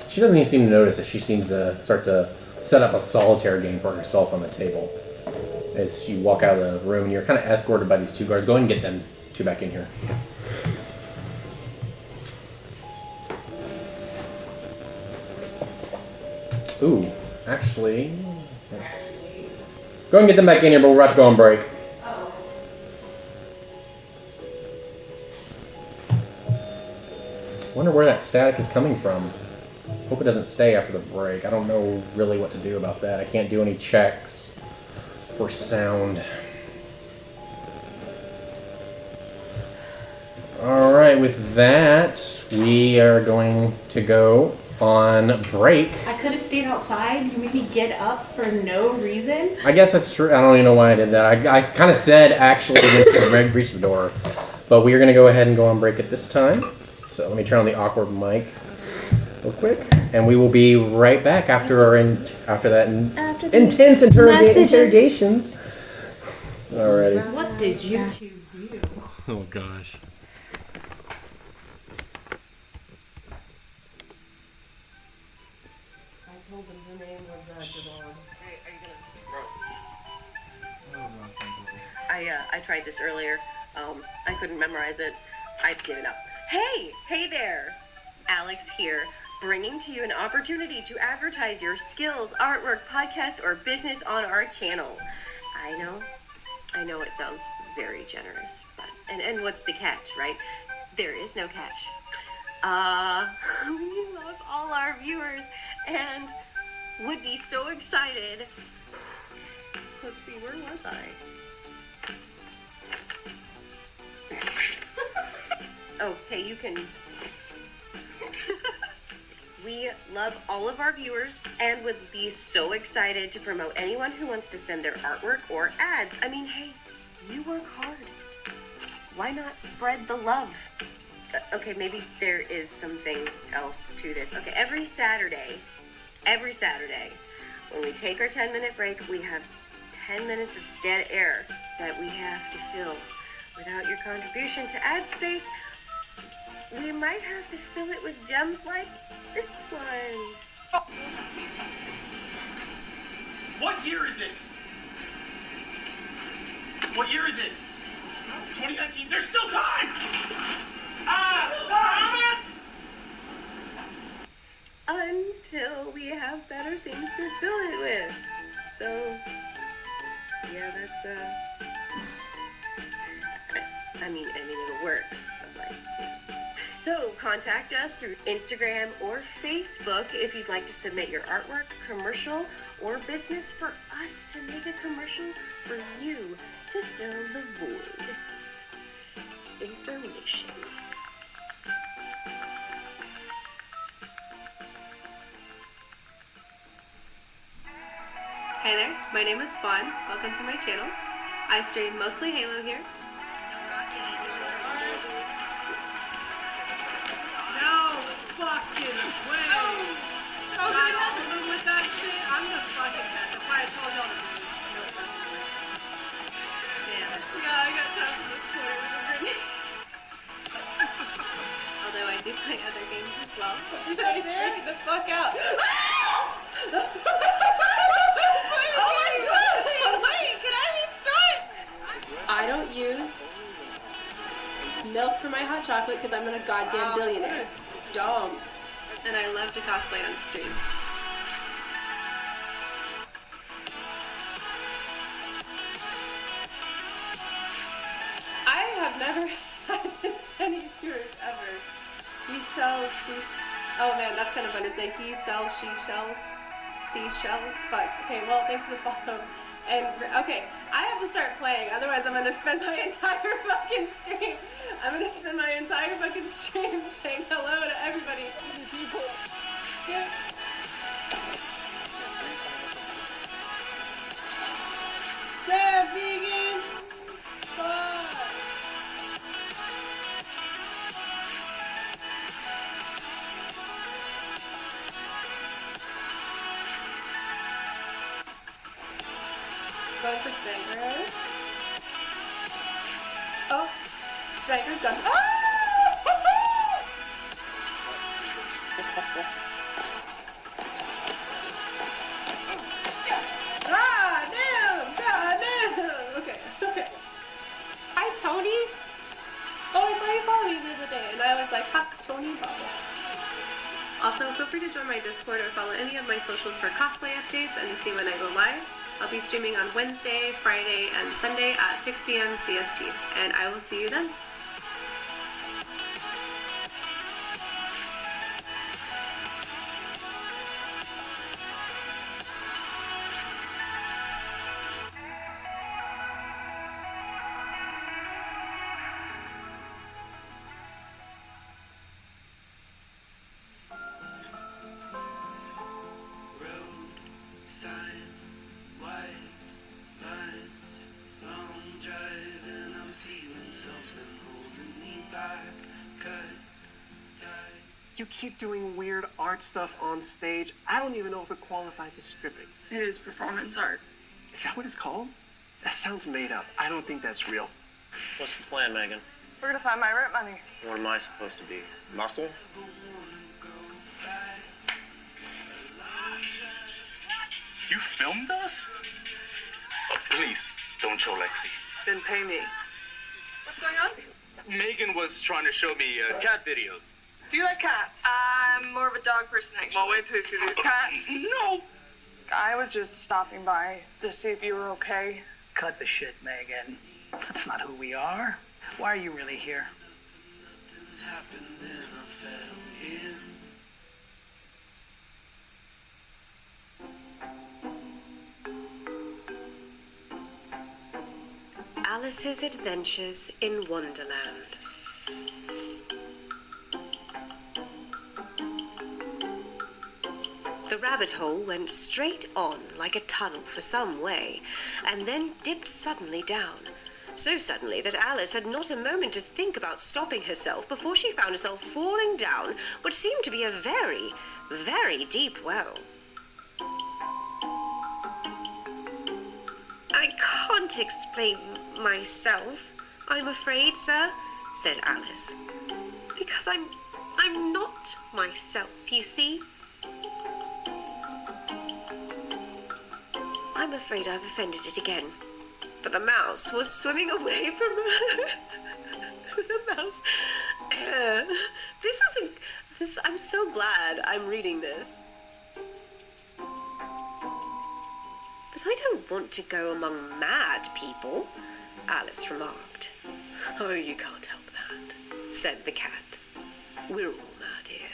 She doesn't even seem to notice it. She seems to start to set up a solitaire game for herself on the table. As you walk out of the room, and you're kind of escorted by these two guards. Go ahead and get them two back in here. Ooh, actually... Go and get them back in here, but we're about to go on break. Wonder where that static is coming from. Hope it doesn't stay after the break. I don't know really what to do about that. I can't do any checks for sound. Alright, with that, we are going to go on break. I could have stayed outside. You made me get up for no reason. I guess that's true. I don't even know why I did that. I kind of said actually when Greg reached the door. But we are going to go ahead and go on break at this time. So let me turn on the awkward mic real quick. And we will be right back after intense interrogations. Alrighty. What did you two do? Oh gosh. I told them her name was Devon. Hey, are you gonna... I tried this earlier. I couldn't memorize it. I've given up. Hey there. Alex here, bringing to you an opportunity to advertise your skills, artwork, podcast, or business on our channel. I know it sounds very generous, but and what's the catch, right? There is no catch. We love all our viewers and would be so excited. Let's see, where was I? Oh, hey, you can... We love all of our viewers and would be so excited to promote anyone who wants to send their artwork or ads. I mean, hey, you work hard. Why not spread the love? Okay, maybe there is something else to this. Okay, every Saturday, when we take our 10-minute break, we have 10 minutes of dead air that we have to fill. Without your contribution to ad space, we might have to fill it with gems like this one. What year is it? What year is it? 2019. There's still time! Thomas! Until we have better things to fill it with. So, yeah, that's, I mean, it'll work. But like, so contact us through Instagram or Facebook if you'd like to submit your artwork, commercial, or business for us to make a commercial for you to fill the void. Information. Hey there, my name is Fawn. Welcome to my channel. I stream mostly Halo here. No fucking way! Not over with that shit. I'm gonna fucking catch. That's why I told y'all to do it. Yeah, I got tapped in the corner with a grenade. Although I do play other games as well. Stay there. Freak the fuck out. Wait, can I restart? I don't use milk for my hot chocolate because I'm a goddamn billionaire. Dumb. And I love to cosplay on stream. I have never had this many viewers ever. He sells oh man, that's kind of fun to say. He sells seashells. Fuck. Okay, well, thanks for the follow. And okay, I have to start playing, otherwise I'm gonna spend my entire fucking stream. I'm gonna spend my entire fucking stream saying hello to everybody. Yeah. Yeah, vegan. Fuck. Going for Spanker. Oh, Spanker's done. Ah! Ah, damn! God damn! Okay. Hi, Tony. Oh, I saw you follow me the other day, and I was like, ha, Tony follow. Also, feel free to join my Discord or follow any of my socials for cosplay updates and to see when I go live. I'll be streaming on Wednesday, Friday, and Sunday at 6 p.m. CST, and I will see you then. You keep doing weird art stuff on stage. I don't even know if it qualifies as stripping. It is performance art. Is that what it's called? That sounds made up. I don't think that's real. What's the plan, Megan? We're gonna find my rent money. What am I supposed to be? Muscle? You filmed us? Oh, please, don't show Lexi. Then pay me. What's going on? Megan was trying to show me cat videos. Do you like cats? I'm more of a dog person, actually. Well, wait till you see these cats. No! I was just stopping by to see if you were okay. Cut the shit, Megan. That's not who we are. Why are you really here? Alice's Adventures in Wonderland. The rabbit hole went straight on like a tunnel for some way, and then dipped suddenly down. So suddenly that Alice had not a moment to think about stopping herself before she found herself falling down what seemed to be a very, very deep well. I can't explain myself, I'm afraid, sir, said Alice. Because I'm not myself, you see. I'm afraid I've offended it again. But the mouse was swimming away from her. The mouse. I'm so glad I'm reading this. But I don't want to go among mad people, Alice remarked. Oh, you can't help that, said the cat. We're all mad here.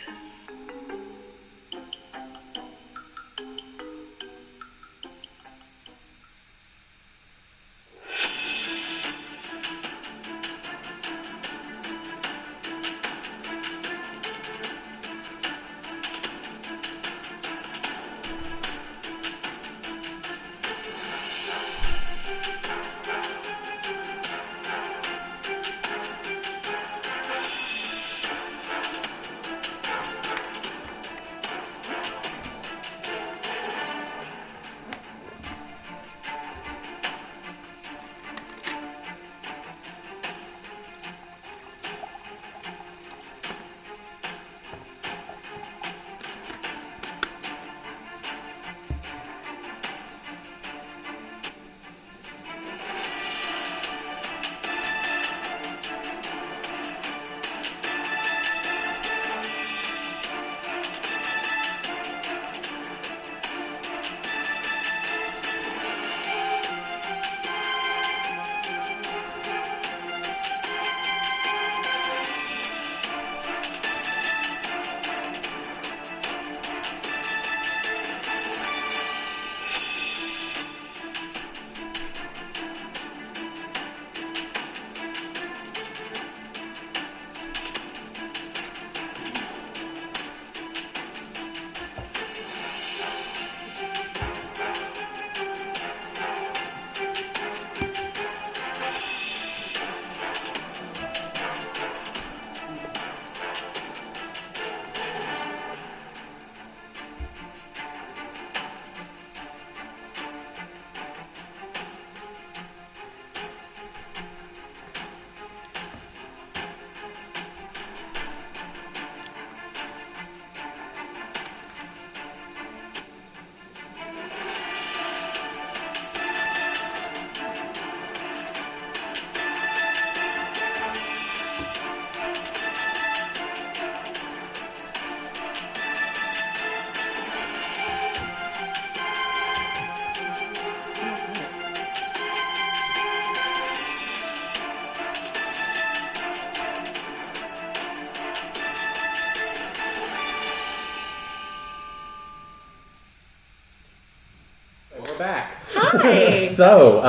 back. Hi. So,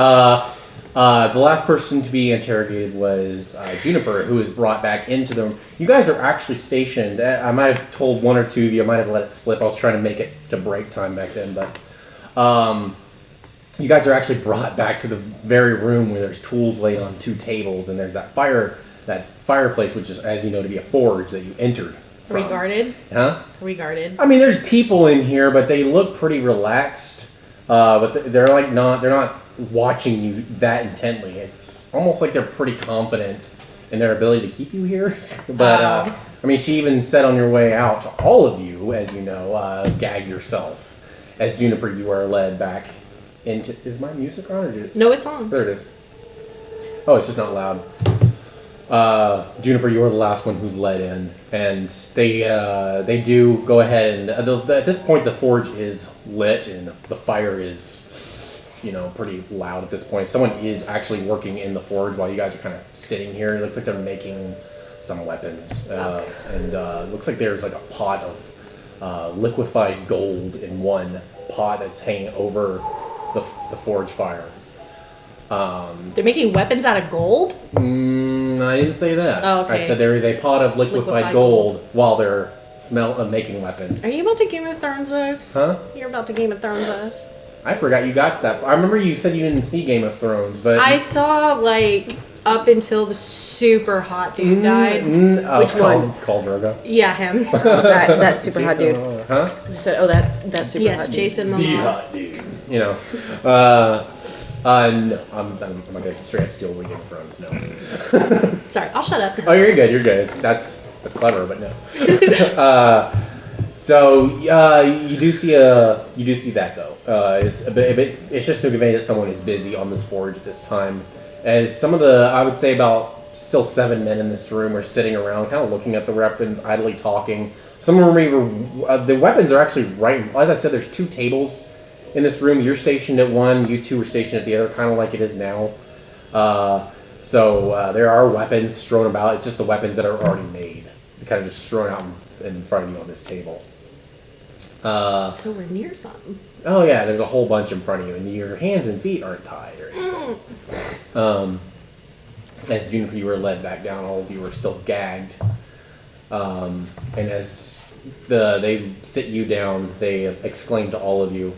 the last person to be interrogated was Juniper, who was brought back into the room. You guys are actually stationed. I might have told one or two of you. I might have let it slip. I was trying to make it to break time back then, but you guys are actually brought back to the very room where there's tools laid on 2 tables, and there's that fireplace, which is, as you know, to be a forge that you entered from. Are we guarded? Huh? Are we guarded? I mean, there's people in here, but they look pretty relaxed. But they're not watching you that intently. It's almost like they're pretty confident in their ability to keep you here. But I mean, she even said on your way out to all of you, as you know, gag yourself. As Juniper, you are led back into. Is my music on? Or No, it's on. There it is. Oh, it's just not loud. Juniper, you're the last one who's led in, and they do go ahead and at this point the forge is lit and the fire is, pretty loud at this point. Someone is actually working in the forge while you guys are kind of sitting here. It looks like they're making some weapons, and it looks like there's like a pot of liquefied gold in one pot that's hanging over the forge fire. They're making weapons out of gold? I didn't say that. Oh, okay. I said there is a pot of liquefied gold while they're making weapons. Are you about to Game of Thrones us? Huh? You're about to Game of Thrones us? I forgot you got that. I remember you said you didn't see Game of Thrones, but I saw, up until the super hot dude died. Which one? Khal Drogo. Yeah, him. that super hot dude. Huh? I said, that's super hot Yes, dude. Jason The Momoa. hot dude. No, I'm not going to straight up steal Game of Thrones, no. Sorry, I'll shut up. Oh, you're good, that's clever, but no. So you do see that though. It's just to convey that someone is busy on this forge at this time. As some of I would say about still 7 men in this room are sitting around, kind of looking at the weapons, idly talking. Some of them even the weapons are actually right. As I said, there's 2 tables in this room. You're stationed at one. You 2 are stationed at the other, kind of like it is now. So there are weapons strewn about. It's just the weapons that are already made, kind of just strewn out in front of you on this table. So we're near something. Oh yeah, there's a whole bunch in front of you, and your hands and feet aren't tied or anything. As Juniper, you were led back down, all of you were still gagged. And as they sit you down, they exclaim to all of you,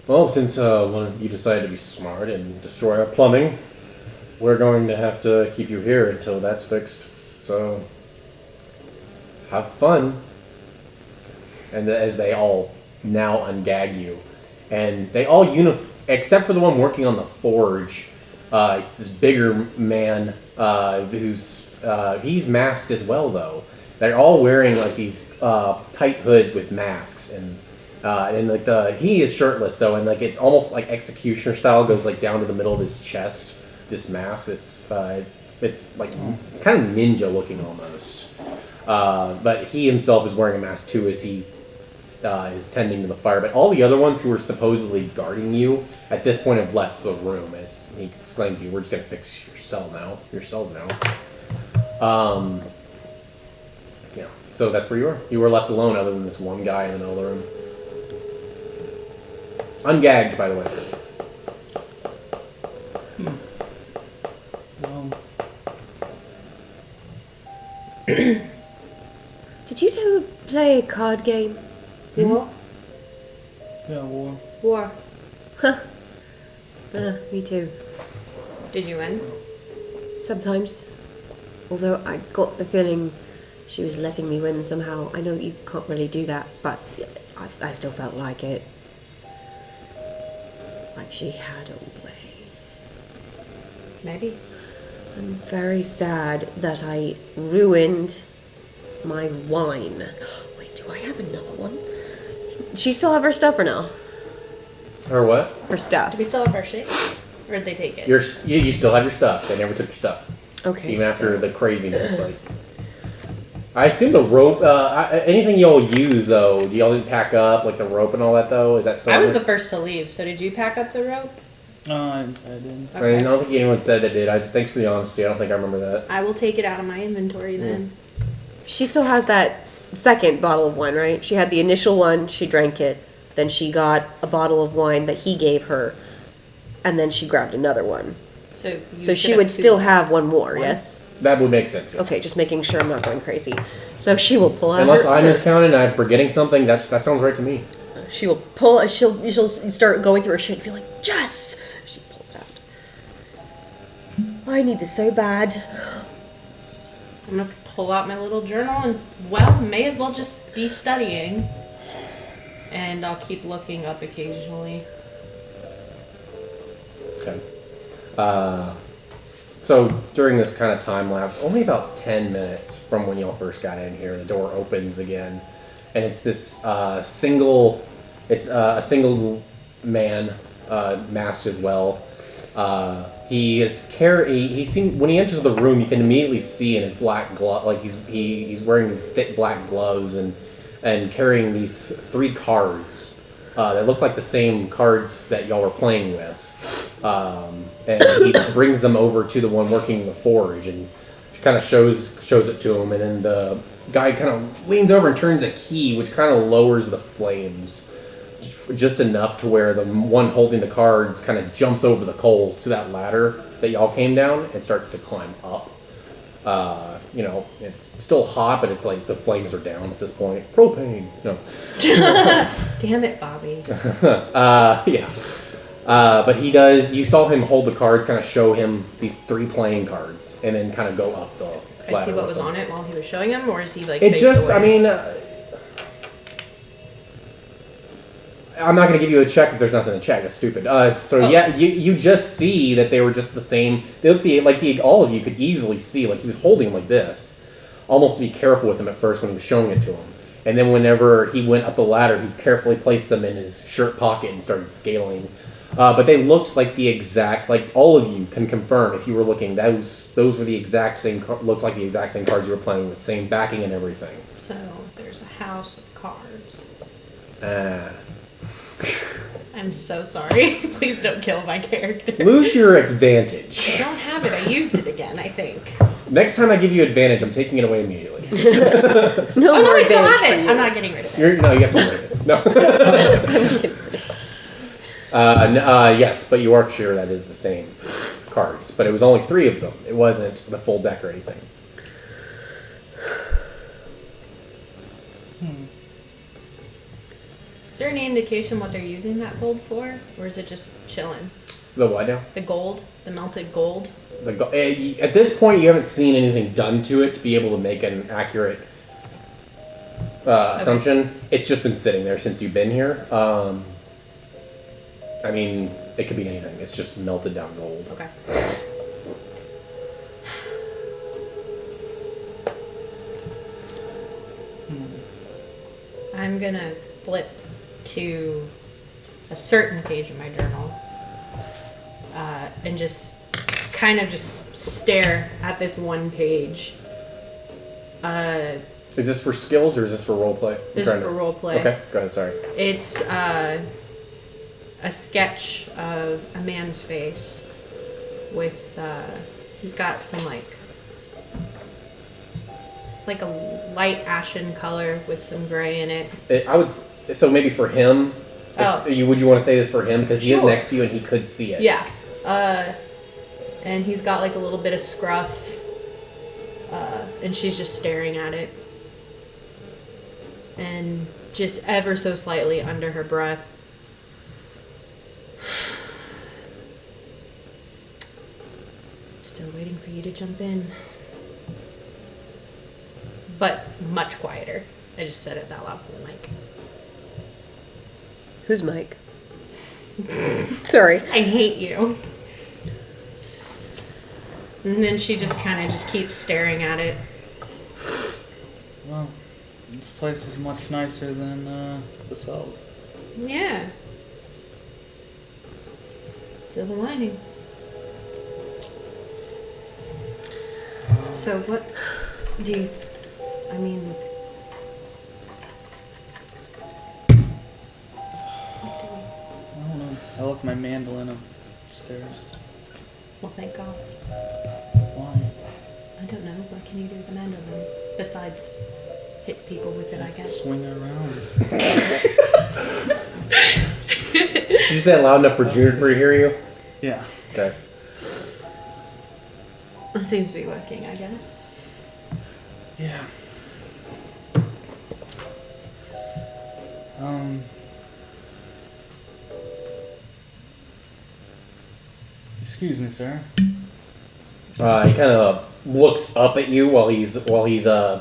"Well, since one of you decided to be smart and destroy our plumbing, we're going to have to keep you here until that's fixed. So, have fun." And as they all now ungag you, and they all except for the one working on the forge, it's this bigger man who's he's masked as well though. They're all wearing like these tight hoods with masks, and he is shirtless though, and like it's almost like executioner style, goes like down to the middle of his chest. This mask, it's like kind of ninja looking almost. But he himself is wearing a mask too, as he is tending to the fire. But all the other ones who were supposedly guarding you at this point have left the room, as he exclaimed to you, "We're just going to fix your cells now. Yeah, so that's where you are. You were left alone other than this one guy in the middle of the room. Ungagged, by the way. Did you 2 play a card game? War? Yeah, war. War. Huh. Me too. Did you win? Sometimes. Although I got the feeling she was letting me win somehow. I know you can't really do that, but I still felt like it. Like she had a way. Maybe. I'm very sad that I ruined my wine. Wait, do I have another one? She still have her stuff or no? Or what? Her stuff. Do we still have our shit? Or did they take it? You still have your stuff. They never took your stuff. Okay. Even after the craziness, like. I assume the rope. Anything y'all use though, do y'all didn't pack up like the rope and all that though? Is that so? I was the first to leave, so did you pack up the rope? I didn't say I didn't. Okay. I don't think anyone said they did. Thanks for the honesty. I don't think I remember that. I will take it out of my inventory then. She still has that second bottle of wine, right? She had the initial one. She drank it. Then she got a bottle of wine that he gave her, and then she grabbed another one. So she would still have one more, yes? That would make sense. Yes. Okay, just making sure I'm not going crazy. So she will pull out Unless her... I miscounted and I'm forgetting something, that sounds right to me. She will pull... She'll start going through her shit and be like, Jess! She pulls it out. I need this so bad. I'm gonna pull out my little journal and, well, may as well just be studying. And I'll keep looking up occasionally. Okay. So during this kind of time lapse, only about 10 minutes from when y'all first got in here, the door opens again, and it's this a single man, masked as well. He is when he enters the room, you can immediately see in his black glove, like he's wearing these thick black gloves and carrying these 3 cards that look like the same cards that y'all were playing with. And he brings them over to the one working the forge, and she kind of shows it to him, and then the guy kind of leans over and turns a key, which kind of lowers the flames just enough to where the one holding the cards kind of jumps over the coals to that ladder that y'all came down and starts to climb up. It's still hot, but it's like the flames are down at this point. Propane. No. Damn it, Bobby. Yeah. But he does. You saw him hold the cards, kind of show him these 3 playing cards, and then kind of go up the ladder. Could I see what was on it while he was showing him, or is he like? It faced just. away? I mean, I'm not going to give you a check if there's nothing to check. That's stupid. Yeah, you just see that they were just the same. They look all of you could easily see, like he was holding them like this, almost to be careful with them at first when he was showing it to him. And then whenever he went up the ladder, he carefully placed them in his shirt pocket and started scaling. But they looked like the exact, like all of you can confirm if you were looking, those were the exact same, looked like the exact same cards you were playing with, same backing and everything. So there's a house of cards. I'm so sorry. Please don't kill my character. Lose your advantage. I don't have it. I used it again, I think. Next time I give you advantage, I'm taking it away immediately. No, I still have it. I'm not getting rid of it. No, you have to wait it. No. Yes, but you are sure that is the same cards. But it was only 3 of them. It wasn't the full deck or anything. Is there any indication what they're using that gold for? Or is it just chilling? The what now? The gold? The melted gold? At this point, you haven't seen anything done to it to be able to make an accurate assumption. Okay. It's just been sitting there since you've been here. I mean, it could be anything. It's just melted down gold. Okay. I'm gonna flip to a certain page of my journal and just kind of just stare at this one page. Is this for skills or is this for roleplay? This is for roleplay. Okay, go ahead, sorry. It's a sketch of a man's face with, he's got some it's like a light ashen color with some gray in it. So maybe for him, would you want to say this for him? Because he is next to you and he could see it. Yeah. And he's got like a little bit of scruff, and she's just staring at it. And just ever so slightly under her breath. Still waiting for you to jump in. But much quieter. I just said it that loud for the mic. Who's Mike? Sorry. I hate you. And then she just kind of just keeps staring at it. Well, this place is much nicer than the cells. Yeah. Silver lining. So what do you... I mean... I don't know. I left my mandolin upstairs. Well, thank God. Why? I don't know. What can you do with a mandolin? Besides hit people with it, I guess. Swing it around. Did you say it loud enough for Juniper to hear you? Yeah. Okay. That seems to be working, I guess. Yeah. Excuse me, sir. He kind of looks up at you while he's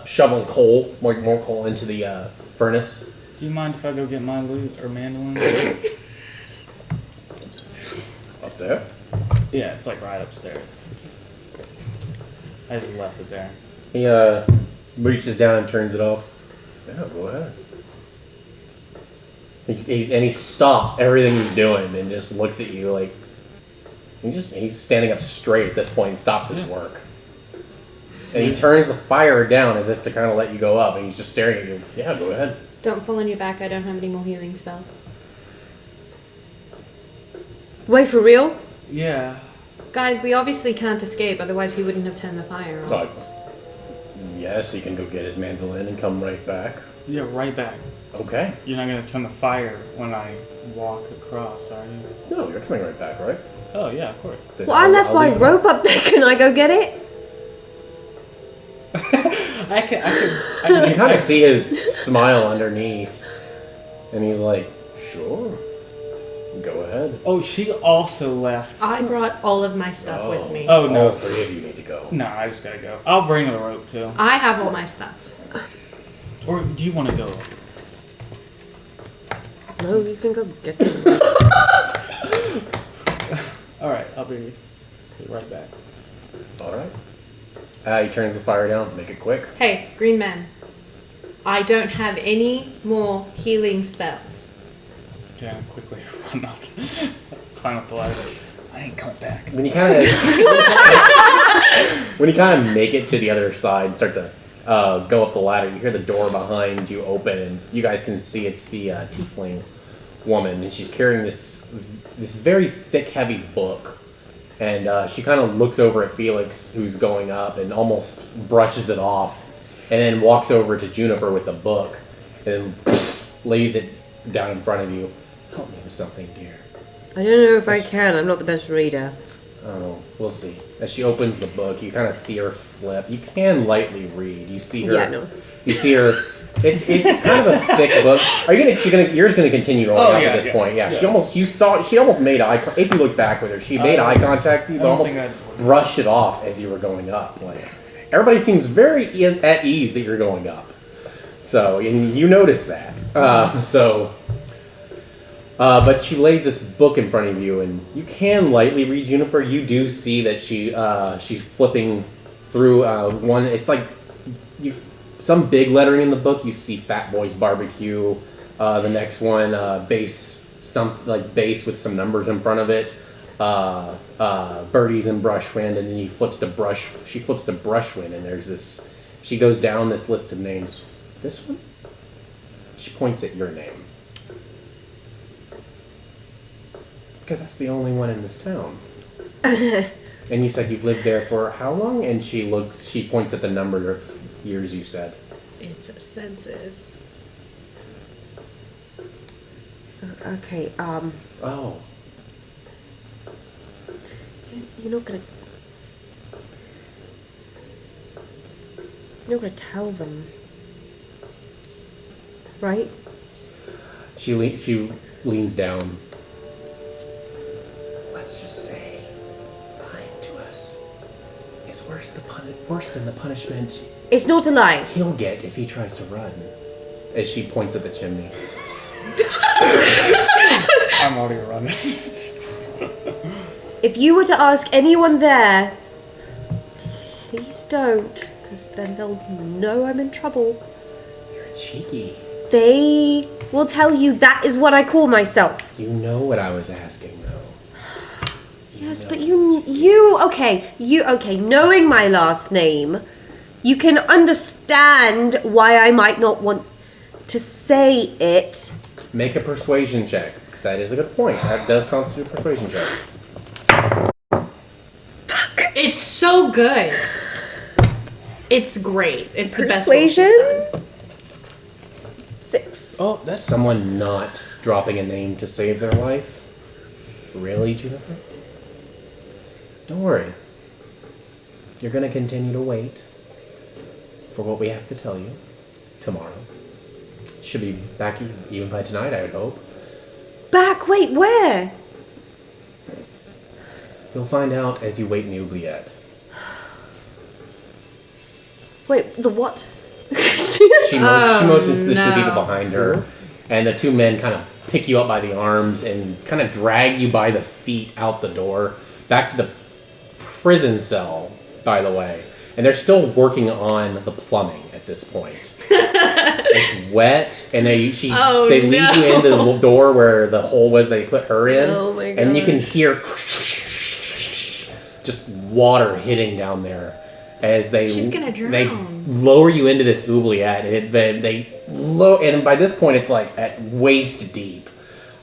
shoveling coal, more coal into the furnace. Do you mind if I go get my lute or mandolin? Up there? Yeah, it's like right upstairs. I just left it there. He reaches down and turns it off. Yeah, go ahead. He stops everything he's doing and just looks at you like he's standing up straight at this point and stops his work. And he turns the fire down as if to kind of let you go up, and he's just staring at you. Yeah, go ahead. Don't fall on your back. I don't have any more healing spells. Wait, for real? Yeah. Guys, we obviously can't escape, otherwise he wouldn't have turned the fire on. Yes, he can go get his mandolin and come right back. Yeah, right back. Okay. You're not gonna turn the fire when I walk across, are you? No, you're coming right back, right? Oh yeah, of course. Then Well, I left my rope up there. Can I go get it? I can. You kind of see his smile underneath, and he's like, "Sure, go ahead." Oh, she also left. I brought all of my stuff with me. Oh no, all three of you need to go. No, I just gotta go. I'll bring the rope too. I have all my stuff. Or do you want to go? No, you can go get them. All right, I'll be right back. All right. He turns the fire down. Make it quick. Hey, green man. I don't have any more healing spells. Okay, I'll quickly run up, climb up the ladder. I ain't coming back. When you kind of make it to the other side, and start to go up the ladder, you hear the door behind you open, and you guys can see it's the tiefling woman, and she's carrying this very thick, heavy book, and she kind of looks over at Felix, who's going up, and almost brushes it off, and then walks over to Juniper with the book, and then lays it down in front of you. Help me with something, dear. I don't know if I can. I'm not the best reader. I don't know. We'll see. As she opens the book, you kind of see her flip. You can lightly read. You see her. Yeah, no. You see her. It's kind of a thick book. Are you gonna? Yours gonna continue going up at this point? Yeah. She almost made eye. If you look back with her, she made eye contact. You almost brushed it off as you were going up. Like everybody seems very at ease that you're going up. So and you notice that. But she lays this book in front of you, and you can lightly read Juniper. You do see that she's flipping through one. It's like some big lettering in the book. You see Fat Boys Barbecue. The next one, base with some numbers in front of it. Birdies and Brushwind, and then she flips to Brushwind, and there's this. She goes down this list of names. This one. She points at your name. Because that's the only one in this town. And you said you've lived there for how long? And she points at the number of years you said. It's a census. Okay, Oh. You're not gonna tell them, right? She leans down. Let's just say, lying to us is worse than the punishment. It's not a lie. He'll get if he tries to run. As she points at the chimney. I'm already running. If you were to ask anyone there, please don't, because then they'll know I'm in trouble. You're cheeky. They will tell you that is what I call myself. You know what I was asking, though. Yes, but knowing my last name, you can understand why I might not want to say it. Make a persuasion check. That is a good point. That does constitute a persuasion check. It's so good. It's great. It's the best. Persuasion? 6. Oh, that's someone not dropping a name to save their life? Really, Juniper? Don't worry. You're going to continue to wait for what we have to tell you tomorrow. Should be back even by tonight, I would hope. Back? Wait, where? You'll find out as you wait in the oubliette. Wait, the what? She motions to the two people behind her, and the two men kind of pick you up by the arms and kind of drag you by the feet out the door, back to the prison cell, by the way. And they're still working on the plumbing at this point. It's wet, and they lead you into the door where the hole was they put her in. Oh my god. And you can hear just water hitting down there as She's gonna drown. they lower you into this oubliette. And and by this point it's like at waist deep,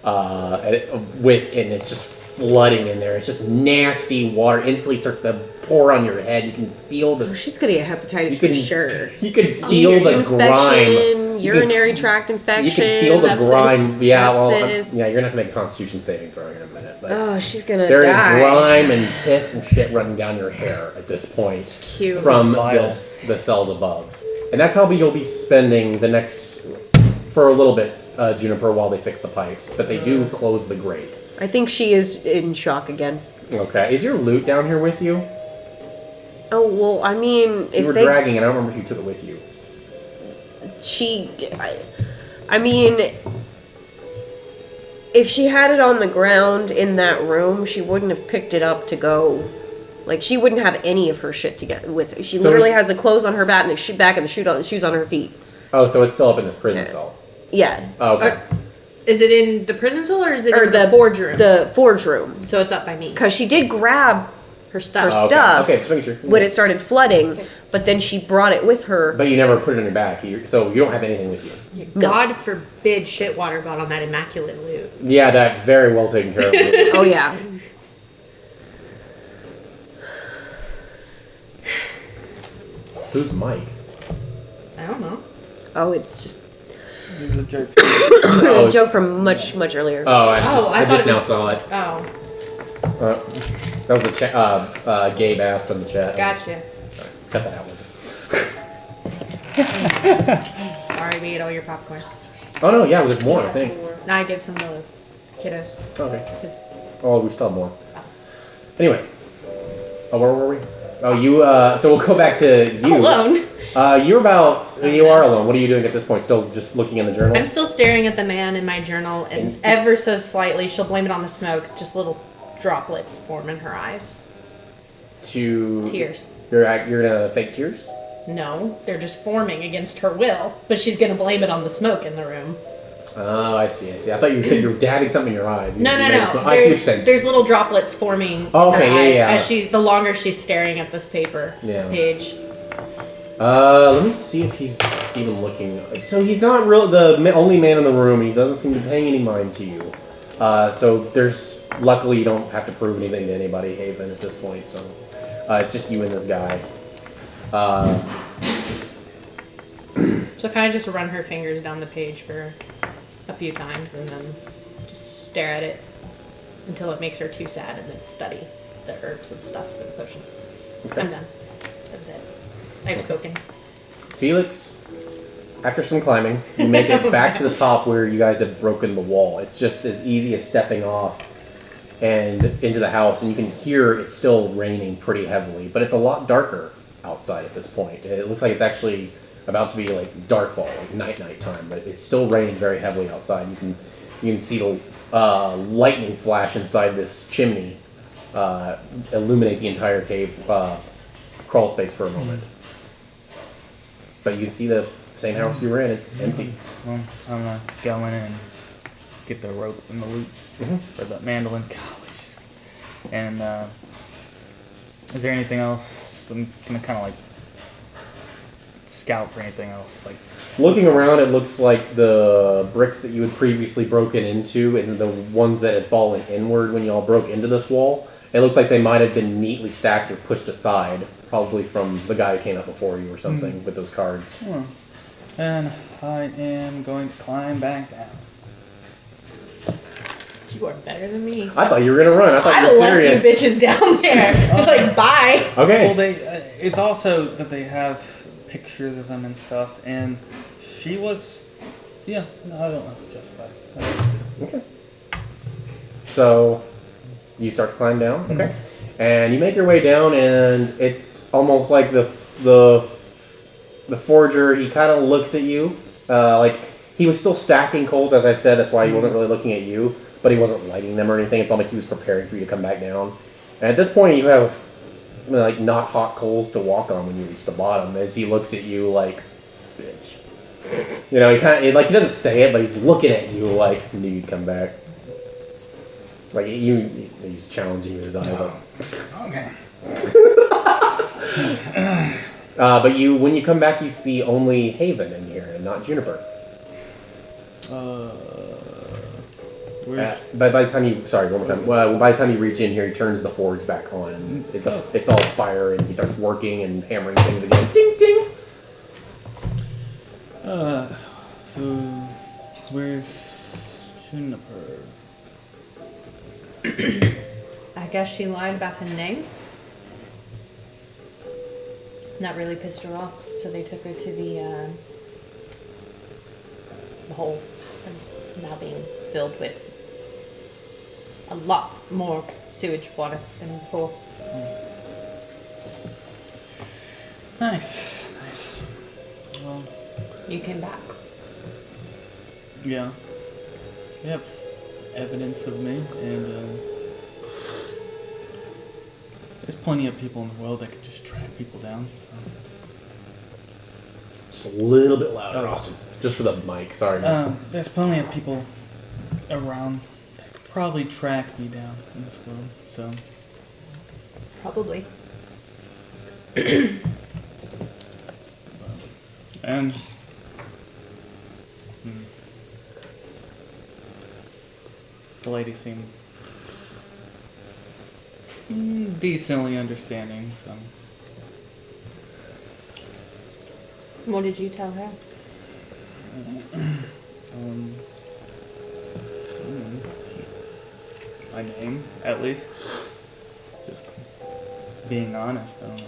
and it's just flooding in there. It's just nasty water. Instantly starts to pour on your head. You can feel the. She's gonna get hepatitis for sure. You can feel the grime. Urinary tract infection. You can feel the grime. Yeah, sepsis. you're gonna have to make a Constitution saving throw in a minute. But oh, she's gonna there is die. grime and piss and shit running down your hair at this point. Cute. From the cells above, and that's how you'll be spending the next for a little bit, Juniper, while they fix the pipes. But they do close the grate. I think she is in shock again. Okay, is your loot down here with you? Oh well, I mean, if you were dragging it, I don't remember if you took it with you. I mean, if she had it on the ground in that room, she wouldn't have picked it up to go. Like, she wouldn't have any of her shit to get with her. She literally has the clothes on her back and the shoes on her feet. Oh, so it's still up in this prison cell? Yeah. Oh, okay. Is it in the prison cell or is it in the forge room? The forge room. So it's up by me. Because she did grab her stuff. Okay, just making sure. When it started flooding, but then she brought it with her. But you never put it on your back, so you don't have anything with you. God forbid shit water got on that immaculate loot. Yeah, that very well taken care of. Loot. Oh yeah. Who's Mike? I don't know. Oh, it's just. It was a joke. It was a joke from much earlier. Oh, I just now was, saw it. Oh. That was the Gabe asked on the chat. Gotcha. Cut that out. Sorry, we ate all your popcorn. Oh no, yeah, there's more, I think. Now I gave some to the kiddos. Okay. Oh, we still have more. Anyway. Oh, where were we? Oh, you, so we'll go back to you. I'm alone. You are alone. What are you doing at this point? Still just looking in the journal? I'm still staring at the man in my journal, and ever so slightly, she'll blame it on the smoke. Just little droplets form in her eyes. Tears. You're gonna fake tears? No, they're just forming against her will, but she's gonna blame it on the smoke in the room. Oh, I see. I thought you said you were dabbing something in your eyes. No. I see what you're saying. There's little droplets forming Oh, okay, her eyes yeah. as the longer she's staring at this paper, this page. Let me see if he's even looking. So he's not the only man in the room. He doesn't seem to be paying any mind to you. So luckily you don't have to prove anything to anybody, Haven, at this point. So it's just you and this guy. She'll kind of just run her fingers down the page for a few times and then just stare at it until it makes her too sad and then study the herbs and stuff and potions. Okay. I'm done. That was it. I've spoken. Felix, after some climbing, you make it back to the top where you guys have broken the wall. It's just as easy as stepping off and into the house, and you can hear it's still raining pretty heavily, but it's a lot darker outside at this point. It looks like it's actually about to be like darkfall, like night time, but it's still raining very heavily outside. You can see the lightning flash inside this chimney, illuminate the entire cave crawl space for a moment. But you can see the same house you were in. It's empty. Well, I'm gonna go in and get the rope and the loot for the mandolin. Golly, and is there anything else? I'm gonna kind of like scout for anything else. Like looking around, it looks like the bricks that you had previously broken into and the ones that had fallen inward when you all broke into this wall. It looks like they might have been neatly stacked or pushed aside, probably from the guy who came up before you or something with those cards. And I am going to climb back down. You are better than me. I thought you were gonna run. I thought I'd you have were left you serious. bitches down there. Like, bye. Okay. Well, it's also that they have pictures of them and stuff, and she was, yeah. No, I don't have to justify. I don't have to. Okay. So, you start to climb down. Okay. And you make your way down, and it's almost like the forger. He kind of looks at you, like he was still stacking coals, as I said. That's why he wasn't really looking at you, but he wasn't lighting them or anything. It's almost like he was preparing for you to come back down. And at this point, you have like not hot coals to walk on when you reach the bottom. As he looks at you like, bitch. You know, he kind of like he doesn't say it, but he's looking at you like knew you'd come back. Like he's challenging you in his eyes. Like, Okay. but when you come back, you see only Haven in here and not Juniper. By the time you one more time. Well, by the time you reach in here, he turns the forge back on. It's all fire, and he starts working and hammering things again. Ding ding. So where's Juniper? I guess she lied about her name. That really pissed her off, so they took her to the hole that is now being filled with a lot more sewage water than before. Nice. Well, you came back. Yeah. You have evidence of me, and there's plenty of people in the world that could just track people down. So. Just a little bit louder, Austin. Just for the mic. Sorry. There's plenty of people around that could probably track me down in this world. So. Probably. And. The lady seemed decently understanding, so. What did you tell her? My name, at least. Just being honest, I don't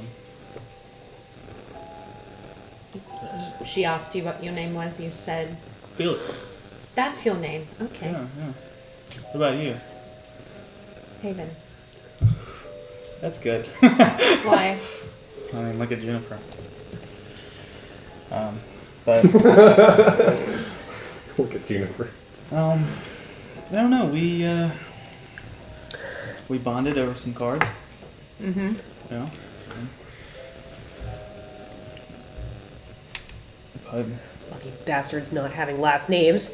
know. She asked you what your name was. You said Felix. That's your name. Okay. Yeah. What about you? Haven. That's good. Why? I mean, look at Juniper. But look at Juniper. I don't know. We bonded over some cards. Mm-hmm. Yeah. But Lucky bastards not having last names.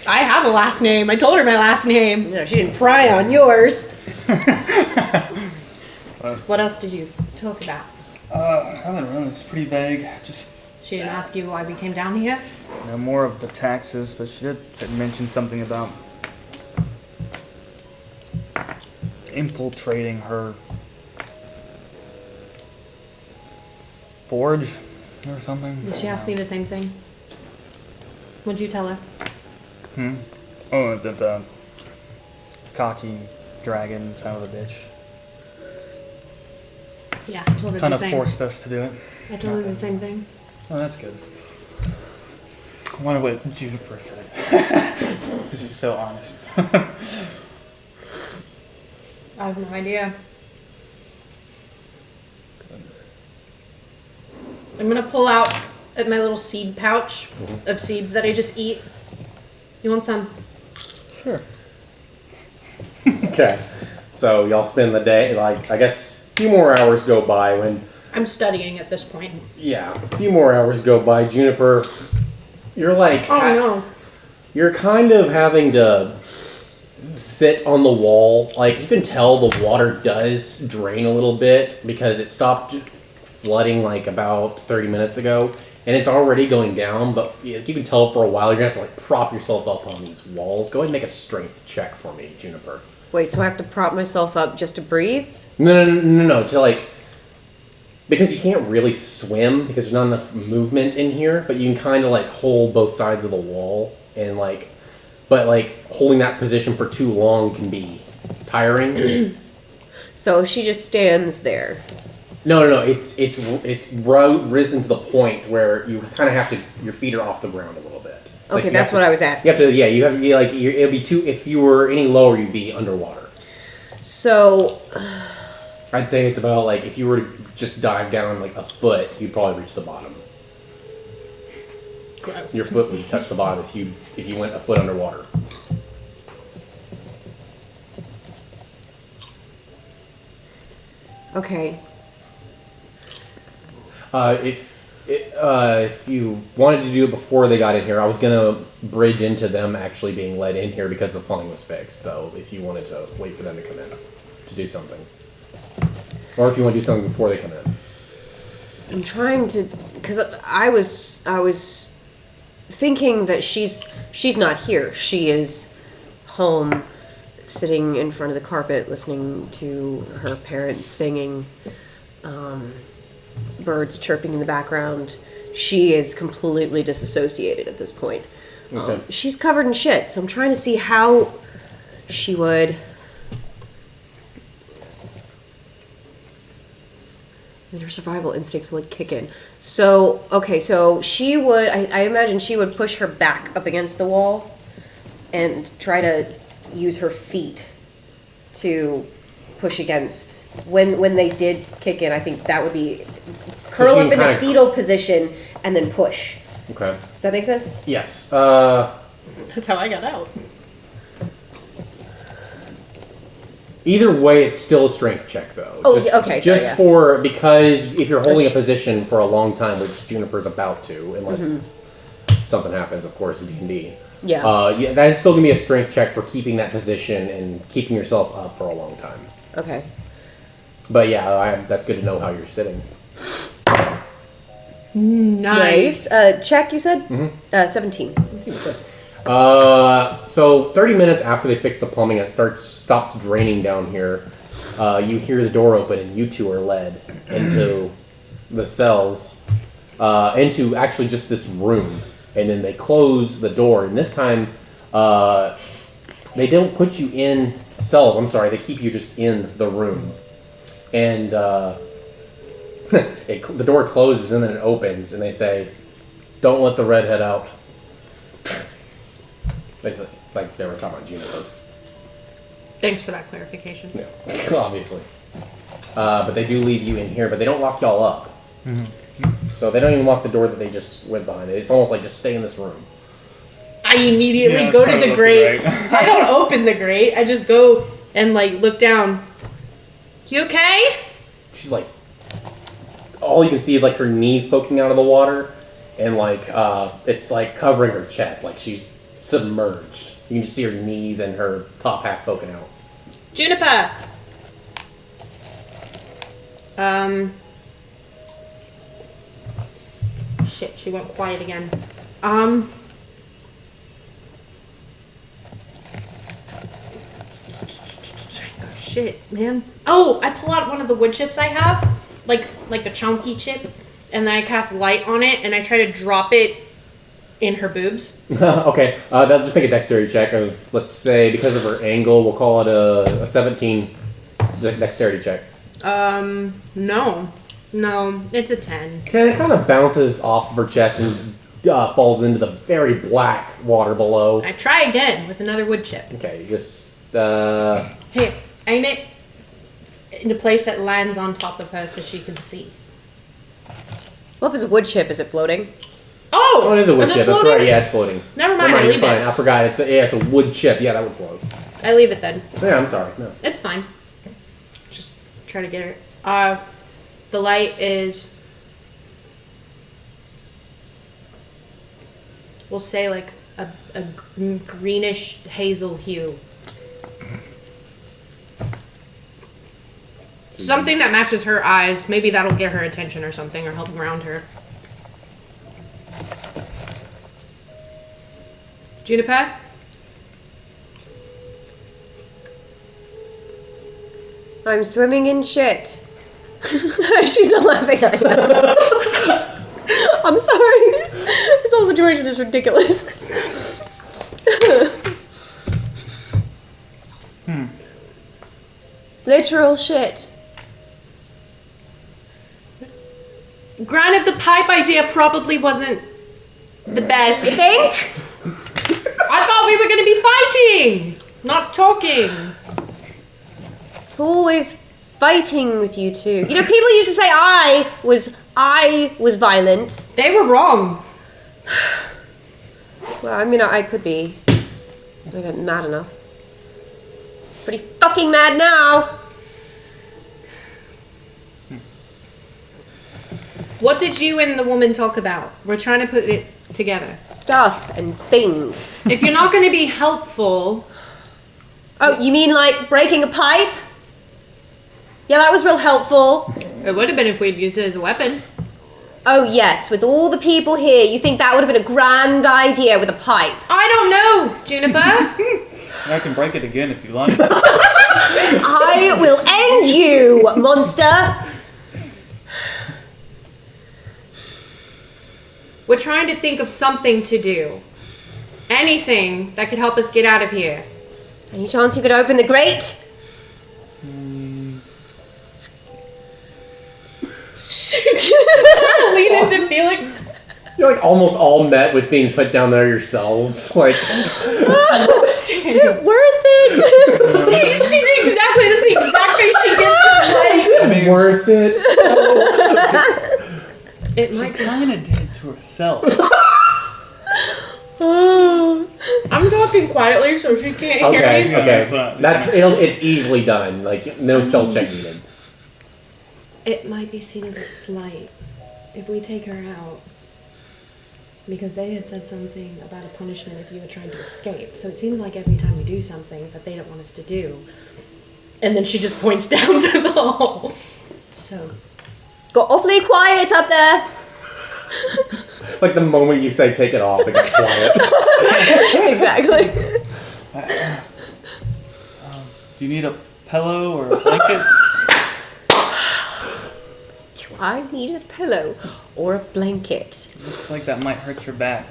I have a last name. I told her my last name. No, she didn't pry on yours. What else did you talk about? Nothing really. It's pretty vague. Just. She didn't ask you why we came down here? No, more of the taxes, but she did mention something about infiltrating her forge or something. Did she ask me the same thing? What'd you tell her? Oh, the cocky dragon son of a bitch. Yeah, I told her Kind the of same. forced us to do it. I told her the same thing. Oh, that's good. I wonder what Juniper said. She's so honest. I have no idea. I'm gonna pull out my little seed pouch of seeds that I just eat. You want some? Sure. Okay. So y'all spend the day, like, I guess a few more hours go by when... I'm studying at this point. Yeah, a few more hours go by. Juniper, you're like... Oh, no. You're kind of having to sit on the wall. Like, you can tell the water does drain a little bit because it stopped flooding, like, about 30 minutes ago. And it's already going down, but you can tell for a while you're going to have to, like, prop yourself up on these walls. Go ahead and make a strength check for me, Juniper. Wait, so I have to prop myself up just to breathe? No. To, like... Because you can't really swim, because there's not enough movement in here, but you can kind of, like, hold both sides of the wall and, like, but like holding that position for too long can be tiring. So she just stands there. No. It's risen to the point where you kind of have to. Your feet are off the ground a little bit. Okay, that's what I was asking. You have to. Yeah, you have to be like. It'll be too. If you were any lower, you'd be underwater. So. I'd say it's about like if you were to just dive down like a foot, you'd probably reach the bottom. Gross. Your foot would touch the bottom if you went a foot underwater. Okay. If you wanted to do it before they got in here, I was gonna bridge into them actually being led in here because the plumbing was fixed. Though, if you wanted to wait for them to come in to do something, or if you want to do something before they come in. I'm trying to, because I was thinking that she's not here. She is home, sitting in front of the carpet, listening to her parents singing, birds chirping in the background. She is completely disassociated at this point. Okay. She's covered in shit, so I'm trying to see how she would. Her survival instincts would kick in. So, okay, so she would, I imagine she would push her back up against the wall and try to use her feet to push against. When they did kick in, I think that would be curl up in a fetal position and then push. Okay. Does that make sense? Yes. That's how I got out. Either way, it's still a strength check, though. Oh, okay. Just because if you're holding a position for a long time, which Juniper's about to, unless something happens, of course, D&D. Yeah. That is still going to be a strength check for keeping that position and keeping yourself up for a long time. Okay. But yeah, that's good to know how you're sitting. Nice. Check, you said? 17. So 30 minutes after they fix the plumbing and it stops draining down here, you hear the door open and you two are led into the cells, into actually just this room, and then they close the door, and this time they don't put you in cells, I'm sorry, they keep you just in the room, and the door closes and then it opens, and they say, "Don't let the redhead out." Basically, like they were talking about Juniper. Thanks for that clarification. Yeah, obviously. But they do leave you in here, but they don't lock y'all up. Mm-hmm. So they don't even lock the door that they just went behind. It's almost like just stay in this room. I immediately go to the grate. I don't open the grate. I just go and like look down. You okay? She's like, all you can see is like her knees poking out of the water, and like it's like covering her chest, like she's submerged. You can just see her knees and her top half poking out. Juniper! Shit, she went quiet again. Shit, man. Oh, I pull out one of the wood chips I have, like a chunky chip, and then I cast light on it, and I try to drop it in her boobs. Okay, that'll just make a dexterity check of, let's say, because of her angle, we'll call it a 17 dexterity check. No, it's a 10. Okay, it kind of bounces off of her chest and falls into the very black water below. I try again with another wood chip. Okay, you just, Hey, aim it in a place that lands on top of her so she can see. Well, if it's a wood chip, is it floating? Oh, it is a wood chip. That's right. Yeah, it's floating. Never mind. I leave it. I forgot. It's a wood chip. Yeah, that would float. I leave it then. Yeah, I'm sorry. No, it's fine. Just try to get her. The light is, we'll say like a greenish hazel hue. Something that matches her eyes. Maybe that'll get her attention or something, or help ground her. Juniper? I'm swimming in shit. She's not laughing at me. I'm sorry. This whole situation is ridiculous. Literal shit. Granted, the pipe idea probably wasn't the best. You think? I thought we were going to be fighting, not talking. It's always fighting with you two. You know, people used to say I was violent. They were wrong. Well, I mean, I could be. I got mad enough. Pretty fucking mad now. What did you and the woman talk about? We're trying to put it together. Stuff and things. If you're not going to be helpful... Oh, you mean like breaking a pipe? Yeah, that was real helpful. It would have been if we'd used it as a weapon. Oh yes, with all the people here, you think that would have been a grand idea with a pipe? I don't know, Juniper. I can break it again if you like. I will end you, monster! We're trying to think of something to do. Anything that could help us get out of here. Any chance you could open the grate? Lean into Felix. You're like almost all met with being put down there yourselves. Like, Is it worth it? She did exactly the exact face she gets in is it worth it? It might be. Kind of did to herself. I'm talking quietly so she can't hear Okay, me. okay. That's It's easily done. Like, no stealth check needed. It might be seen as a slight if we take her out. Because they had said something about a punishment if you were trying to escape. So it seems like every time we do something that they don't want us to do. And then she just points down to the hall. So. Got awfully quiet up there. Like the moment you say take it off, it gets quiet. Exactly. Do you need a pillow or a blanket? Do I need a pillow or a blanket? Looks like that might hurt your back.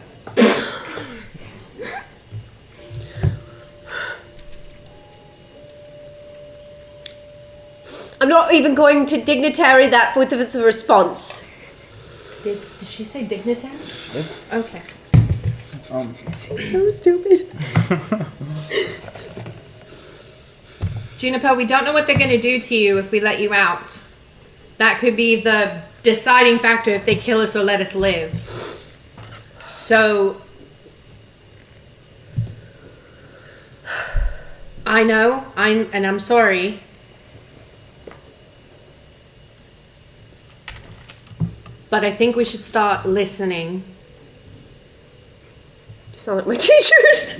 I'm not even going to dignitary that with a response. Did she say dignitary? Yep. Okay. She's so stupid. Juniper, we don't know what they're going to do to you if we let you out. That could be the deciding factor if they kill us or let us live. So... I know, and I'm sorry. But I think we should start listening. You sound like my teachers.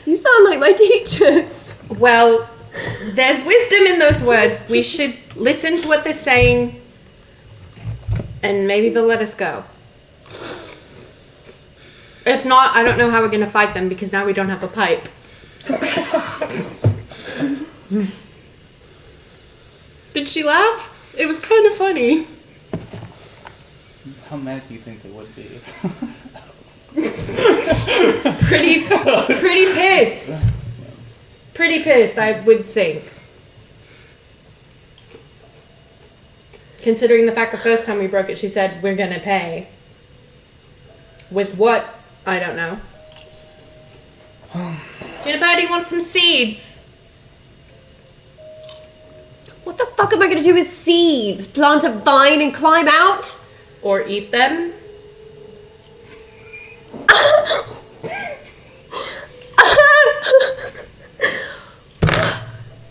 You sound like my teachers. Well, there's wisdom in those words. We should listen to what they're saying, and maybe they'll let us go. If not, I don't know how we're going to fight them, because now we don't have a pipe. Did she laugh? It was kind of funny. How mad do you think they would be? Pretty pissed. Pretty pissed, I would think. Considering the fact the first time we broke it, she said, we're gonna pay. With what? I don't know. Juniper, do you want some seeds? What the fuck am I gonna do with seeds? Plant a vine and climb out? Or eat them?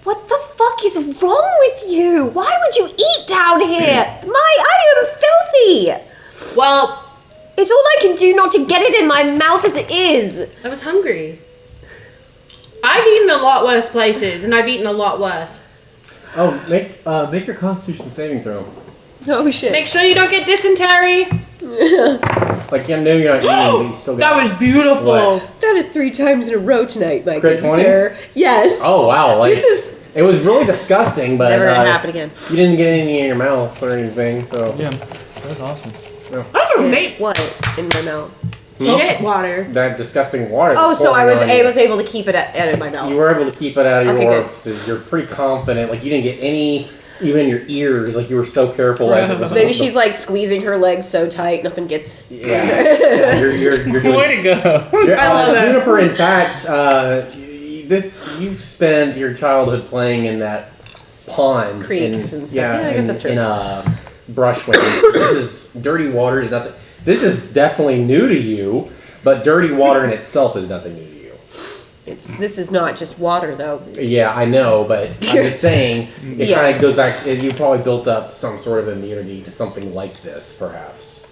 What the fuck is wrong with you? Why would you eat down here? I am filthy. Well, it's all I can do not to get it in my mouth as it is. I was hungry. I've eaten a lot worse places, and I've eaten a lot worse. Oh, make your Constitution saving throw. Oh shit. Make sure you don't get dysentery. Like, you know you're not eating, but you still got... That was beautiful. What? That is 3 times in a row tonight, my Crit good 20? sir. Yes. Oh, wow. Like, This is it was really disgusting, but... never gonna happen again. You didn't get any in your mouth or anything, so... Yeah, that was awesome. Yeah. That's a mate. What in my mouth? Shit water. That disgusting water. Oh, so I was pouring on you. able to keep it out of my mouth. You were able to keep it out of your Okay, good. orifices. You're pretty confident. Like, you didn't get any, even in your ears. Like, you were so careful as it was. Maybe she's like squeezing her legs so tight nothing gets. Yeah. You're doing. Way to go. I love it. Juniper, in fact, you spent your childhood playing in that pond. Creeks and stuff. Yeah, Yeah, I guess that's true. In brushland. This is dirty water. Is nothing. This is definitely new to you, but dirty water in itself is nothing new to you. This is not just water though. Yeah, I know, but I'm just saying it Yeah. kind of goes back. You probably built up some sort of immunity to something like this, perhaps.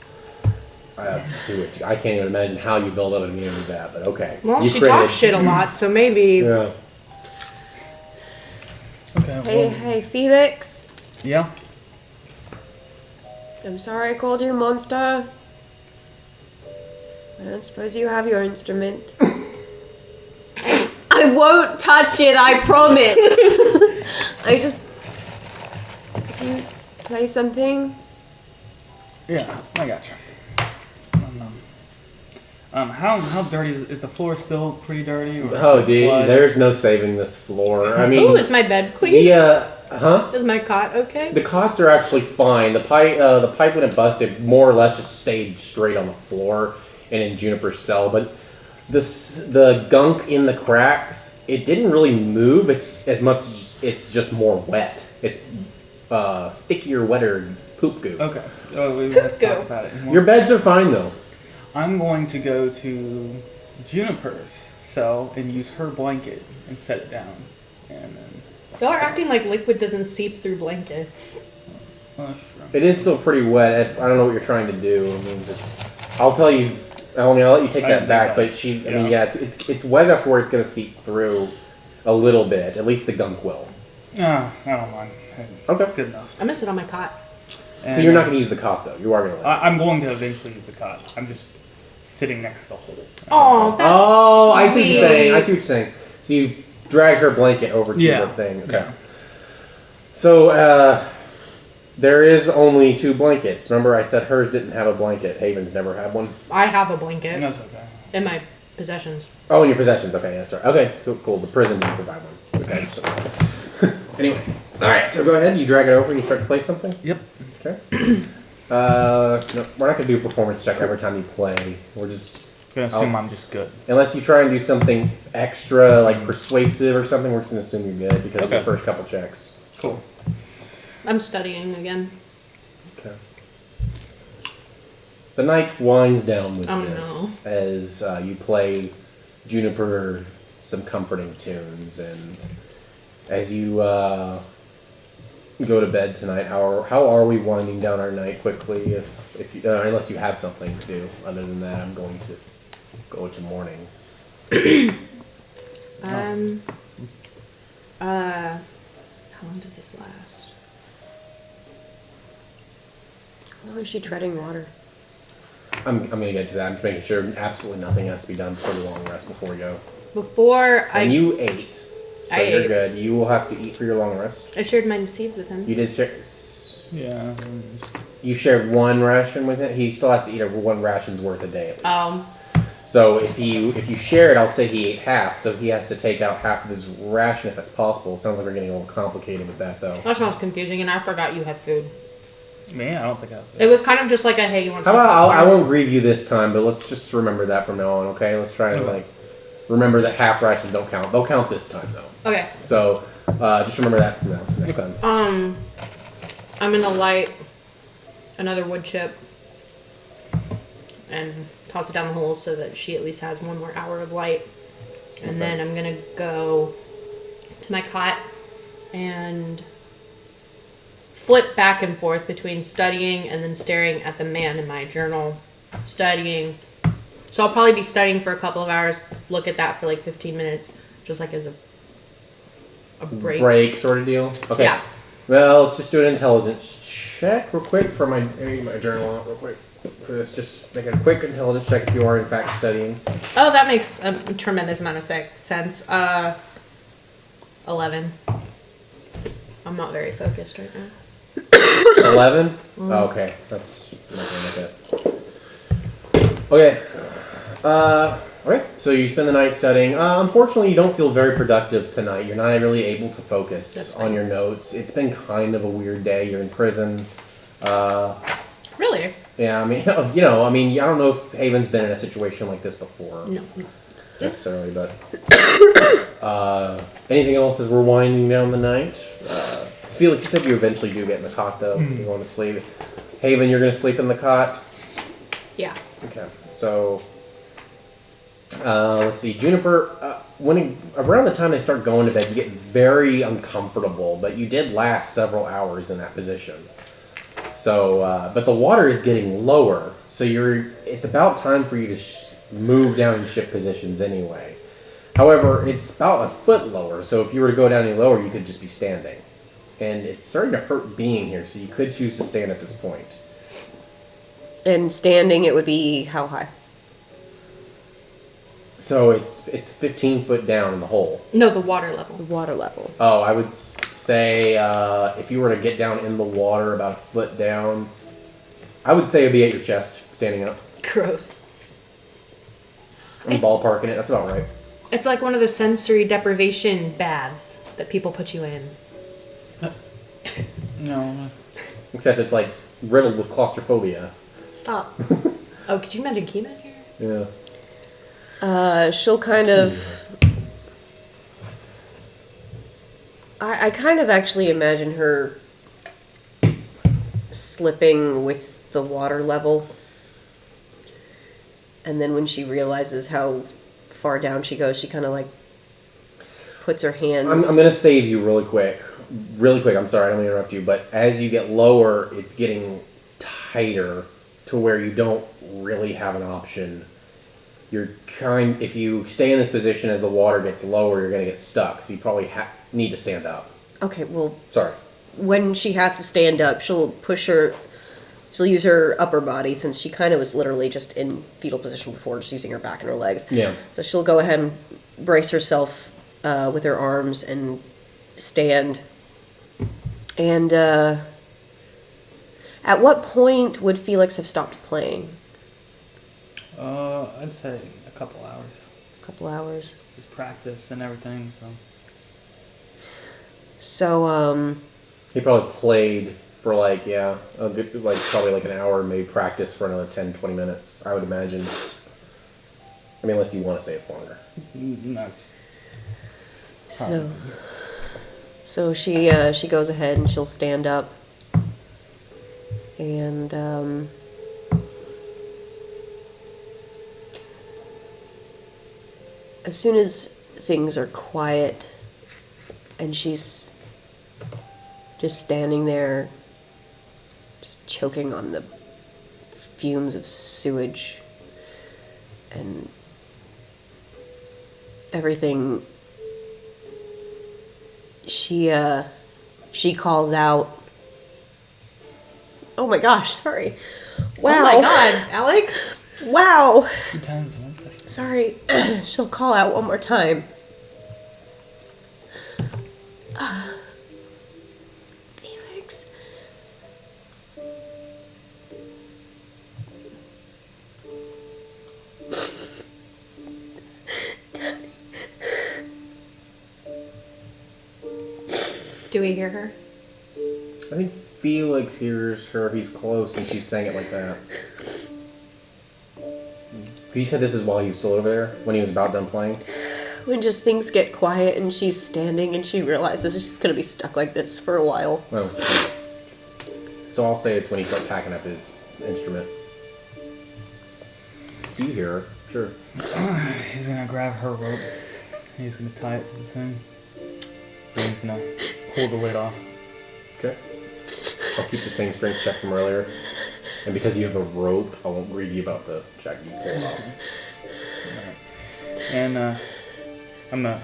Sewage. I can't even imagine how you build up immunity to that, but okay. Well, You she critted. talks shit a lot, so maybe. Yeah. Okay. Hey, Felix. Yeah. I'm sorry I called you monster. I don't suppose you have your instrument. I won't touch it, I promise. I just... Could you play something? Yeah, I gotcha. How dirty is the floor? Still pretty dirty? Or Oh, dude, flood? there's no saving this floor. I mean, Ooh, is my bed clean? Huh? Is my cot okay? The cots are actually fine. The pipe when it busted, more or less just stayed straight on the floor and in Juniper's cell. But the gunk in the cracks, it didn't really move as much as it's just more wet. It's stickier, wetter poop goo. Okay. Oh, we have to talk about it. Your beds are fine though. I'm going to go to Juniper's cell and use her blanket and set it down. And then... Y'all are acting like liquid doesn't seep through blankets. Well, that's true. It is still pretty wet. I don't know what you're trying to do. I mean, I'll tell you. I'll let you take that back. But it's wet enough where it's going to seep through a little bit. At least the gunk will. I don't mind. Okay. Good enough. I'm gonna sit on my cot. And, so you're not going to use the cot though. You are going to. I'm going to eventually use the cot. I'm just sitting next to the hole. Oh, that's I see what you're saying. I see what you're saying. So you drag her blanket over to the thing. Okay. Yeah. So there is only 2 blankets. Remember, I said hers didn't have a blanket. Haven's never had one. I have a blanket. That's okay. In my possessions. Oh, in your possessions. Okay, that's right. Okay, so cool. The prison didn't provide one. Okay. So. Anyway, all right. So go ahead. You drag it over and you start to play something. Yep. Okay. No, we're not gonna do a performance check every time you play. We're just gonna assume I'm just good. Unless you try and do something extra, like persuasive or something, we're just gonna assume you're good because of the first couple checks. Cool. I'm studying again. Okay. The night winds down with Oh, this no. as you play Juniper some comforting tunes, and as you go to bed tonight, how are we winding down our night quickly? If you, unless you have something to do, other than that, I'm going to go to morning. How long does this last? How long is she treading water? I'm gonna get to that. I'm just making sure absolutely nothing has to be done before the long rest before we go. And you ate. So I you're ate. good. You will have to eat for your long rest. I shared my seeds with him. You did share. Yeah. You shared 1 ration with him. He still has to eat 1 ration's worth a day at least. Oh. So if you share it, I'll say he ate half. So he has to take out half of his ration if that's possible. Sounds like we're getting a little complicated with that though. That sounds confusing, and I forgot you had food. Man, I don't think I have food. It was kind of just like a hey, you want How some about I popcorn? won't grieve you this time, but let's just remember that from now on, okay? Let's try to remember that half rations don't count. They'll count this time though. Okay. So just remember that from now next time. I'm gonna light another wood chip and toss it down the hole so that she at least has 1 more hour of light. And then I'm gonna go to my cot and flip back and forth between studying and then staring at the man in my journal, studying. So I'll probably be studying for a couple of hours, look at that for like 15 minutes, just like as a break. Break sort of deal? Okay. Yeah. Well, let's just do an intelligence check real quick for my journal out real quick. For this, just make a quick intelligence check if you are in fact studying. Oh, that makes a tremendous amount of sense. 11. I'm not very focused right now. 11? Oh, okay. That's not gonna make it. Okay. Okay, so you spend the night studying. Unfortunately, you don't feel very productive tonight. You're not really able to focus on your notes. It's been kind of a weird day. You're in prison. Really? Yeah, I mean, I don't know if Haven's been in a situation like this before. No. Necessarily, but anything else as we're winding down the night? Felix, you said you eventually do get in the cot, though. You're going to sleep. Haven, you're going to sleep in the cot? Yeah. Okay, so let's see. Juniper, around the time they start going to bed, you get very uncomfortable, but you did last several hours in that position. So, but the water is getting lower, so it's about time for you to move down in ship positions anyway. However, it's about a foot lower, so if you were to go down any lower, you could just be standing. And it's starting to hurt being here, so you could choose to stand at this point. And standing, it would be how high? So it's 15 foot down in the hole. No, the water level. The water level. Oh, I would say if you were to get down in the water about a foot down, I would say it would be at your chest, standing up. Gross. I'm ballparking it. That's about right. It's like one of those sensory deprivation baths that people put you in. No. Except it's like riddled with claustrophobia. Stop. Oh, could you imagine Kima here? Yeah. She'll kind of... I kind of actually imagine her slipping with the water level. And then when she realizes how far down she goes, she kind of like puts her hands... I'm going to save you really quick. Really quick, I'm sorry, I don't mean to interrupt you, but as you get lower, it's getting tighter to where you don't really have an option. If you stay in this position as the water gets lower, you're going to get stuck, so you probably need to stand up. Okay, well... Sorry. When she has to stand up, she'll use her upper body, since she kind of was literally just in fetal position before, just using her back and her legs. Yeah. So she'll go ahead and brace herself with her arms and stand. And at what point would Felix have stopped playing? I'd say a couple hours. A couple hours. It's just practice and everything, so. So, he probably played for a good, probably an hour, maybe practice for another 10, 20 minutes, I would imagine. I mean, unless you want to say it's longer. Nice. So she goes ahead and she'll stand up. And, as soon as things are quiet and she's just standing there, just choking on the fumes of sewage and everything, she calls out, "Oh my gosh, sorry. Wow. Oh my god, Alex. Wow. 2 times in 1 session. Sorry." She'll call out one more time. Felix. Do we hear her? I think Felix hears her if he's close and she's saying it like that. You said this is while he was still over there? When he was about done playing? When just things get quiet and she's standing and she realizes she's going to be stuck like this for a while. Oh. So I'll say it's when he starts packing up his instrument. So you hear her, sure. He's gonna grab her rope. He's gonna tie it to the thing. Then he's gonna pull the lid off. Okay. I'll keep the same strength check from earlier. And because you have a rope, I won't grieve you about the check you pulled off. Right. And I'm gonna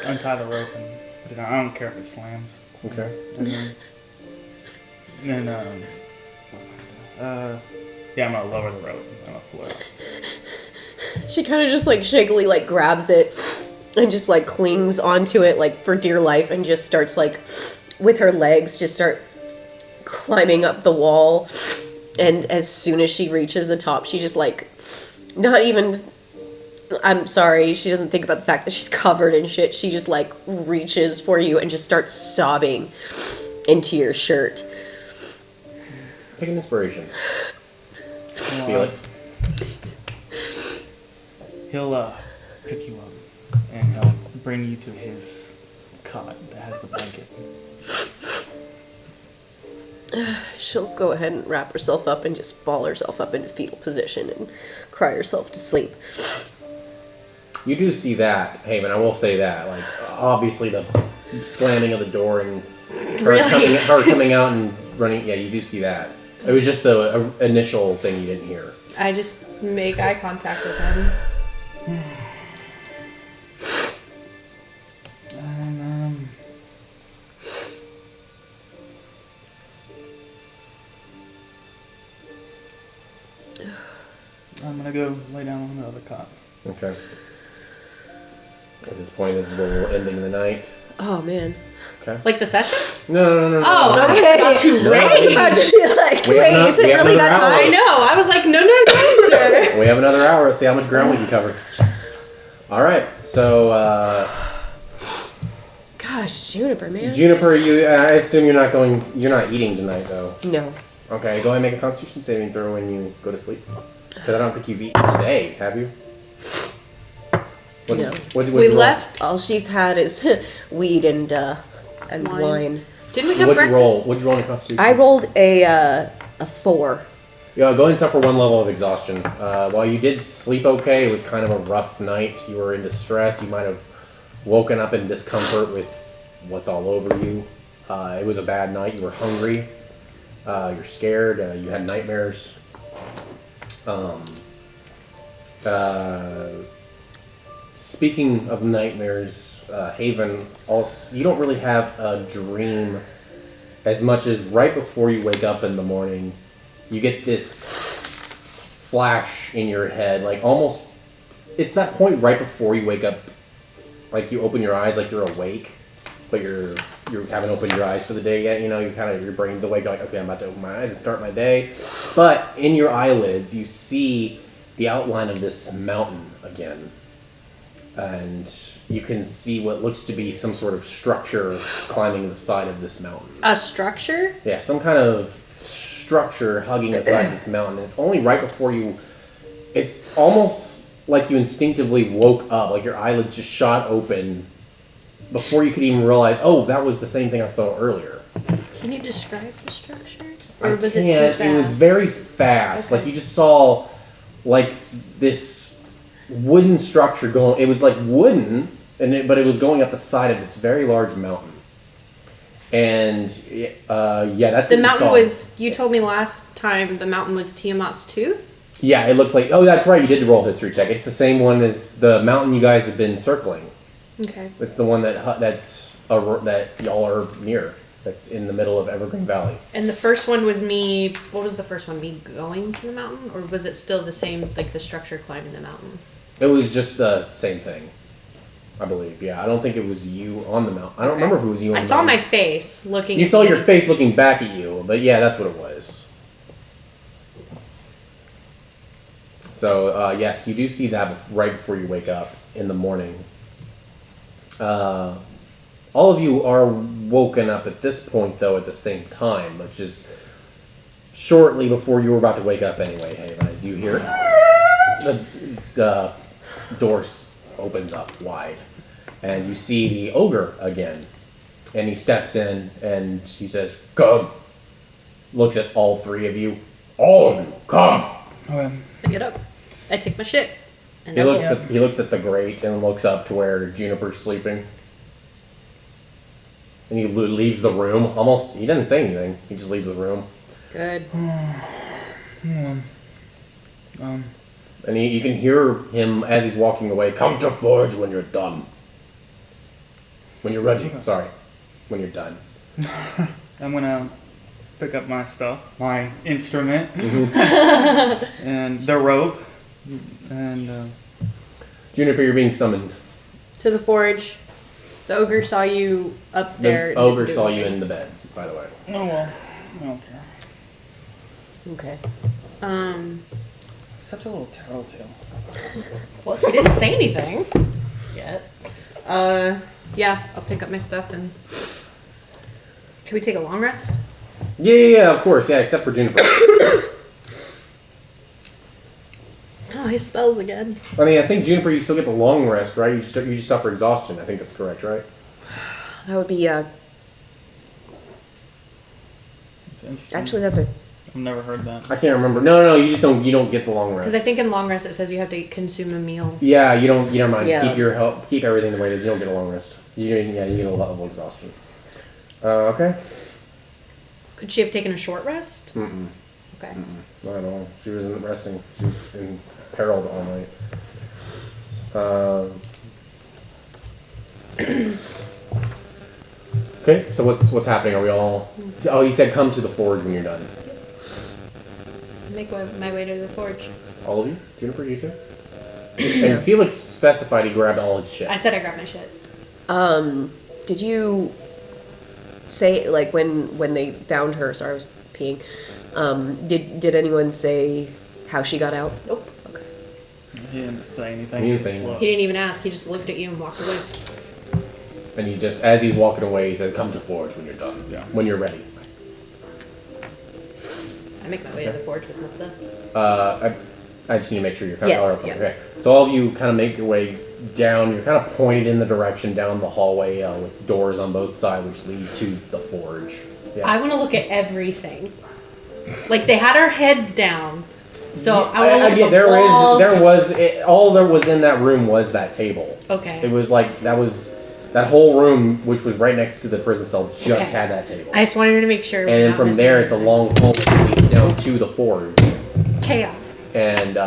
untie the rope and put it on. I don't care if it slams. Okay. And then I'm gonna lower the rope. I'm gonna pull it off. She kind of just shakily grabs it and just clings onto it for dear life and just starts with her legs just start climbing up the wall. And as soon as she reaches the top, she just Not even... I'm sorry, she doesn't think about the fact that she's covered in shit. She just, like, reaches for you and just starts sobbing into your shirt. Take an inspiration. Felix. He'll pick you up and he'll bring you to his cot that has the blanket. She'll go ahead and wrap herself up and just ball herself up into fetal position and cry herself to sleep. You do see that, Haven. I will say that. Like, obviously, the slamming of the door and her coming out and running. Yeah, you do see that. It was just the initial thing you didn't hear. I just make eye contact with him. And, I'm gonna go lay down on the other cot. Okay. At this point, this is where we're ending the night. Oh, man. Okay. Like the session? No. Oh, okay. Not too No. late. Wait, is it really that time? I know. I was like, no, sir. We have another hour. Let's see how much ground we can cover. All right. So, Gosh, Juniper, man. Juniper, I assume you're not eating tonight, though. No. Okay, go ahead and make a Constitution saving throw when you go to sleep. Because I don't think you've eaten today, have you? No. We left. All she's had is weed and wine. Didn't we have What'd breakfast? What'd you roll in a Constitution? I rolled a 4. Yeah, go ahead and suffer 1 level of exhaustion. While you did sleep okay, it was kind of a rough night. You were in distress. You might have woken up in discomfort with what's all over you. It was a bad night. You were hungry. You're scared. You had nightmares. Speaking of nightmares, Haven, also, you don't really have a dream as much as right before you wake up in the morning, you get this flash in your head, like almost, it's that point right before you wake up, like you open your eyes like you're awake, but you haven't opened your eyes for the day yet, you know, your brain's awake, like, okay, I'm about to open my eyes and start my day. But in your eyelids, you see the outline of this mountain again. And you can see what looks to be some sort of structure climbing the side of this mountain. A structure? Yeah, some kind of structure hugging the side of this mountain. And it's only right before you... It's almost like you instinctively woke up, like your eyelids just shot open before you could even realize, oh, that was the same thing I saw earlier. Can you describe the structure? Or was it too fast? It was very fast. Okay. Like you just saw like this wooden structure going. It was like wooden, but it was going up the side of this very large mountain. And yeah, that's the what mountain you saw. was. You told me last time the mountain was Tiamat's tooth. Yeah, it looked like. Oh, that's right. You did roll a history check. It's the same one as the mountain you guys have been circling. Okay. It's the one that y'all are near. That's in the middle of Evergreen Valley. And the first one was me. What was the first one? Me going to the mountain, or was it still the same, like the structure climbing the mountain? It was just the same thing, I believe. Yeah, I don't think it was you on the mountain. I don't remember if it was you on the mountain. I saw my face looking. You at saw me. your face looking back at you, but yeah, that's what it was. So, yes, you do see that right before you wake up in the morning. All of you are woken up at this point, though, at the same time, which is shortly before you were about to wake up anyway, Haven, as you hear the door opens up wide, and you see the ogre again, and he steps in, and he says, "Come!" Looks at all three of you. "All of you, come!" I get up. I take my shit. And He looks at the grate and looks up to where Juniper's sleeping. And he leaves the room. Almost, he doesn't say anything. He just leaves the room. Good. And you can hear him as he's walking away. "Come to Forge when you're done. When you're ready. Sorry. When you're done." I'm gonna pick up my stuff, my instrument, and the rope, and Juniper, you're being summoned. To the forge. The ogre saw you up there. The ogre saw you in the bed, by the way. Oh well. Okay. Okay. Such a little tattletale. Well, he didn't say anything yet. Yeah, I'll pick up my stuff and... Can we take a long rest? Yeah, of course. Yeah, except for Juniper. Oh, he spells again. I mean, I think Juniper, you still get the long rest, right? You just suffer exhaustion. I think that's correct, right? That would be, That's interesting. actually, that's a... I've never heard that. I can't remember. No, you just don't. You don't get the long rest. Because I think in long rest it says you have to consume a meal. Yeah, you don't mind. Yeah. Keep your health, keep everything the way it is. You don't get a long rest. You get a level of exhaustion. Okay. Could she have taken a short rest? Mm-mm. Okay. Not at all. She wasn't resting. She was in peril all night. Okay, so what's happening? Are we all... Oh, you said come to the forge when you're done. Make my way to the forge. All of you? Juniper, you too? And Felix specified he grabbed all his shit. I said I grabbed my shit. Did you say, like, when they found her, sorry, I was peeing, did anyone say how she got out? Nope. Okay. He didn't say anything. He didn't say anything. He didn't even ask. He just looked at you and walked away. And he just, as he's walking away, he says, come to forge when you're done. Yeah. When you're ready. I make my way to the forge with my stuff. I just need to make sure you're kind Yes, of... yes. Okay. So all of you kind of make your way down. You're kind of pointed in the direction down the hallway with doors on both sides which lead to the forge. Yeah. I want to look at everything. Like, they had our heads down. So I want to look at the walls. All there was in that room was that table. Okay. It was like, that whole room, which was right next to the prison cell, just had that table. I just wanted to make sure. And then from there, it's a long hallway that leads down to the forge. Chaos. And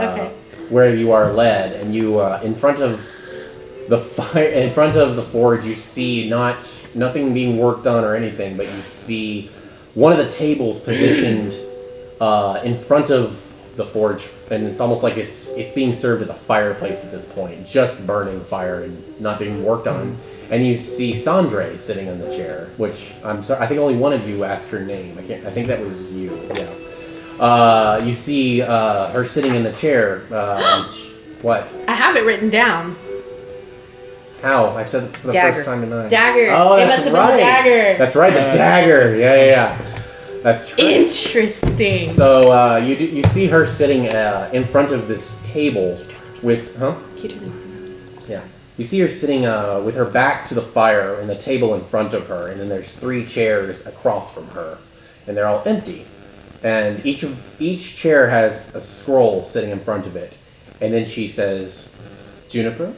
where you are led, and you in front of the forge, you see nothing being worked on or anything, but you see one of the tables positioned in front of the forge, and it's almost like it's being served as a fireplace at this point, just burning fire and not being worked on. And you see Sandre sitting in the chair, which I'm sorry, I think only one of you asked her name. I think that was you. Yeah. You see her sitting in the chair. What? I have it written down. How? I've said it for the first time tonight. Dagger. Oh, it that's must have right. been the dagger. That's right, the dagger. Yeah. That's true. Interesting. So you see her sitting in front of this table with Yeah. You see her sitting with her back to the fire and the table in front of her, and then there's 3 chairs across from her, and they're all empty. And each chair has a scroll sitting in front of it. And then she says, "Juniper,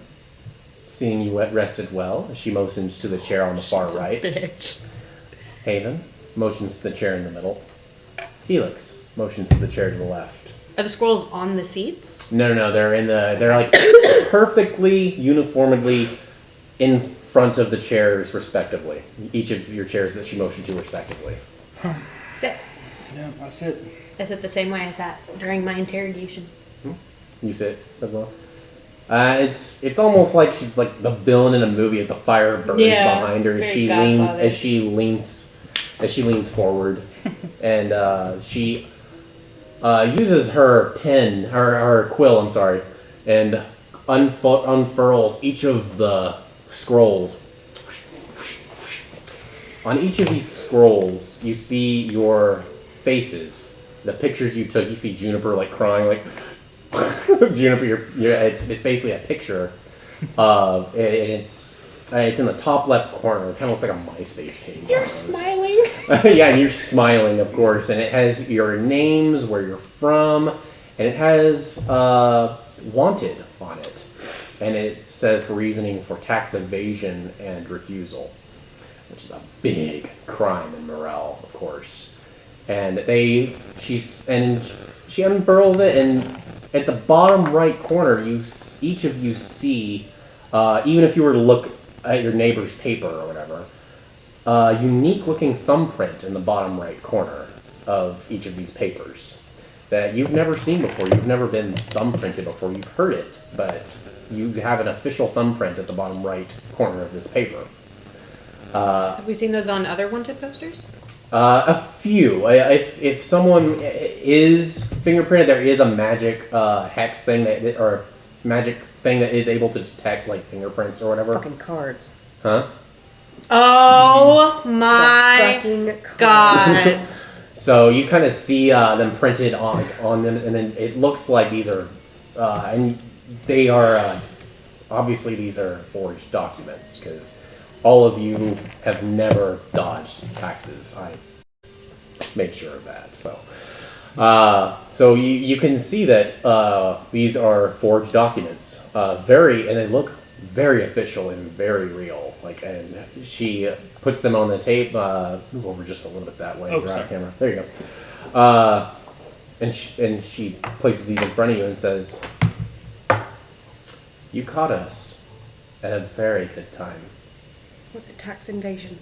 seeing you rested well," she motions to the chair on the far right. Bitch. Haven motions to the chair in the middle. Felix motions to the chair to the left. Are the scrolls on the seats? No, they're like perfectly uniformly in front of the chairs respectively. Each of your chairs that she motioned to respectively. Sit. Yeah, I sit. I sit the same way I sat during my interrogation. You sit as well. It's almost like she's like the villain in a movie as the fire burns behind her as she leans forward, and she uses her pen, her quill, I'm sorry, and unfurls each of the scrolls. On each of these scrolls, you see your faces, the pictures you took. You see Juniper like crying, like Juniper. It's basically a picture of, and it's in the top left corner. It kind of looks like a MySpace page. You're smiling. Yeah, and you're smiling, of course, and it has your names, where you're from, and it has wanted on it, and it says for reasoning for tax evasion and refusal, which is a big crime in Merrell, of course. And she unfurls it, and at the bottom right corner, each of you see, even if you were to look at your neighbor's paper or whatever, a unique-looking thumbprint in the bottom right corner of each of these papers that you've never seen before. You've never been thumbprinted before. You've heard it, but you have an official thumbprint at the bottom right corner of this paper. Have we seen those on other wanted posters? A few. If someone is fingerprinted, there is a magic hex thing or magic thing that is able to detect like fingerprints or whatever. Fucking cards. Huh? Oh my god. So you kind of see them printed on them, and then it looks like these are, and they are, obviously these are forged documents, because all of you have never dodged taxes. I made sure of that. So you can see that these are forged documents, and they look very official and very real. And she puts them on the tape. Move over just a little bit that way. Oh, You're out sorry. of camera. There you go. And she places these in front of you and says, "You caught us at a very good time." What's a tax invasion?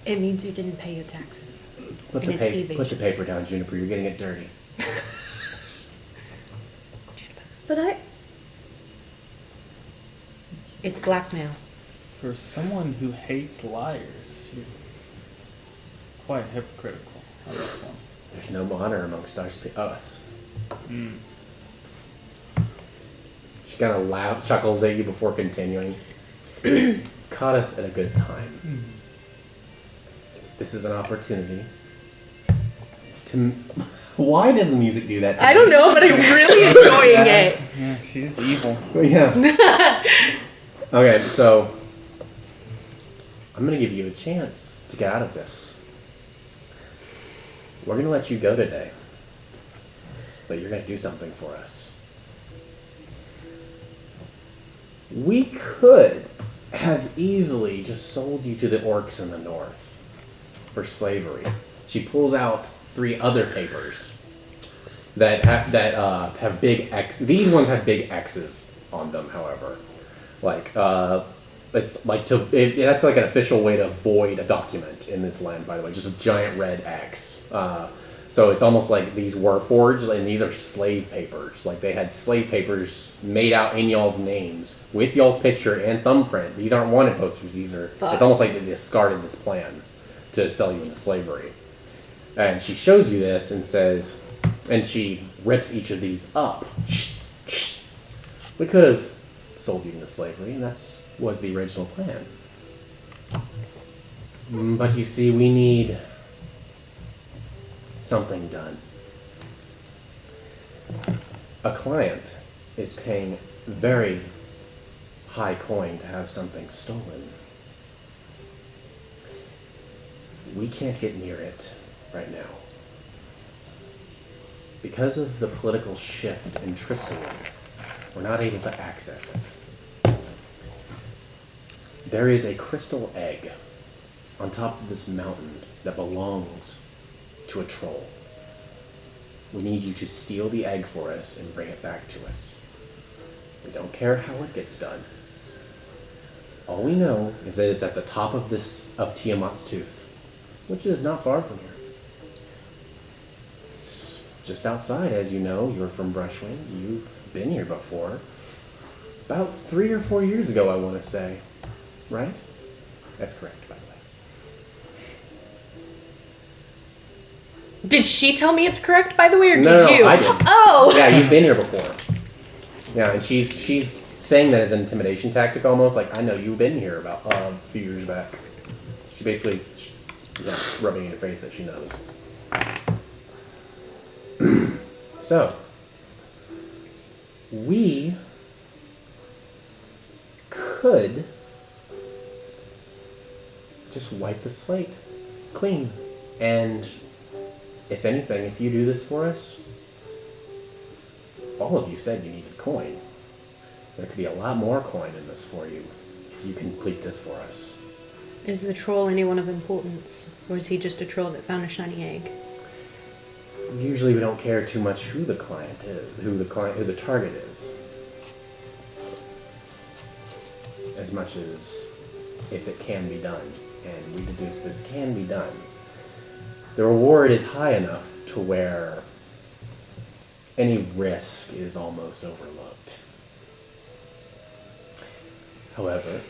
It means you didn't pay your taxes. Put the paper down, Juniper. You're getting it dirty. But It's blackmail. For someone who hates liars, you're quite hypocritical on this one. There's no honor amongst us. Mm. She kind of chuckles at you before continuing. Caught us at a good time. Mm. This is an opportunity to... Why does the music do that to I me? don't know, but I'm really enjoying it. Yeah, she's evil. Yeah. Okay, so I'm going to give you a chance to get out of this. We're going to let you go today, but you're going to do something for us. We could have easily just sold you to the orcs in the north for slavery. She pulls out 3 other papers that have big X. These ones have big X's on them, however. It's like that's like an official way to void a document in this land, by the way. Just a giant red X. So it's almost like these were forged, and these are slave papers. Like they had slave papers made out in y'all's names with y'all's picture and thumbprint. These aren't wanted posters. These are. Fuck. It's almost like they discarded this plan to sell you into slavery. And she shows you this and says, and she rips each of these up. We could have sold you into slavery, and that was the original plan. But you see, we need something done. A client is paying very high coin to have something stolen. We can't get near it right now. Because of the political shift in Tristawood, we're not able to access it. There is a crystal egg on top of this mountain that belongs to a troll. We need you to steal the egg for us and bring it back to us. We don't care how it gets done. All we know is that it's at the top of Tiamat's tooth, which is not far from here. It's just outside, as you know. You're from Brushwind. You've been here before. About 3 or 4 years ago, I want to say. Right? That's correct, by the way. Did she tell me it's correct, by the way, or No, did you? I did. Oh! Yeah, you've been here before. Yeah, and she's saying that as an intimidation tactic almost. Like, I know you've been here about a few years back. She basically rubbing in your face that she knows. So, we could just wipe the slate clean. And if anything, if you do this for us, all of you said you needed coin. There could be a lot more coin in this for you if you complete this for us. Is the troll anyone of importance, or is he just a troll that found a shiny egg? Usually we don't care too much who the client is, who the target is. As much as if it can be done, and we deduce this can be done. The reward is high enough to where any risk is almost overlooked. However,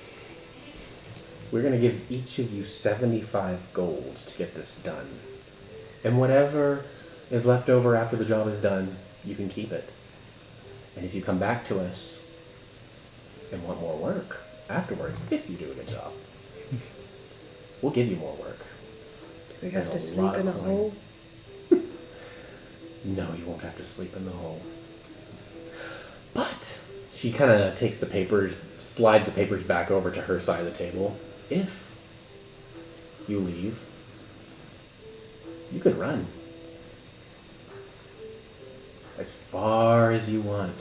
we're going to give each of you 75 gold to get this done. And whatever is left over after the job is done, you can keep it. And if you come back to us and want more work afterwards, if you do a good job, we'll give you more work. Do we have to There's a sleep lot in a of coin. hole? No, you won't have to sleep in the hole. But she kind of takes the papers, slides the papers back over to her side of the table. If you leave, you could run as far as you want.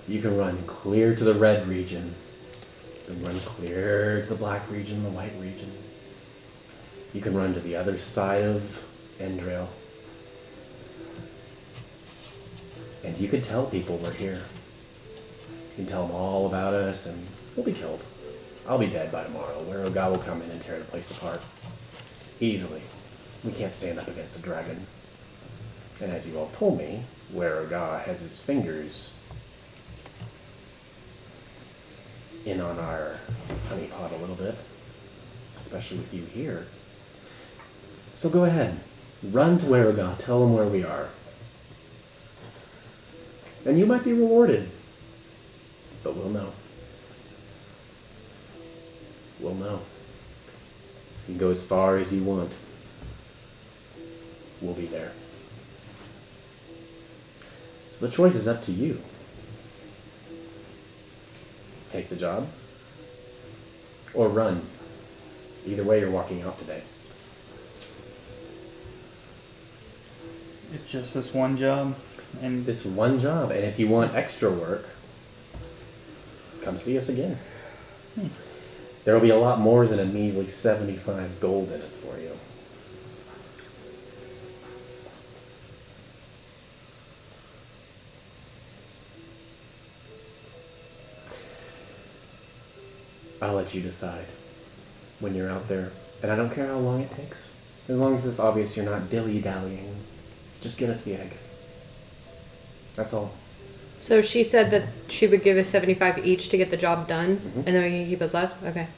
You can run clear to the red region. You can run clear to the black region, the white region. You can run to the other side of Endrail. And you could tell people we're here. You can tell them all about us, and we'll be killed. I'll be dead by tomorrow, where Oga will come in and tear the place apart. Easily. We can't stand up against a dragon. And as you all told me, where Oga has his fingers in on our honeypot a little bit, especially with you here. So go ahead, run to where Oga, tell him where we are. And you might be rewarded, but we'll know. We'll know. You can go as far as you want. We'll be there. So the choice is up to you. Take the job, or run. Either way, you're walking out today. It's just this one job, and This one job, and if you want extra work, come see us again. There will be a lot more than a measly 75 gold in it for you. I'll let you decide when you're out there, and I don't care how long it takes. As long as it's obvious you're not dilly-dallying, just get us the egg. That's all. So she said that she would give us 75 each to get the job done, and then we can keep what's left? Okay.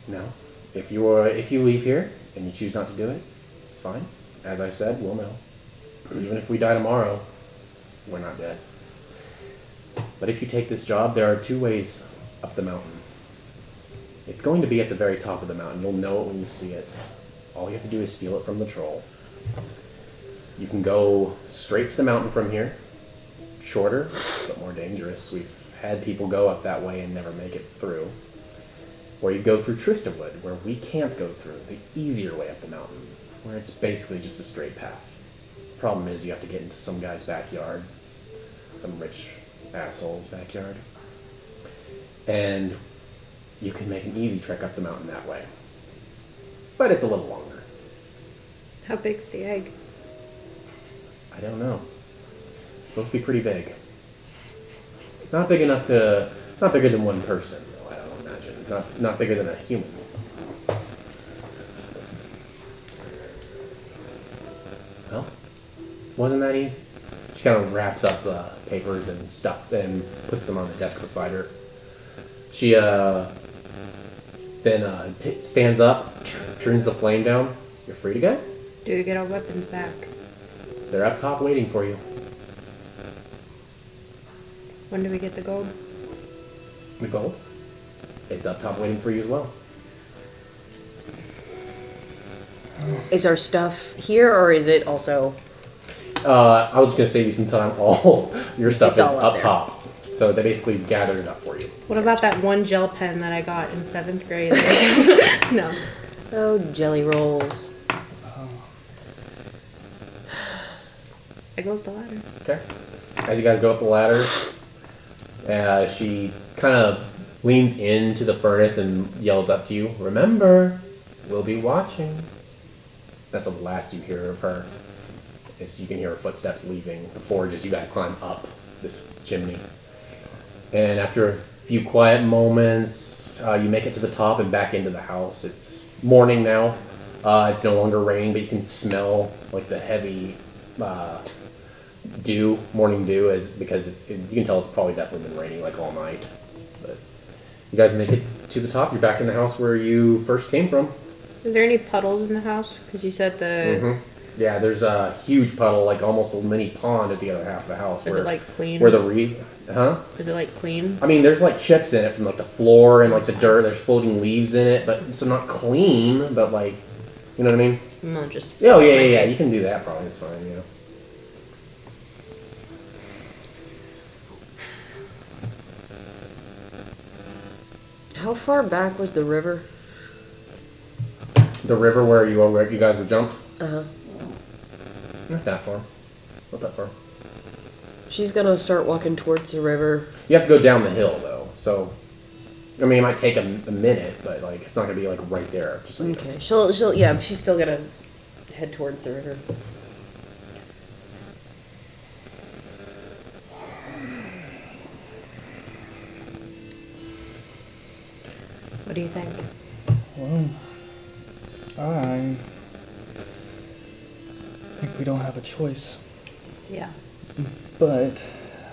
No. If you leave here and you choose not to do it, it's fine. As I said, we'll know. Even if we die tomorrow, we're not dead. But if you take this job, there are two ways up the mountain. It's going to be at the very top of the mountain. You'll know it when you see it. All you have to do is steal it from the troll. You can go straight to the mountain from here. It's shorter, but more dangerous. We've had people go up that way and never make it through. Or you go through Tristawood, where we can't go through, the easier way up the mountain, where it's basically just a straight path. Problem is you have to get into some guy's backyard, some rich asshole's backyard. And you can make an easy trek up the mountain that way. But it's a little longer. How big's the egg? I don't know. It's supposed to be pretty big. Not big enough to... Not bigger than one person, though, I don't imagine. Not bigger than a human. Well, wasn't that easy? She kind of wraps up the papers and stuff and puts them on the desk beside her. She then stands up, turns the flame down. You're free to go. Do we get our weapons back? They're up top waiting for you. When do we get the gold? The gold? It's up top waiting for you as well. Is our stuff here, or is it also... I was going to save you some time. All your stuff It's is all up up there. top. So they basically gathered it up for you. What about that one gel pen that I got in 7th grade? No. Oh, jelly rolls. I go up the ladder. Okay. As you guys go up the ladder, she kind of leans into the furnace and yells up to you, "Remember, we'll be watching." That's the last you hear of her. Is you can hear her footsteps leaving the forge as you guys climb up this chimney. And after a few quiet moments, you make it to the top and back into the house. It's morning now. It's no longer raining, but you can smell like the heavy dew, morning dew, because you can tell it's probably definitely been raining like all night. But You guys make it to the top. You're back in the house where you first came from. Are there any puddles in the house? Because you said the... Mm-hmm. Yeah, there's a huge puddle, like almost a mini pond at the other half of the house. Is it like clean? Where the Huh? Is it like clean? I mean, there's like chips in it from like the floor and like the dirt. There's floating leaves in it, but so not clean, but like, you know what I mean? No, just... Oh, yeah. You can do that probably. It's fine, yeah. How far back was the river? The river where you guys were jumped? Uh-huh. Not that far. Not that far. She's gonna start walking towards the river. You have to go down the hill, though, so... I mean, it might take a minute, but, like, it's not gonna be, like, right there. Just like Okay. She's still gonna head towards the river. What do you think? Well, I think we don't have a choice. Yeah. But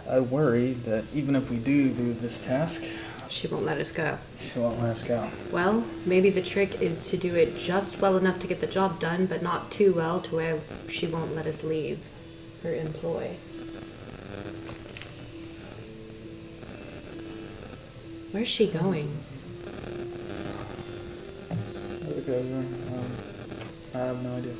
I worry that even if we do this task, she won't let us go. She won't let us go. Well, maybe the trick is to do it just well enough to get the job done, but not too well to where she won't let us leave her employ. Where's she going? I have no idea.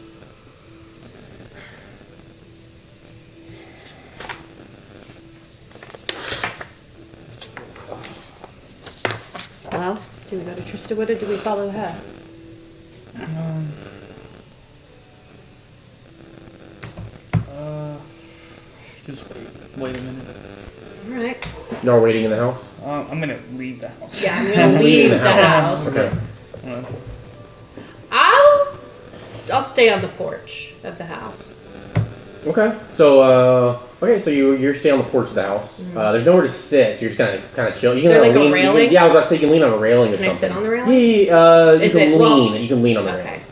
Well, do we go to Tristawood or do we follow her? Just wait a minute. Alright. Y'all waiting in the house? I'm gonna leave the house. Yeah, I'm gonna leave the house. Okay. I'll stay on the porch of the house. Okay. So so you're staying on the porch of the house. Mm-hmm. There's nowhere to sit, so you're just kind of chill. You Is there can like a railing? I was about to say you can lean on a railing or Can I something. sit on the railing? Yeah, you can lean. Well, you can lean on the okay.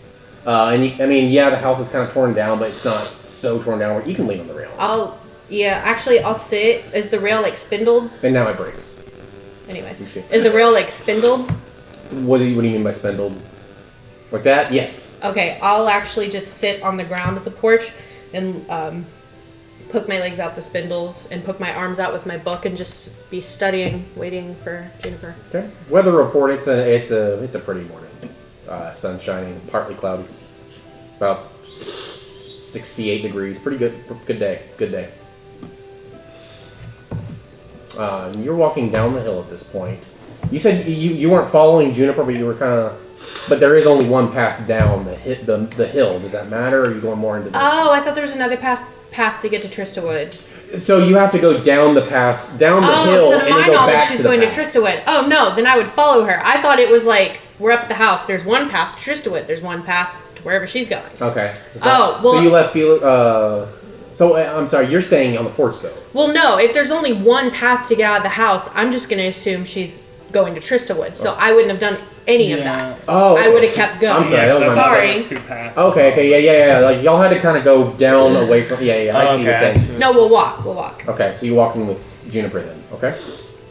railing. The house is kind of torn down, but it's not so torn down where you can lean on the railing. I'll sit. Is the rail like spindled? And now it breaks. Anyways, is the rail like spindled? What do you mean by spindled? Like that? Yes. Okay, I'll actually just sit on the ground of the porch and poke my legs out the spindles and poke my arms out with my book and just be studying, waiting for Juniper. Okay. Weather report. It's a pretty morning. Sun shining, partly cloudy. About 68 degrees. Pretty good. Good day. Good day. You're walking down the hill at this point. You said you weren't following Juniper, but you were kind of. But there is only one path down the hill. Does that matter, or are you going more into the... Oh, I thought there was another path to get to Tristawood. So you have to go down the path, down the hill, so to and my then go knowledge, back she's to the going path. to Tristawood. Oh, no, then I would follow her. I thought it was like, we're up at the house. There's one path to Tristawood. There's one path to wherever she's going. Okay. Oh, well... So you left Felix... I'm sorry, you're staying on the porch, though. Well, no, if there's only one path to get out of the house, I'm just going to assume she's going to Tristawood. So I wouldn't have done any of that. Oh. I would have kept going. I'm sorry. Sorry. Okay, yeah. Like, y'all had to kind of go down away from... Yeah, I see what you're saying. No, we'll walk. Okay, so you're walking with Juniper then, okay?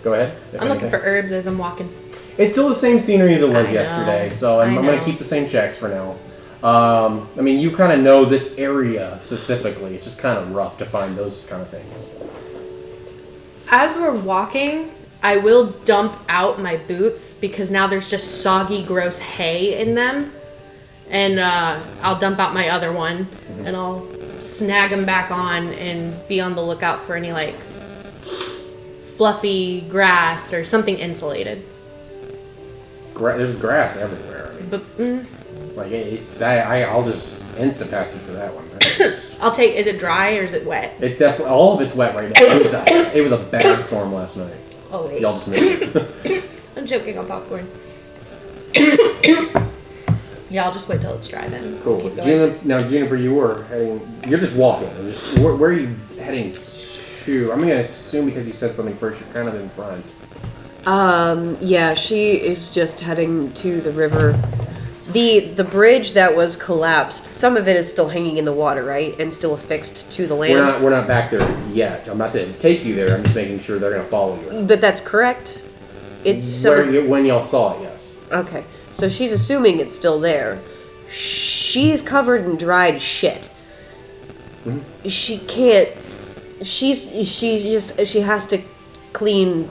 Go ahead. I'm looking for herbs as I'm walking. It's still the same scenery as it was I yesterday, know. so I'm going to keep the same checks for now. You kind of know this area specifically. It's just kind of rough to find those kind of things. As we're walking, I will dump out my boots because now there's just soggy, gross hay in them. And I'll dump out my other one and I'll snag them back on and be on the lookout for any like fluffy grass or something insulated. There's grass everywhere. But I'll just insta pass you for that one. I'll take. Is it dry or is it wet? It's definitely all of it's wet right now. It was a bad storm last night. Oh wait. Y'all just made it. I'm joking on popcorn. Yeah, I'll just wait till it's dry then. Cool. Juniper, you're just walking. Where are you heading to? I'm going to assume because you said something first, you're kind of in front. Yeah, she is just heading to the river. The bridge that was collapsed, some of it is still hanging in the water, right? And still affixed to the land? We're not back there yet. I'm about to take you there. I'm just making sure they're going to follow you. But that's correct? It's when y'all saw it, yes. Okay, so she's assuming it's still there. She's covered in dried shit. Mm-hmm. She can't. She has to clean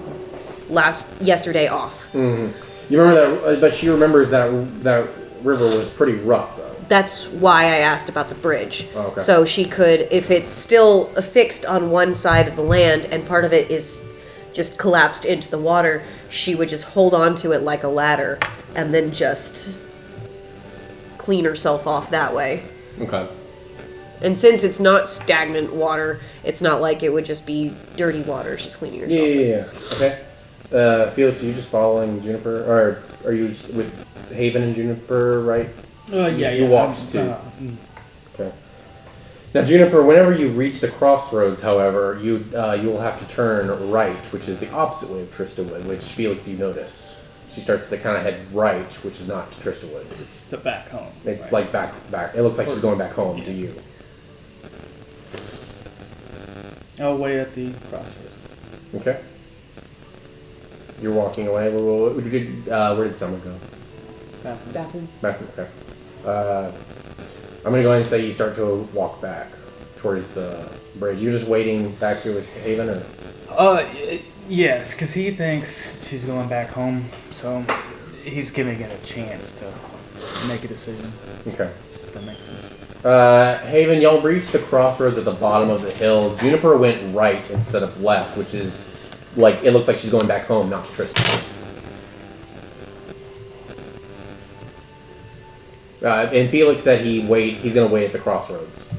yesterday off. Mm-hmm. You remember that, but she remembers that river was pretty rough, though. That's why I asked about the bridge. Oh, okay. So she could, if it's still affixed on one side of the land and part of it is just collapsed into the water, she would just hold on to it like a ladder and then just clean herself off that way. Okay. And since it's not stagnant water, it's not like it would just be dirty water she's cleaning herself. Yeah. Okay. Felix, are you just following Juniper, or are you with Haven and Juniper, right? You walked too. Okay. Now, Juniper, whenever you reach the crossroads, however, you will have to turn right, which is the opposite way of Tristawood, which Felix, you notice. She starts to kind of head right, which is not to Tristawood. It's to back home. It's like back. It looks like she's going back home to you. Oh, way at the crossroads. Okay. You're walking away. Where did Summer go? Bathroom. Okay. I'm gonna go ahead and say you start to walk back towards the bridge. You're just waiting back here with Haven, or? Yes, because he thinks she's going back home, so he's giving it a chance to make a decision. Okay. If that makes sense. Haven, y'all reached the crossroads at the bottom of the hill. Juniper went right instead of left, which is like, it looks like she's going back home, not to Tristan. And Felix said he's gonna wait at the crossroads.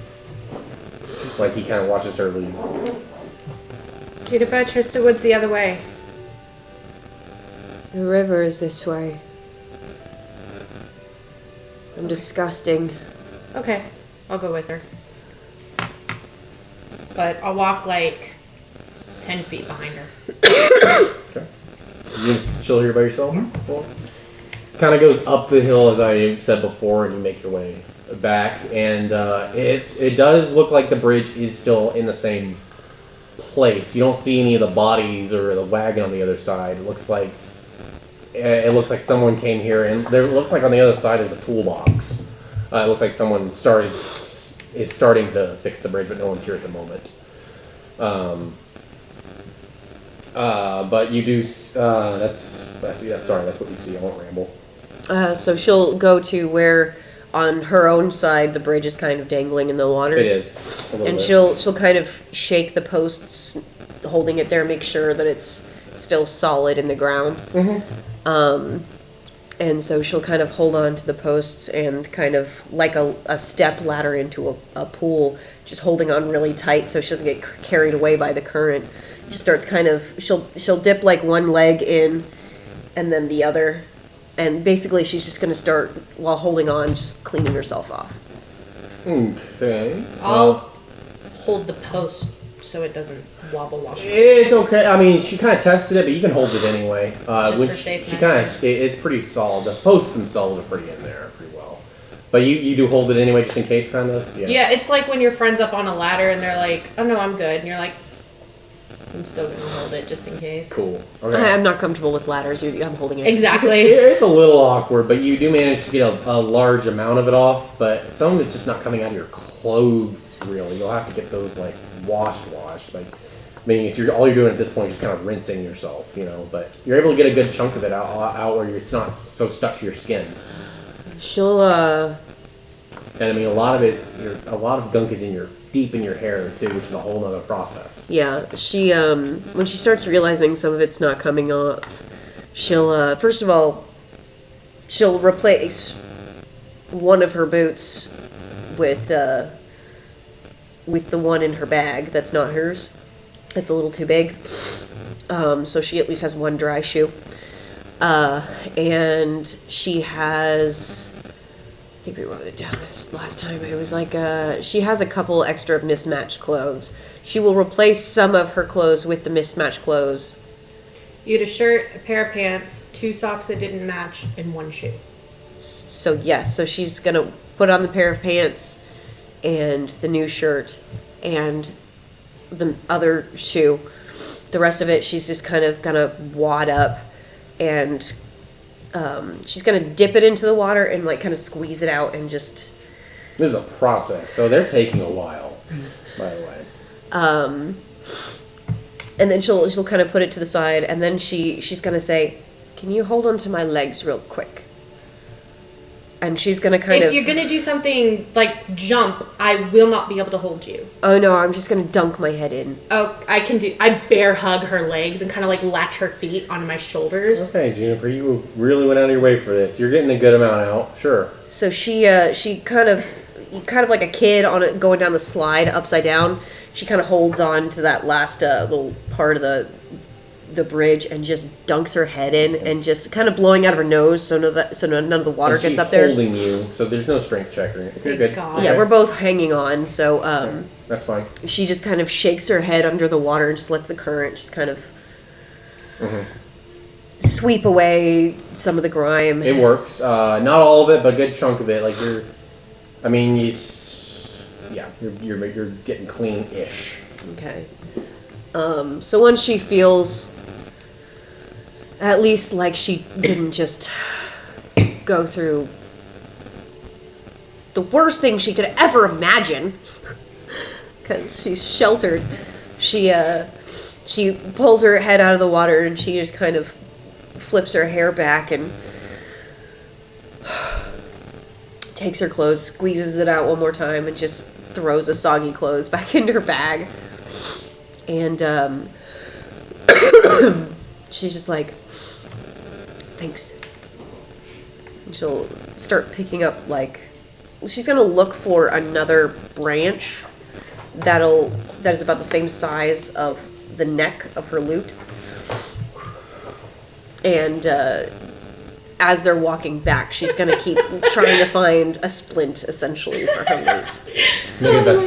Like he kind of watches her leave. Juniper, Tristawood's the other way. The river is this way. I'm disgusting. Okay, I'll go with her. But I'll walk like 10 feet behind her. Okay. You just chill here by yourself? Cool. Kind of goes up the hill, as I said before, and you make your way back. And it does look like the bridge is still in the same place. You don't see any of the bodies or the wagon on the other side. It looks like someone came here, and it looks like on the other side there's a toolbox. It looks like someone is starting to fix the bridge, but no one's here at the moment. But you do. That's what you see. I won't ramble. So she'll go to where, on her own side, the bridge is kind of dangling in the water. It is. And she'll kind of shake the posts, holding it there, make sure that it's still solid in the ground. Mm-hmm. And so she'll kind of hold on to the posts and kind of like a step ladder into a pool, just holding on really tight so she doesn't get carried away by the current. She starts kind of, she'll dip like one leg in and then the other. And basically she's just going to start, while holding on, just cleaning herself off. Okay. I'll hold the post so it doesn't wobble. It's okay. I mean, she kind of tested it, but you can hold it anyway. Just for safe she kind of, it's pretty solid. The posts themselves are pretty in there pretty well. But you do hold it anyway, just in case, kind of. Yeah, it's like when your friend's up on a ladder and they're like, "Oh no, I'm good," and you're like, "I'm still gonna hold it just in case." Cool. Okay. I'm not comfortable with ladders. I'm holding it. Exactly. It's a little awkward, but you do manage to get a large amount of it off. But some of it's just not coming out of your clothes, really. You'll have to get those like washed. Like, I mean, if all you're doing at this point is just kind of rinsing yourself, But you're able to get a good chunk of it out where it's not so stuck to your skin. She'll And I mean, a lot of gunk is deep in your hair too, which is a whole other process. Yeah, she when she starts realizing some of it's not coming off, she'll first of all, she'll replace one of her boots with the one in her bag that's not hers. It's a little too big. So she at least has one dry shoe. And she has, I think we wrote it down this last time. It was like she has a couple extra mismatched clothes. She will replace some of her clothes with the mismatched clothes. You had a shirt, a pair of pants, 2 socks that didn't match, and 1 shoe. So yes, so she's gonna put on the pair of pants and the new shirt and the other shoe. The rest of it she's just kind of gonna wad up and she's gonna dip it into the water and like kind of squeeze it out and just. This is a process, so they're taking a while, by the way. And then she'll kind of put it to the side, and then she's gonna say, "Can you hold on to my legs real quick?" And she's gonna If you're gonna do something like jump, I will not be able to hold you. Oh no, I'm just gonna dunk my head in. Oh, I bear hug her legs and kind of like latch her feet onto my shoulders. Okay, Juniper, you really went out of your way for this. You're getting a good amount out, sure. So she kind of like a kid on it going down the slide upside down. She kind of holds on to that last little part of the bridge and just dunks her head in and just kind of blowing out of her nose so none of the water gets up there. She's holding you, so there's no strength check or anything. You're good. God. Yeah, we're both hanging on, so that's fine. She just kind of shakes her head under the water and just lets the current just kind of sweep away some of the grime. It works. Not all of it, but a good chunk of it. Like you're getting clean-ish. Okay. So once she feels at least like she didn't just go through the worst thing she could ever imagine, because she's sheltered, she pulls her head out of the water and she just kind of flips her hair back and takes her clothes, squeezes it out one more time, and just throws the soggy clothes back into her bag. And she's just like, thanks. And she'll start picking up, like, she's gonna look for another branch that is about the same size of the neck of her lute. And as they're walking back, she's gonna keep trying to find a splint, essentially, for her lute.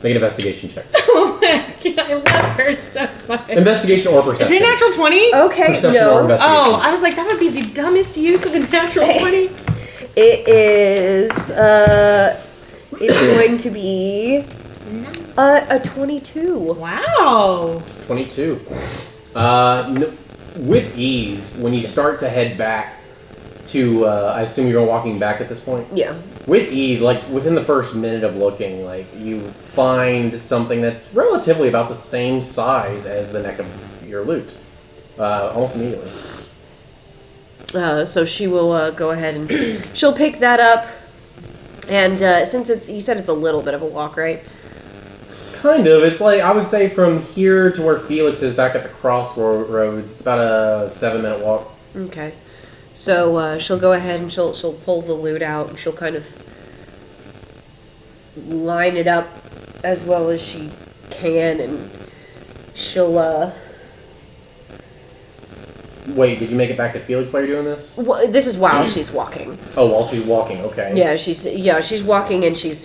Make an investigation check. Oh my God, I love her so much. Investigation or perception. Is it a natural 20? Okay, Perception no. or investigation. Oh, I was like, that would be the dumbest use of a natural 20. It is, it's going to be a 22. Wow. 22. With ease, when you start to head back to, I assume you're walking back at this point? Yeah. With ease, like within the first minute of looking, like you find something that's relatively about the same size as the neck of your lute. Almost immediately. So she will go ahead and she'll pick that up. And since you said it's a little bit of a walk, right? Kind of. It's like, I would say from here to where Felix is back at the crossroads, it's about a 7-minute walk. Okay. So she'll go ahead and she'll pull the lute out and she'll kind of line it up as well as she can, and she'll Wait, did you make it back to Felix while you're doing this? Well, this is while she's walking. Oh, while she's walking, okay. Yeah, she's walking and she's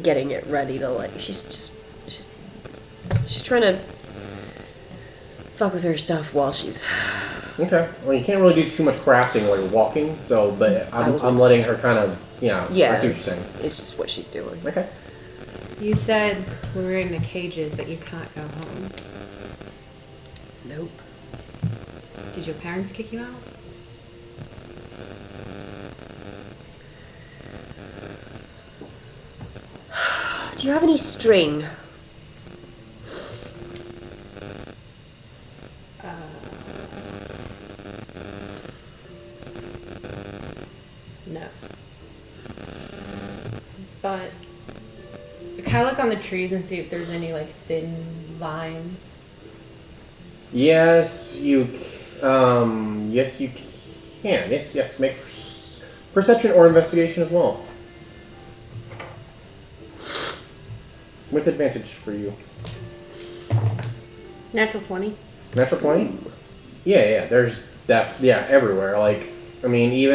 getting it ready to, like, she's trying to fuck with her stuff while she's. Okay. Well, you can't really do too much crafting while you're walking, so, but I'm letting her kind of, Yeah. I see what you're saying. It's just what she's doing. Okay. You said when we were in the cages that you can't go home. Nope. Did your parents kick you out? Do you have any string? No. But can I look on the trees and see if there's any like thin vines? Yes, you can. Yes. Make perception or investigation as well. With advantage for you. Natural 20. Natural 20? Yeah. There's that. Yeah, everywhere. Like, I mean, you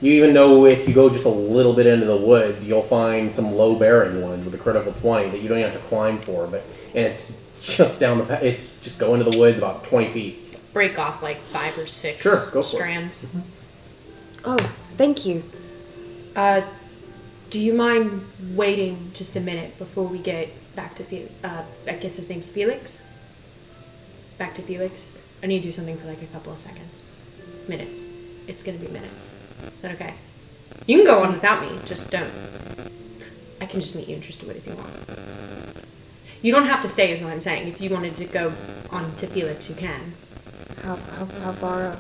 even know if you go just a little bit into the woods, you'll find some low-bearing ones with a critical 20 that you don't even have to climb for. And it's just down the path. It's just go into the woods about 20 feet. Break off like 5 or 6 Sure, go for strands. it. Mm-hmm. Oh, thank you. Do you mind waiting just a minute before we get back to I guess his name's Felix? Back to Felix? I need to do something for like a couple of seconds. Minutes. It's gonna be minutes. Is that okay? You can go on without me, just don't. I can just meet you in Tristwood if you want. You don't have to stay is what I'm saying. If you wanted to go on to Felix, you can. How far?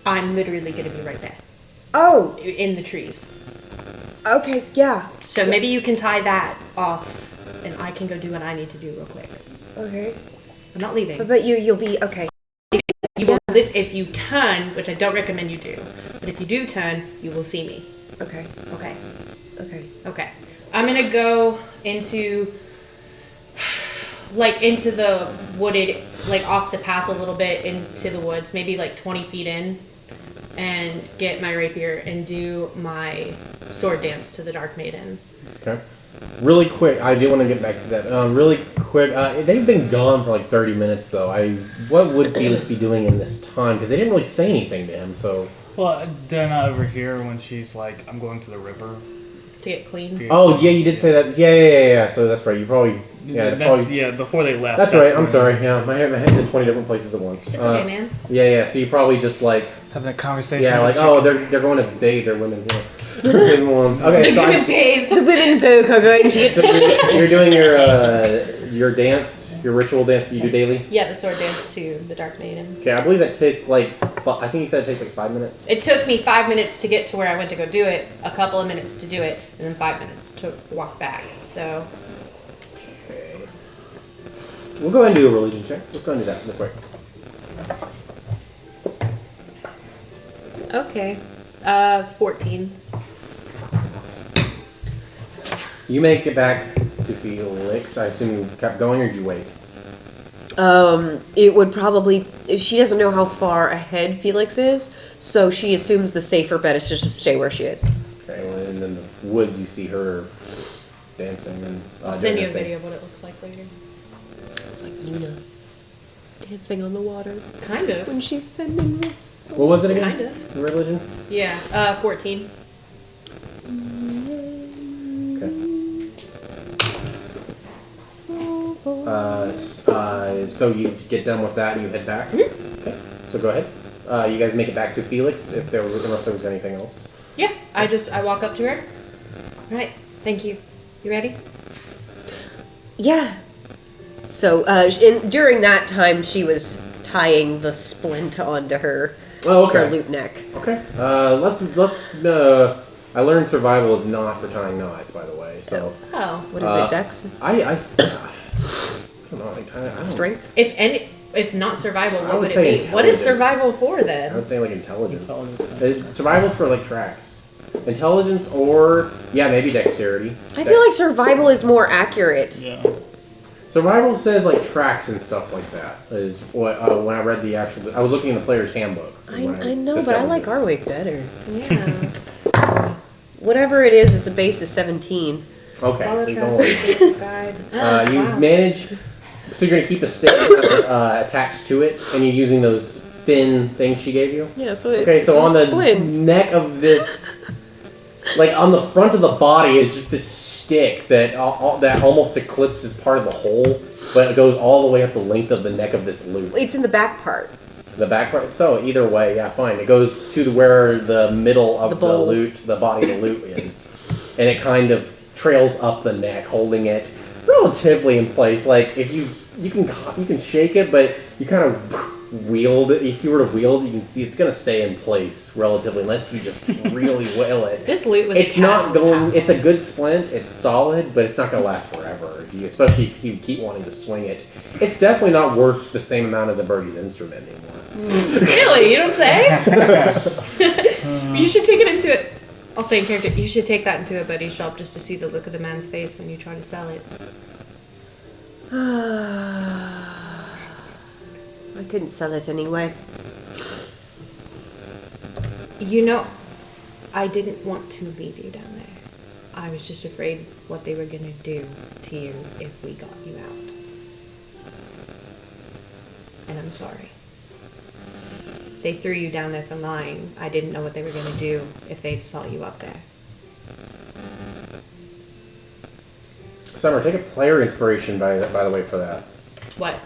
I'm literally gonna be right there. Oh! In the trees. Okay, yeah. So maybe you can tie that off, and I can go do what I need to do real quick. Okay. I'm not leaving. But you'll be okay. If you turn, which I don't recommend you do, but if you do turn, you will see me. Okay. Okay. Okay. Okay. I'm gonna go into the wooded, like off the path a little bit into the woods, maybe like 20 feet in, and get my rapier and do my sword dance to the Dark Maiden. Okay. Really quick, I do want to get back to that. Really quick, they've been gone for like 30 minutes though. What would Felix be doing in this time? Because they didn't really say anything to him, so... Well, they're not over here when she's like, I'm going to the river. To get clean? Oh, yeah, you did say that. Yeah. So that's right. You probably... Yeah, before they left. That's right. I'm sorry. Yeah, my head's in 20 different places at once. It's okay, man. Yeah. So you probably just like... having a conversation. Yeah, like, oh, they're going to bathe their women. Yeah. Okay, so the women folk are going to. So you're doing your dance, your ritual dance that you do daily. Yeah, the sword dance to the Dark Maiden. Okay, I believe that takes like I think you said it takes like 5 minutes. It took me 5 minutes to get to where I went to go do it, a couple of minutes to do it, and then 5 minutes to walk back. So. Okay. We'll go ahead and do a religion check. Let's go ahead and do that real quick. Okay. 14. You make it back to Felix. I assume you kept going, or did you wait? It would probably... She doesn't know how far ahead Felix is, so she assumes the safer bet is just to stay where she is. Okay, well, and in the woods you see her dancing. And I'll send you a video of what it looks like later. It's like Yuna dancing on the water. Kind of. When she's sending this. What was it again? Kind of. The religion? Yeah, 14. So you get done with that and you head back? Mm-hmm. Okay. So go ahead. You guys make it back to Felix unless there was anything else. Yeah, I walk up to her. All right, thank you. You ready? Yeah. So during that time, she was tying the splint onto her, her loop neck. Okay. I learned survival is not for tying knots, by the way. So. Oh. What is it, Dex? I don't know. I don't Strength. If not survival, what would say it be? What is survival for then? I would say like intelligence. Survival's for like tracks. Intelligence or maybe dexterity. I feel like survival is more accurate. Yeah. Survival says like tracks and stuff like that. Is what when I read the actual. I was looking in the player's handbook. I know, but I like our week better. Yeah. Whatever it is, it's a base of 17. Okay, so don't worry. You manage. So you're gonna keep the stick attached to it, and you're using those thin things she gave you. Yeah. So it's, okay. So on the splint. neck of this, like on the front of the body, is just this stick that that almost eclipses part of the hole, but it goes all the way up the length of the neck of this loop. It's in the back part. The back part. So either way, yeah, fine. It goes to where the middle of the loot, the body of the loot is, and it kind of trails up the neck, holding it relatively in place. Like if you can shake it, but you kind of wield it. If you were to wield, you can see it's gonna stay in place relatively, unless you just really will it. This loot was. It's not going. It's a good splint. It's solid, but it's not gonna last forever. Especially if you keep wanting to swing it. It's definitely not worth the same amount as a birdie's instrument anymore. Really? You don't say? You should take it into it. I'll say in character. You should take that into a buddy shop just to see the look of the man's face when you try to sell it. I couldn't sell it anyway. You know, I didn't want to leave you down there. I was just afraid what they were going to do to you if we got you out. And I'm sorry. They threw you down there for lying. I didn't know what they were going to do if they saw you up there. Summer, take a player inspiration by the way for that. What?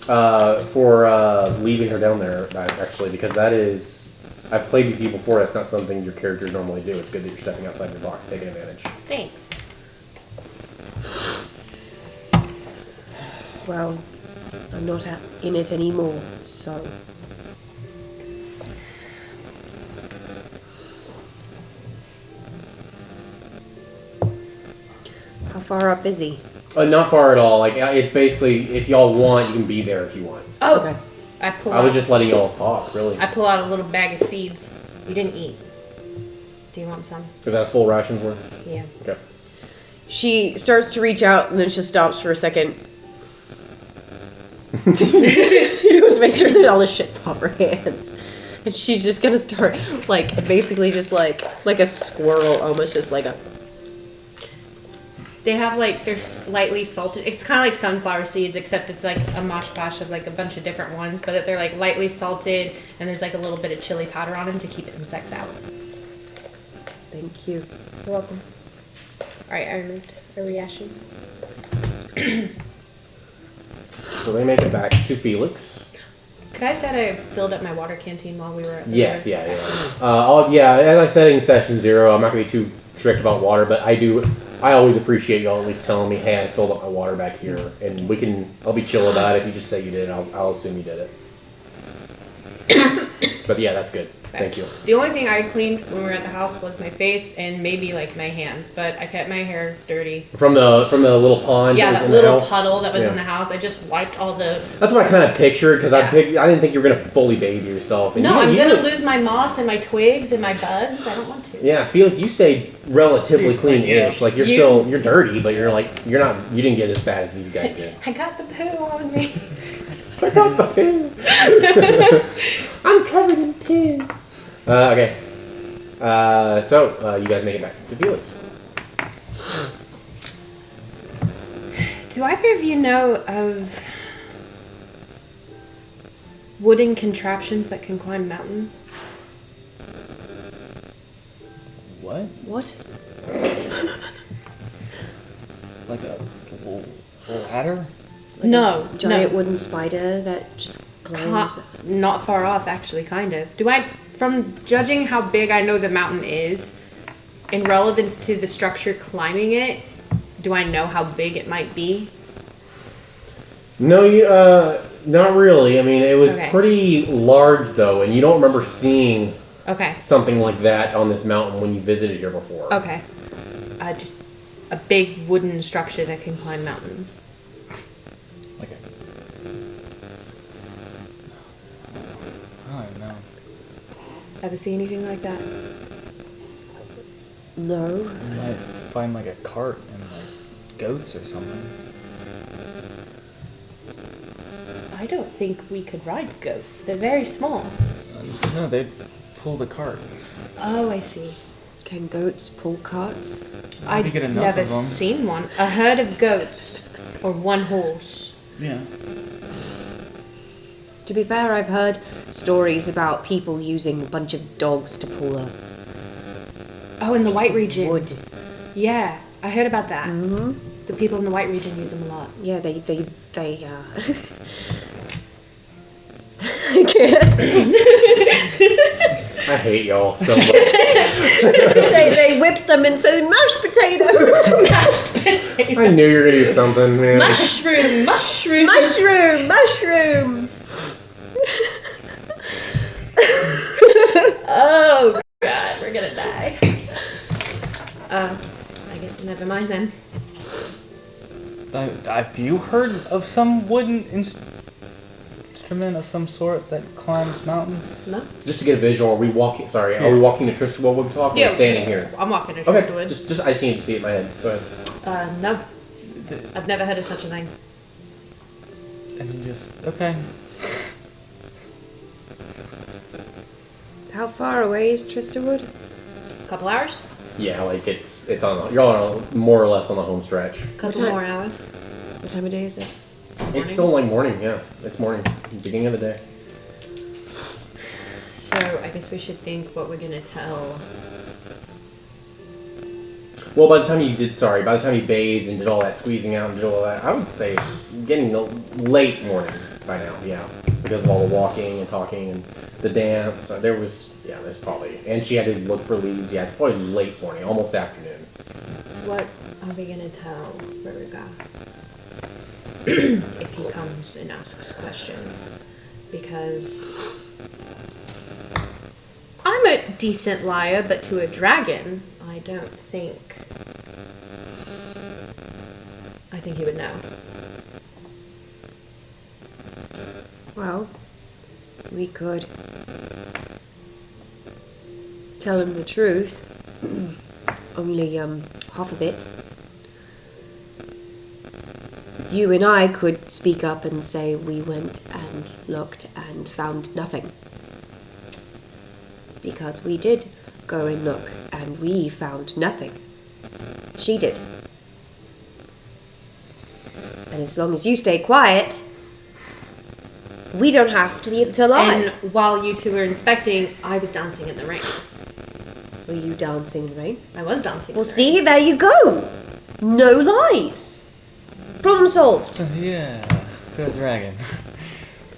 For leaving her down there, actually, because that is... I've played with you before, that's not something your characters normally do. It's good that you're stepping outside your box, taking advantage. Thanks. Well, I'm not in it anymore, so... How far up is he? Not far at all. Like, it's basically, if y'all want, you can be there if you want. Oh, okay. I was just letting y'all talk, really. I pull out a little bag of seeds. You didn't eat. Do you want some? Is that a full ration's worth? Yeah. Okay. She starts to reach out and then she stops for a second. She wants to make sure that all the shit's off her hands. And she's just gonna start, like, basically just like a squirrel, almost just like a... They have, like, they're slightly salted. It's kind of like sunflower seeds, except it's like a mosh posh of, like, a bunch of different ones. But they're, like, lightly salted, and there's, like, a little bit of chili powder on them to keep insects out. Thank you. You're welcome. Alright, I removed a reaction. So they make it back to Felix. Could I said I filled up my water canteen while we were at the Yes, river? yeah. As I said in session 0, I'm not going to be too strict about water, but I always appreciate y'all at least telling me, hey, I filled up my water back here, and I'll be chill about it. If you just say you did it, I'll assume you did it. But yeah, that's good. Thank you. The only thing I cleaned when we were at the house was my face and maybe like my hands, but I kept my hair dirty. From the little pond. Yeah, that was that in little the house? puddle that was Yeah. in the house. I just wiped all the. That's what I kind of pictured because Yeah. I didn't think you were gonna fully bathe yourself. And No, I'm you gonna lose my moss and my twigs and my bugs. I don't want to. Yeah, Felix, you stayed relatively clean-ish. Like you're dirty, but you're not. You didn't get as bad as these guys did. I got the poo on me. I got the poo. I'm covered in poo. Okay. So you guys make it back to Felix. Do either of you know of wooden contraptions that can climb mountains? What? What? Like a ladder? Like No, a giant no. wooden spider that just climbs. Not far off, actually, kind of. From judging how big I know the mountain is, in relevance to the structure climbing it, do I know how big it might be? No, you not really. I mean, it was Okay. pretty large though, and you don't remember seeing Okay. something like that on this mountain when you visited here before. Okay. Just a big wooden structure that can climb mountains. Okay. I don't know. Ever see anything like that? No. You might find like a cart and like goats or something. I don't think we could ride goats. They're very small. No, they'd pull the cart. Oh, I see. Can goats pull carts? I've get enough never of 'em. seen one. A herd of goats or one horse. Yeah. To be fair, I've heard stories about people using a bunch of dogs to pull a... Oh, in the white of region. wood. Yeah, I heard about that. Mm-hmm. The people in the white region use them a lot. Yeah, they I can't. I hate y'all so much. they whipped them and said mashed potatoes. Mashed potatoes. I knew you were gonna do something, man. Mushroom. Mushroom. Oh God, we're gonna die. Never mind then. Have you heard of some wooden instrument of some sort that climbs mountains? No. Just to get a visual, are we walking to Trista while we're talking? Or standing here? I'm walking to Okay, Tristwood. just I just need to see it in my head. Go ahead. No. I've never heard of such a thing. And you just okay. How far away is Tristerwood? A couple hours? Yeah, like it's on. You're on more or less on the home stretch. Couple more hours. What time of day is it? It's still like morning. Yeah, it's morning, beginning of the day. So I guess we should think what we're gonna tell. Well, by the time you bathed and did all that squeezing out and did all that, I would say it's getting late morning. by now, yeah. Because of all the walking and talking and the dance. There's probably... And she had to look for leaves. Yeah, it's probably late morning, almost afternoon. What are we gonna tell Veruga? If he comes and asks questions. Because... I'm a decent liar, but to a dragon, I don't think... I think he would know. Well, we could tell him the truth. Only half of it. You and I could speak up and say we went and looked and found nothing. Because we did go and look and we found nothing. She did. And as long as you stay quiet, we don't have to lie. And while you two were inspecting, I was dancing in the rain. Were you dancing in the rain? I was dancing Well, in the see, rain. there you go. No lies. Problem solved. Yeah, to a dragon.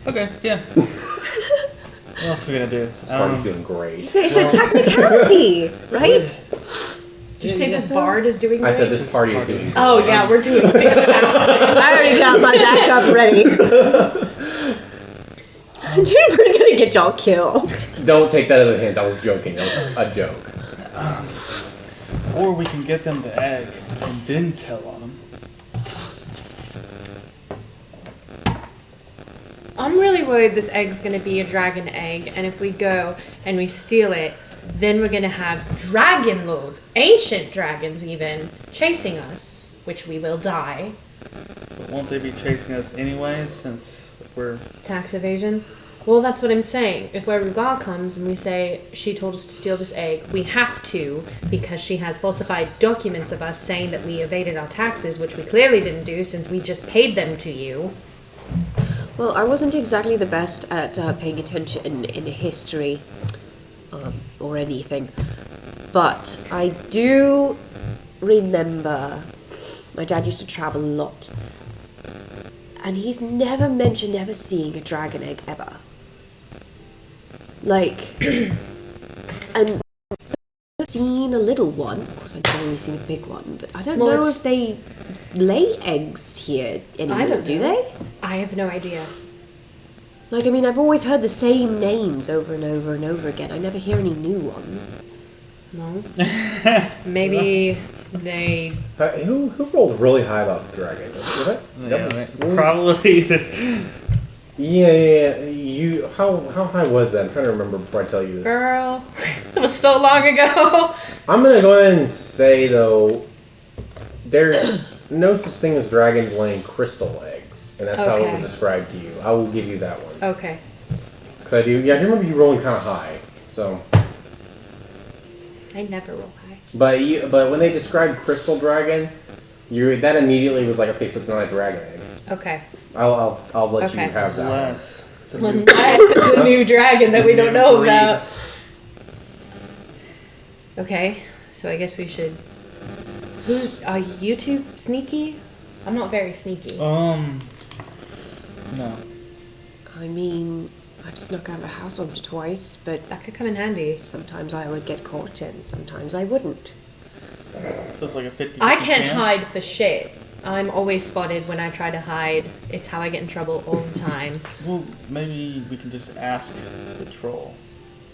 Okay, yeah. What else are we gonna do? This party's doing great. It's a technicality, right? Did you say this bard is doing great? I said this party is doing great. Oh, yeah, we're doing fantastic. I already got my backup ready. Juniper's gonna get y'all killed. Don't take that as a hint. I was joking. That was a joke. Or we can get them the egg and then tell on them. I'm really worried this egg's gonna be a dragon egg, and if we go and we steal it, then we're gonna have dragon lords, ancient dragons even, chasing us, which we will die. But won't they be chasing us anyway, since we're... Tax evasion? Well, that's what I'm saying. If Veruga comes and we say she told us to steal this egg, we have to, because she has falsified documents of us saying that we evaded our taxes, which we clearly didn't do since we just paid them to you. Well, I wasn't exactly the best at paying attention in history or anything, but I do remember my dad used to travel a lot, and he's never mentioned ever seeing a dragon egg ever. Like, and I've seen a little one. Of course, I've only seen a big one, but I don't know if they lay eggs here anymore. I don't do know. they? I have no idea. Like, I mean, I've always heard the same names over and over and over again. I never hear any new ones. No. Maybe they... Who rolled really high about dragons? Was that Probably this... Yeah. You how high was that? I'm trying to remember before I tell you this. Girl, that was so long ago. I'm gonna go ahead and say though, there's no such thing as dragons laying crystal eggs, and that's how it was described to you. I will give you that one. Okay. Cause I do remember you rolling kind of high. So. I never roll high. But when they described crystal dragon, that immediately was like, okay, so it's not a dragon egg. Okay. I'll let you have that. Unless it's a new dragon that we don't know about. Okay, so I guess we should... Are you two sneaky? I'm not very sneaky. No. I mean, I've snuck out of the house once or twice, but... That could come in handy. Sometimes I would get caught and sometimes I wouldn't. So it's like a 50-50 I can't chance? hide for shit. I'm always spotted when I try to hide. It's how I get in trouble all the time. Well, maybe we can just ask the troll.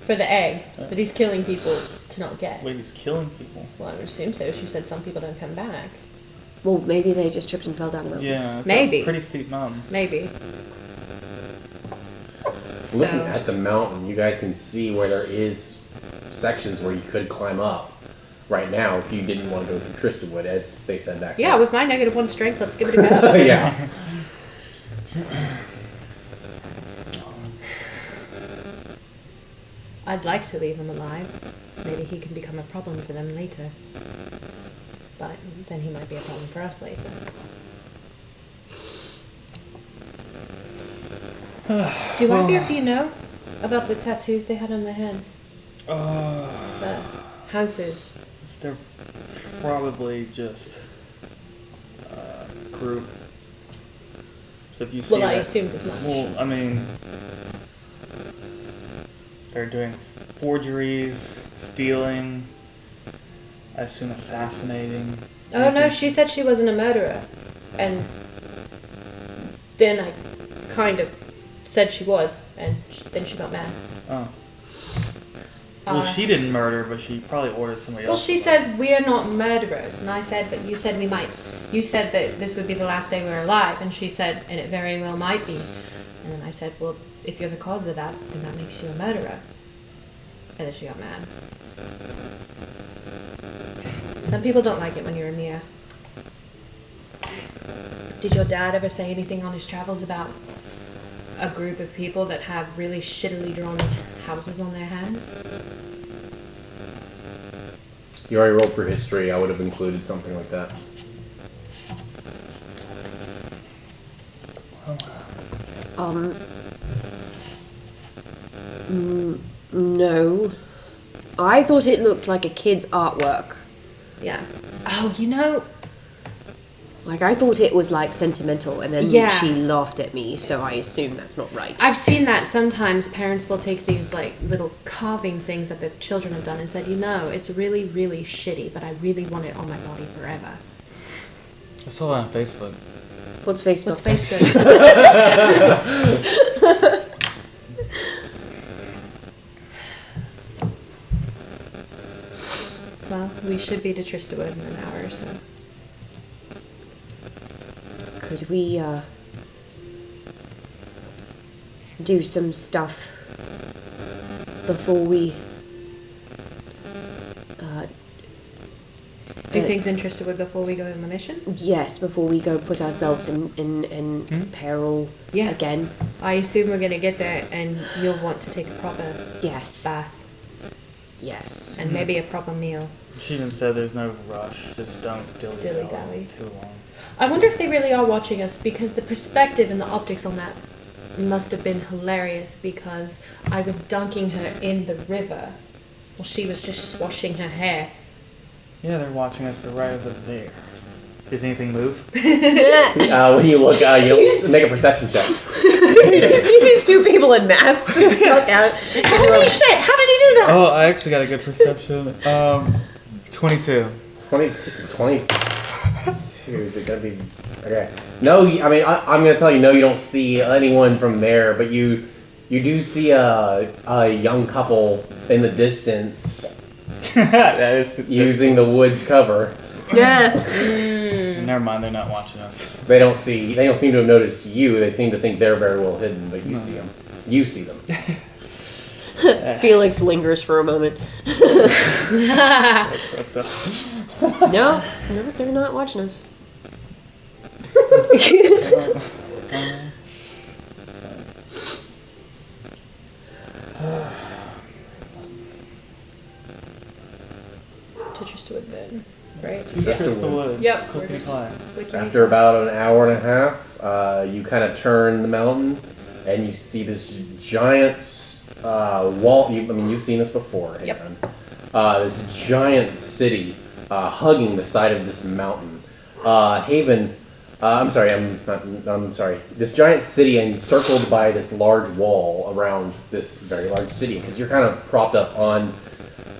For the egg that he's killing people to not get. Wait, he's killing people? Well, I would assume so. She said some people don't come back. Well, maybe they just tripped and fell down the mountain. Yeah, it's Maybe. a pretty steep mountain. Maybe. Looking at the mountain, you guys can see where there is sections where you could climb up. Right now, if you didn't want to go through Tristanwood, as they said back Yeah, then. with my -1 strength, let's give it a go. Yeah. I'd like to leave him alive. Maybe he can become a problem for them later. But then he might be a problem for us later. Do either of you know about the tattoos they had on their heads? The houses. They're probably just group So if you see Well, I that- assumed as much. Well, I mean, they're doing forgeries, stealing, I assume assassinating. Oh no, she said she wasn't a murderer, and then I kind of said she was, and then she got mad. Oh. Well, she didn't murder, but she probably ordered somebody Well, else. she says we're not murderers, and I said, but you said we might. You said that this would be the last day we were alive, and she said, and it very well might be. And then I said, well, if you're the cause of that, then that makes you a murderer. And then she got mad. Some people don't like it when you're a Mia. Did your dad ever say anything on his travels about a group of people that have really shittily drawn houses on their hands? You already rolled for history. I would have included something like that. No. I thought it looked like a kid's artwork. Yeah. Oh, you know, Like, I thought it was, like, sentimental, and then Yeah. she laughed at me, so I assume that's not right. I've seen that sometimes parents will take these like little carving things that the children have done and said, you know, it's really, really shitty, but I really want it on my body forever. I saw that on Facebook. What's Facebook? What's Facebook? Well, we should be to Tristawood in an hour or so. Could we, do some stuff before we, Do things in Tristawood before we go on the mission? yes, before we go put ourselves in peril Yeah. again? I assume we're gonna get there and you'll want to take a proper Yes. bath Yes. and maybe a proper meal. She even said there's no rush. Just don't dilly-dally Dilly-dally. too long. I wonder if they really are watching us, because the perspective and the optics on that must have been hilarious, because I was dunking her in the river while she was just swashing her hair. Yeah, they're watching us. They're right over there. Does anything move? When you look, you'll make a perception check. You see these two people in masks just duck out. Holy shit, how did he do that? Oh, I actually got a good perception. 22. 22. Is it gonna be okay? No, I mean I'm gonna tell you, no, you don't see anyone from there, but you do see a young couple in the distance That is using the wood's cover. Yeah. Never mind, they're not watching us. They don't seem to have noticed you. They seem to think they're very well hidden, but you see them. You see them. Felix lingers for a moment. No, they're not watching us. To Tristawood then, right? Tristawood. Yep. Clickety We're just clack. clicking After about an hour and a half, you kind of turn the mountain, and you see this giant wall. You've seen this before. Yep. This giant city hugging the side of this mountain. Haven. I'm sorry. This giant city encircled by this large wall around this very large city, because you're kind of propped up on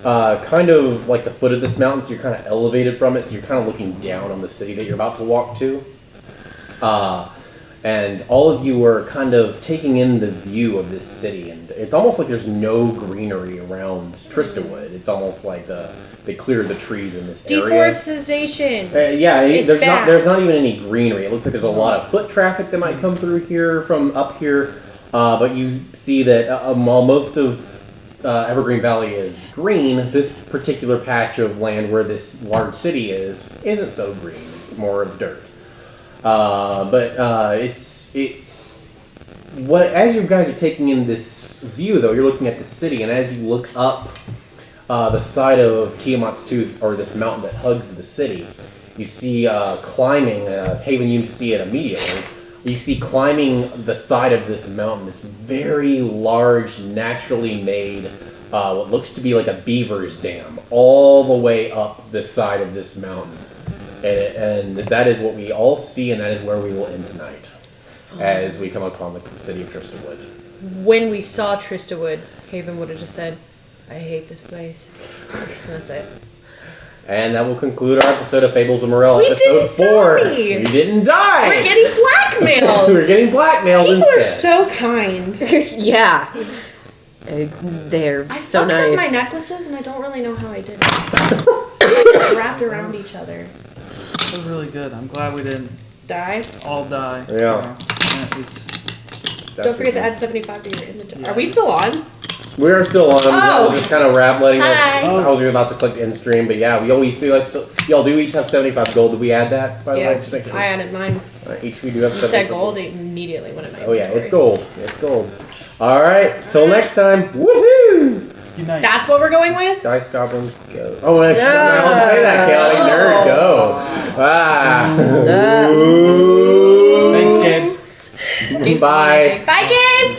kind of like the foot of this mountain, so you're kind of elevated from it, so you're kind of looking down on the city that you're about to walk to. And all of you are kind of taking in the view of this city, and it's almost like there's no greenery around Tristawood. It's almost like they cleared the trees in this area. Deforestation. There's not even any greenery. It looks like there's a lot of foot traffic that might come through here from up here, but you see that while most of Evergreen Valley is green, this particular patch of land where this large city isn't so green. It's more of dirt. As you guys are taking in this view, though, you're looking at the city, and as you look up the side of Tiamat's Tooth, or this mountain that hugs the city, you see climbing. Haven, you see it immediately. You see climbing the side of this mountain, this very large, naturally made, what looks to be like a beaver's dam, all the way up the side of this mountain. And that is what we all see, and that is where we will end tonight. as we come upon the city of Tristawood. When we saw Tristawood, Haven would have just said, I hate this place. And that's it. And that will conclude our episode of Fables of Merrell, We episode didn't 4. die. We didn't die! We're getting blackmailed! We're getting blackmailed People instead. are so kind. Yeah. They're I so fucked nice. up my necklaces and I don't really know how I did it. Wrapped around each other. That was really good. I'm glad we didn't Die. all die. Yeah. It was, Don't forget to add 75 to your inventory. Yeah. Are we still on? We are still on. I was just kind of letting us. Hi. I was about to click end stream, but yeah, we always do. Y'all do each have 75 gold. Did we add that? By the way, just make sure. I added mine. Each we do have You 75 said gold immediately when it made Oh yeah, it's gold. It's gold. All right. Till next time. Woohoo! good night. That's what we're going with? Dice goblins go. Oh, I don't say that, Kelly. Nerd go. Ah. Thanks, kid. Bye. Bye, kids!